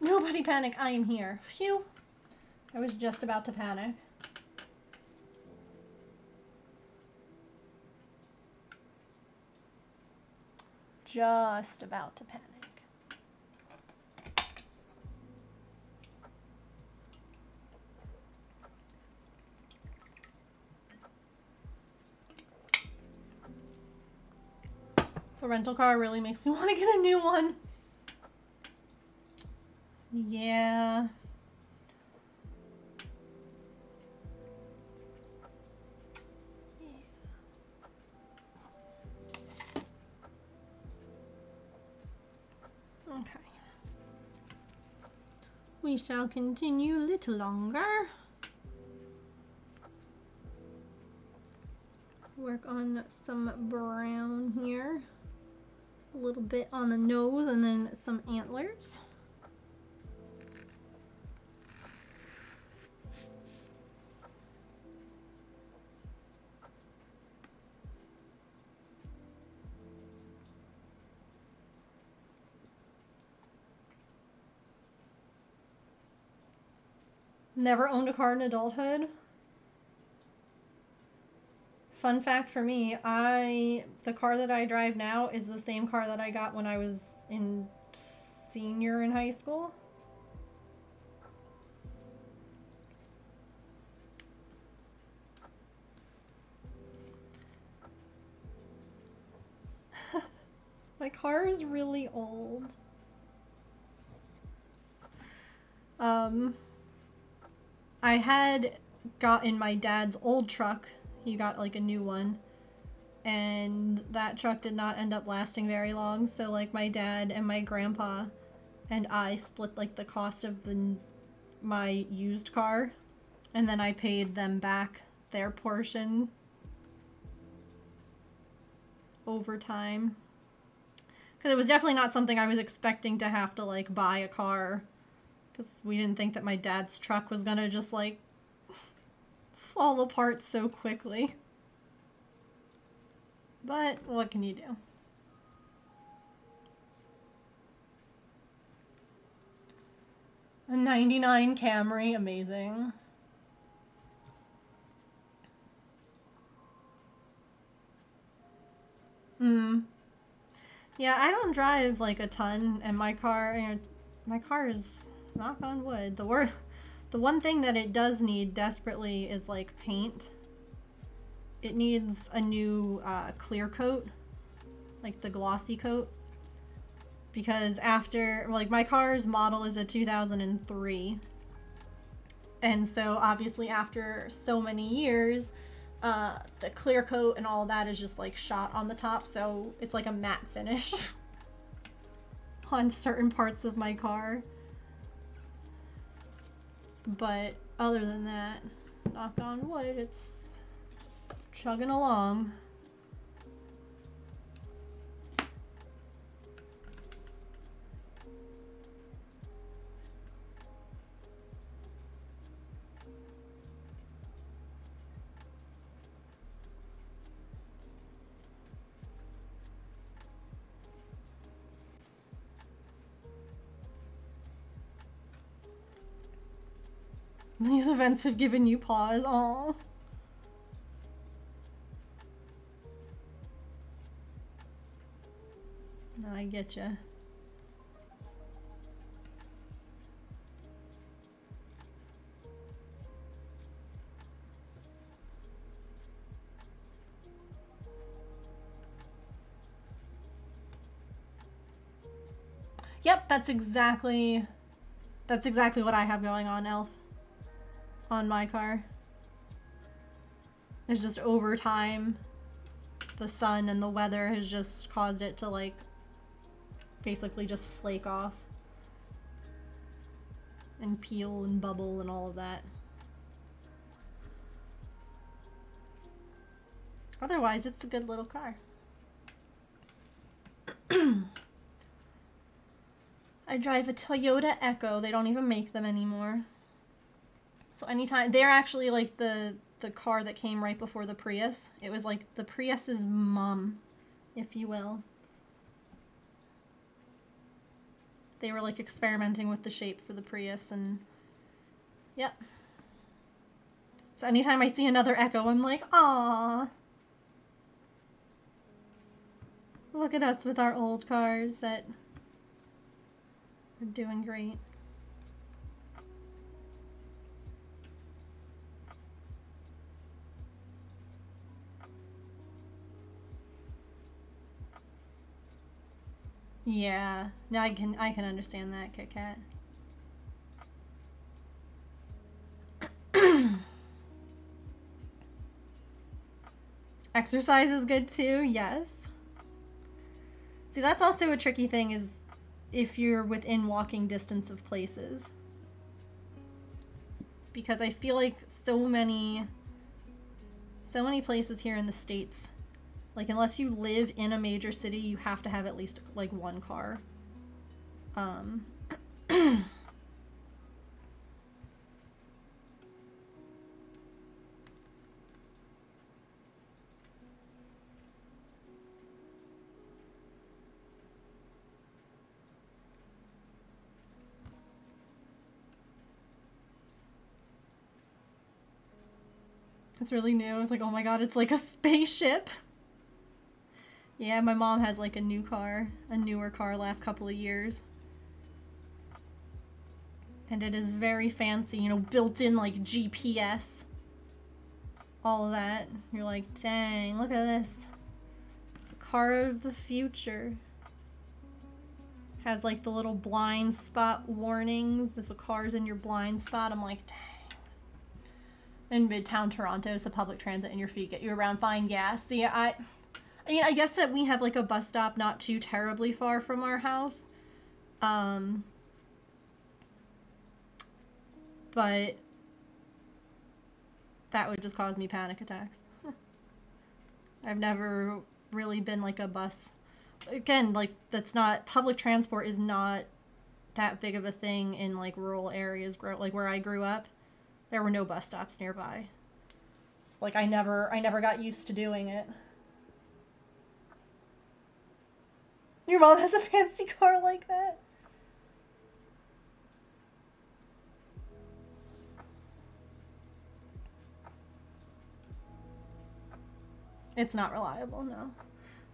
Nobody panic, I am here. Phew. I was just about to panic. Just about to panic. The rental car really makes me want to get a new one. Yeah. Okay. We shall continue a little longer. Work on some brown here. A little bit on the nose and then some antlers. Never owned a car in adulthood. Fun fact for me, the car that I drive now is the same car that I got when I was senior in high school. My car is really old. I had gotten my dad's old truck. He got like a new one, and that truck did not end up lasting very long, so like my dad and my grandpa and I split like the cost of my used car, and then I paid them back their portion over time, because it was definitely not something I was expecting to have to like buy a car, because we didn't think that my dad's truck was gonna just like fall apart so quickly. But what can you do? A 99 Camry, amazing. Yeah, I don't drive like a ton, and my car, my car is, knock on wood, the one thing that it does need desperately is like paint. It needs a new clear coat, like the glossy coat, because after, like, my car's model is a 2003, and so obviously after so many years, the clear coat and all of that is just like shot on the top, so it's like a matte finish on certain parts of my car. But other than that, knock on wood, it's chugging along. These events have given you pause. Aww. No, I get ya. Yep, that's exactly what I have going on, Elf. On my car. It's just over time, the sun and the weather has just caused it to like basically just flake off and peel and bubble and all of that. Otherwise, it's a good little car. I drive a Toyota Echo. They don't even make them anymore. So anytime, they're actually like the car that came right before the Prius. It was like the Prius's mom, if you will. They were like experimenting with the shape for the Prius, and yep. So anytime I see another Echo, I'm like, aww. Look at us with our old cars that are doing great. Yeah. No, I can understand that, Kit Kat. Exercise is good too, yes. See, that's also a tricky thing, is if you're within walking distance of places. Because I feel like so many places here in the States, like unless you live in a major city, you have to have at least like one car. It's really new. It's like, oh my god, it's like a spaceship. Yeah, my mom has like a newer car last couple of years. And it is very fancy, you know, built in like GPS. All of that. You're like, dang, look at this. It's the car of the future. Has like the little blind spot warnings. If a car's in your blind spot, I'm like, dang. In Midtown Toronto, so public transit and your feet get you around fine gas. See, I mean, I guess that we have like a bus stop not too terribly far from our house. But that would just cause me panic attacks. I've never really been like a bus. Again, like that's not, public transport is not that big of a thing in like rural areas, like where I grew up. There were no bus stops nearby. It's like I never got used to doing it. Your mom has a fancy car like that? It's not reliable,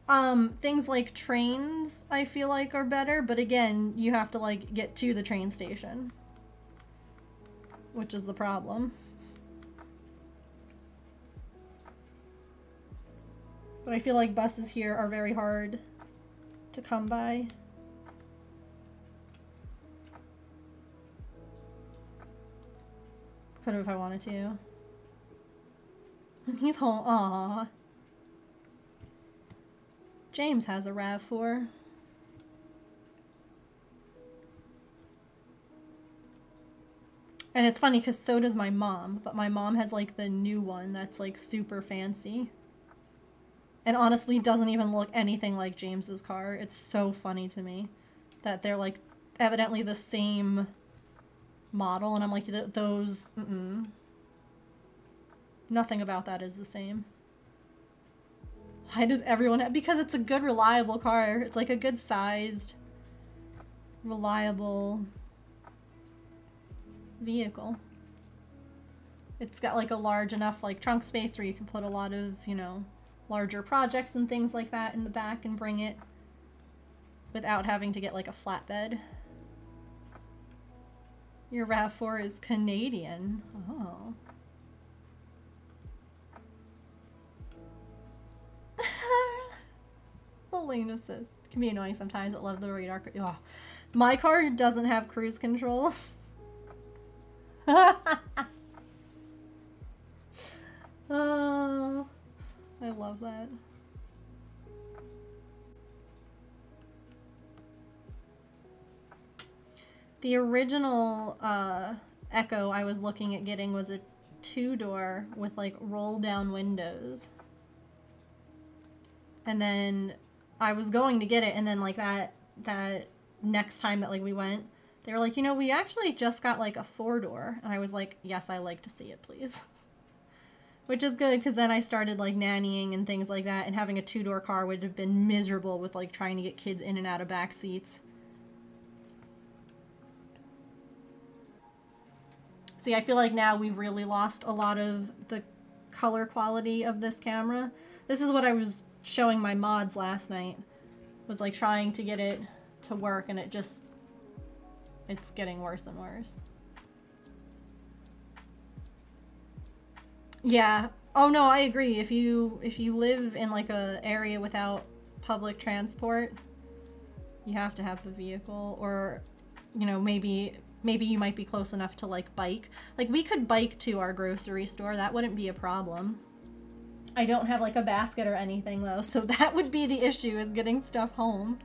no. Things like trains, I feel like, are better, but again, you have to like get to the train station. Which is the problem. But I feel like buses here are very hard to come by. Could have if I wanted to. He's home. Aww. James has a RAV4. And it's funny because so does my mom, but my mom has like the new one that's like super fancy. And honestly doesn't even look anything like James's car. It's so funny to me that they're like evidently the same model, and I'm like, those, nothing about that is the same. Why does everyone have, because it's a good reliable car. It's like a good sized, reliable vehicle. It's got like a large enough like trunk space where you can put a lot of, you know, larger projects and things like that in the back and bring it without having to get like a flatbed. Your RAV4 is Canadian. Oh. The lane assist can be annoying sometimes. I love the radar. Oh. My car doesn't have cruise control. Oh, I love that. The original Echo I was looking at getting was a 2-door with like roll down windows. And then I was going to get it, and then like that next time that like we went, they were like, you know, we actually just got like a 4-door. And I was like, yes, I like to see it, please. Which is good, because then I started like nannying and things like that, and having a 2-door car would have been miserable with like trying to get kids in and out of back seats. See, I feel like now we've really lost a lot of the color quality of this camera. This is what I was showing my mods last night. Was like trying to get it to work, and it's getting worse and worse. Yeah. Oh no, I agree. If you live in like a area without public transport, You have to have the vehicle, or, you know, maybe you might be close enough to like bike. Like we could bike to our grocery store. That wouldn't be a problem. I don't have like a basket or anything though, so that would be the issue, is getting stuff home.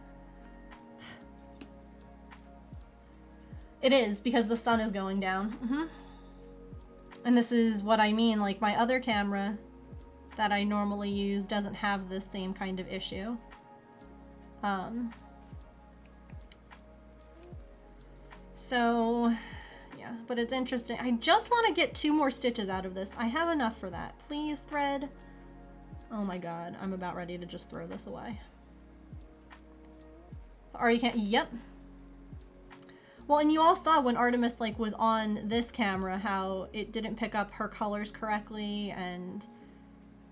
It is, because the sun is going down. And this is what I mean, like my other camera that I normally use doesn't have this same kind of issue. So, yeah, but it's interesting. I just want to get 2 more stitches out of this. I have enough for that. Please, thread. Oh my god, I'm about ready to just throw this away. Or you can't, yep. Well, and you all saw when Artemis like was on this camera how it didn't pick up her colors correctly, and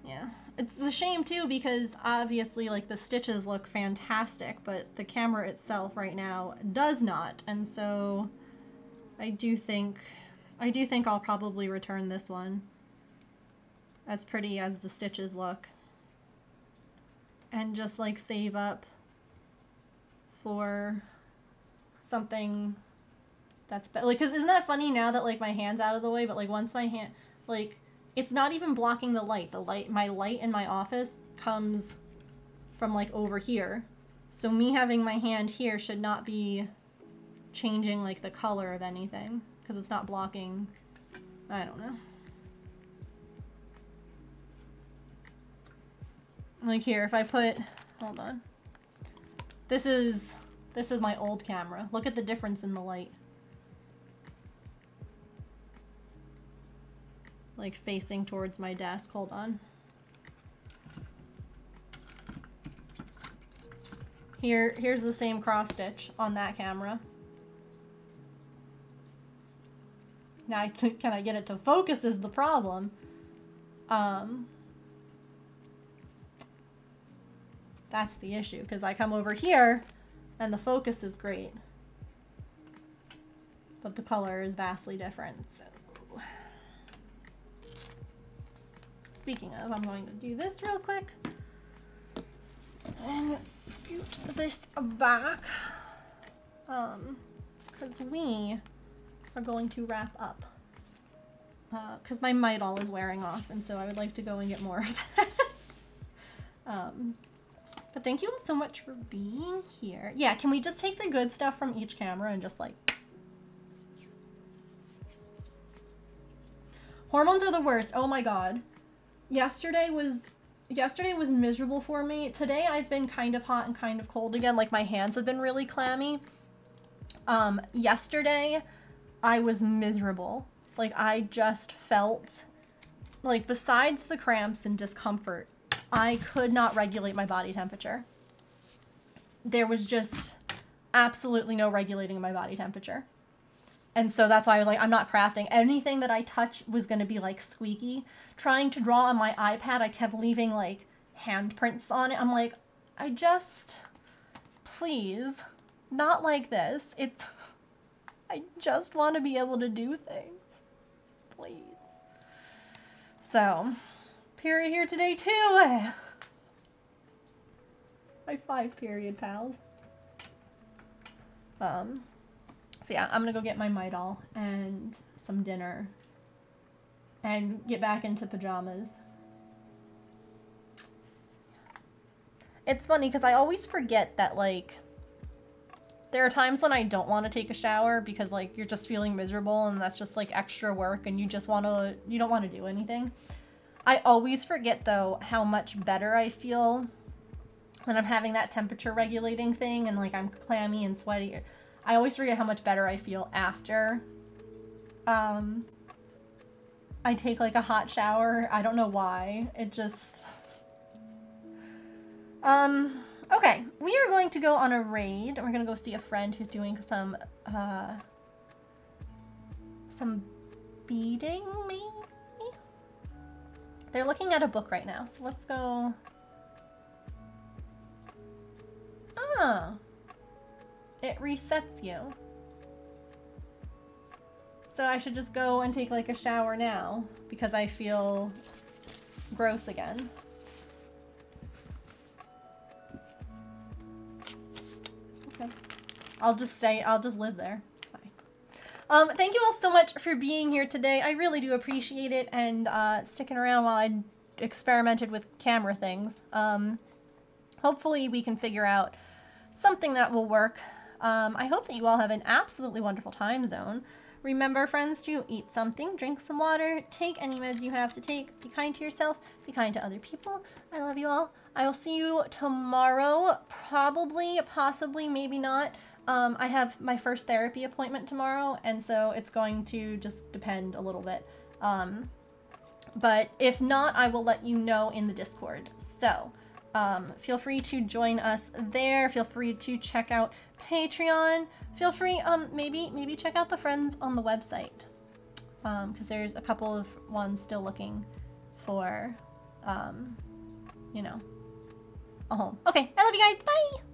yeah. It's a shame too, because obviously like the stitches look fantastic, but the camera itself right now does not. And so I do think I'll probably return this one, as pretty as the stitches look, and just like save up for something that's like, because isn't that funny now that like my hand's out of the way, but like once my hand, like, it's not even blocking the light. My light in my office comes from like over here, so me having my hand here should not be changing like the color of anything, because it's not blocking. I don't know. Like here, if I put, hold on, this is my old camera. Look at the difference in the light. Like facing towards my desk. Hold on. Here's the same cross stitch on that camera. Now can I get it to focus is the problem. That's the issue, because I come over here and the focus is great, but the color is vastly different. So, speaking of, I'm going to do this real quick and scoot this back, because we are going to wrap up, because my mite-all is wearing off, and so I would like to go and get more of that. But thank you all so much for being here. Yeah, can we just take the good stuff from each camera and just like... Hormones are the worst. Oh my god. Yesterday was miserable for me. Today I've been kind of hot and kind of cold again. Like my hands have been really clammy. Yesterday I was miserable. Like I just felt like, besides the cramps and discomfort, I could not regulate my body temperature. There was just absolutely no regulating my body temperature. And so that's why I was like, I'm not crafting. Anything that I touch was going to be like squeaky. Trying to draw on my iPad, I kept leaving like handprints on it. I'm like, please, not like this. I just want to be able to do things. Please. So... period here today too. My 5 period pals. So yeah, I'm gonna go get my mite-all and some dinner and get back into pajamas. It's funny because I always forget that like there are times when I don't want to take a shower because like you're just feeling miserable and that's just like extra work and you don't want to do anything. I always forget, though, how much better I feel when I'm having that temperature regulating thing and, like, I'm clammy and sweaty. I always forget how much better I feel after I take, like, a hot shower. I don't know why. It just... Okay. We are going to go on a raid. We're going to go see a friend who's doing some beading, maybe? They're looking at a book right now, so let's go. Ah, it resets you. So I should just go and take like a shower now because I feel gross again. Okay. I'll just live there. It's fine. Thank you all so much for being here today. I really do appreciate it, and sticking around while I experimented with camera things. Hopefully we can figure out something that will work. I hope that you all have an absolutely wonderful time zone. Remember, friends, to eat something, drink some water, take any meds you have to take, be kind to yourself, be kind to other people. I love you all. I will see you tomorrow, probably, possibly, maybe not. I have my first therapy appointment tomorrow, and so it's going to just depend a little bit. But if not, I will let you know in the Discord. So, feel free to join us there. Feel free to check out Patreon. Feel free, maybe check out the friends on the website. Because there's a couple of ones still looking for, you know, a home. Okay, I love you guys. Bye!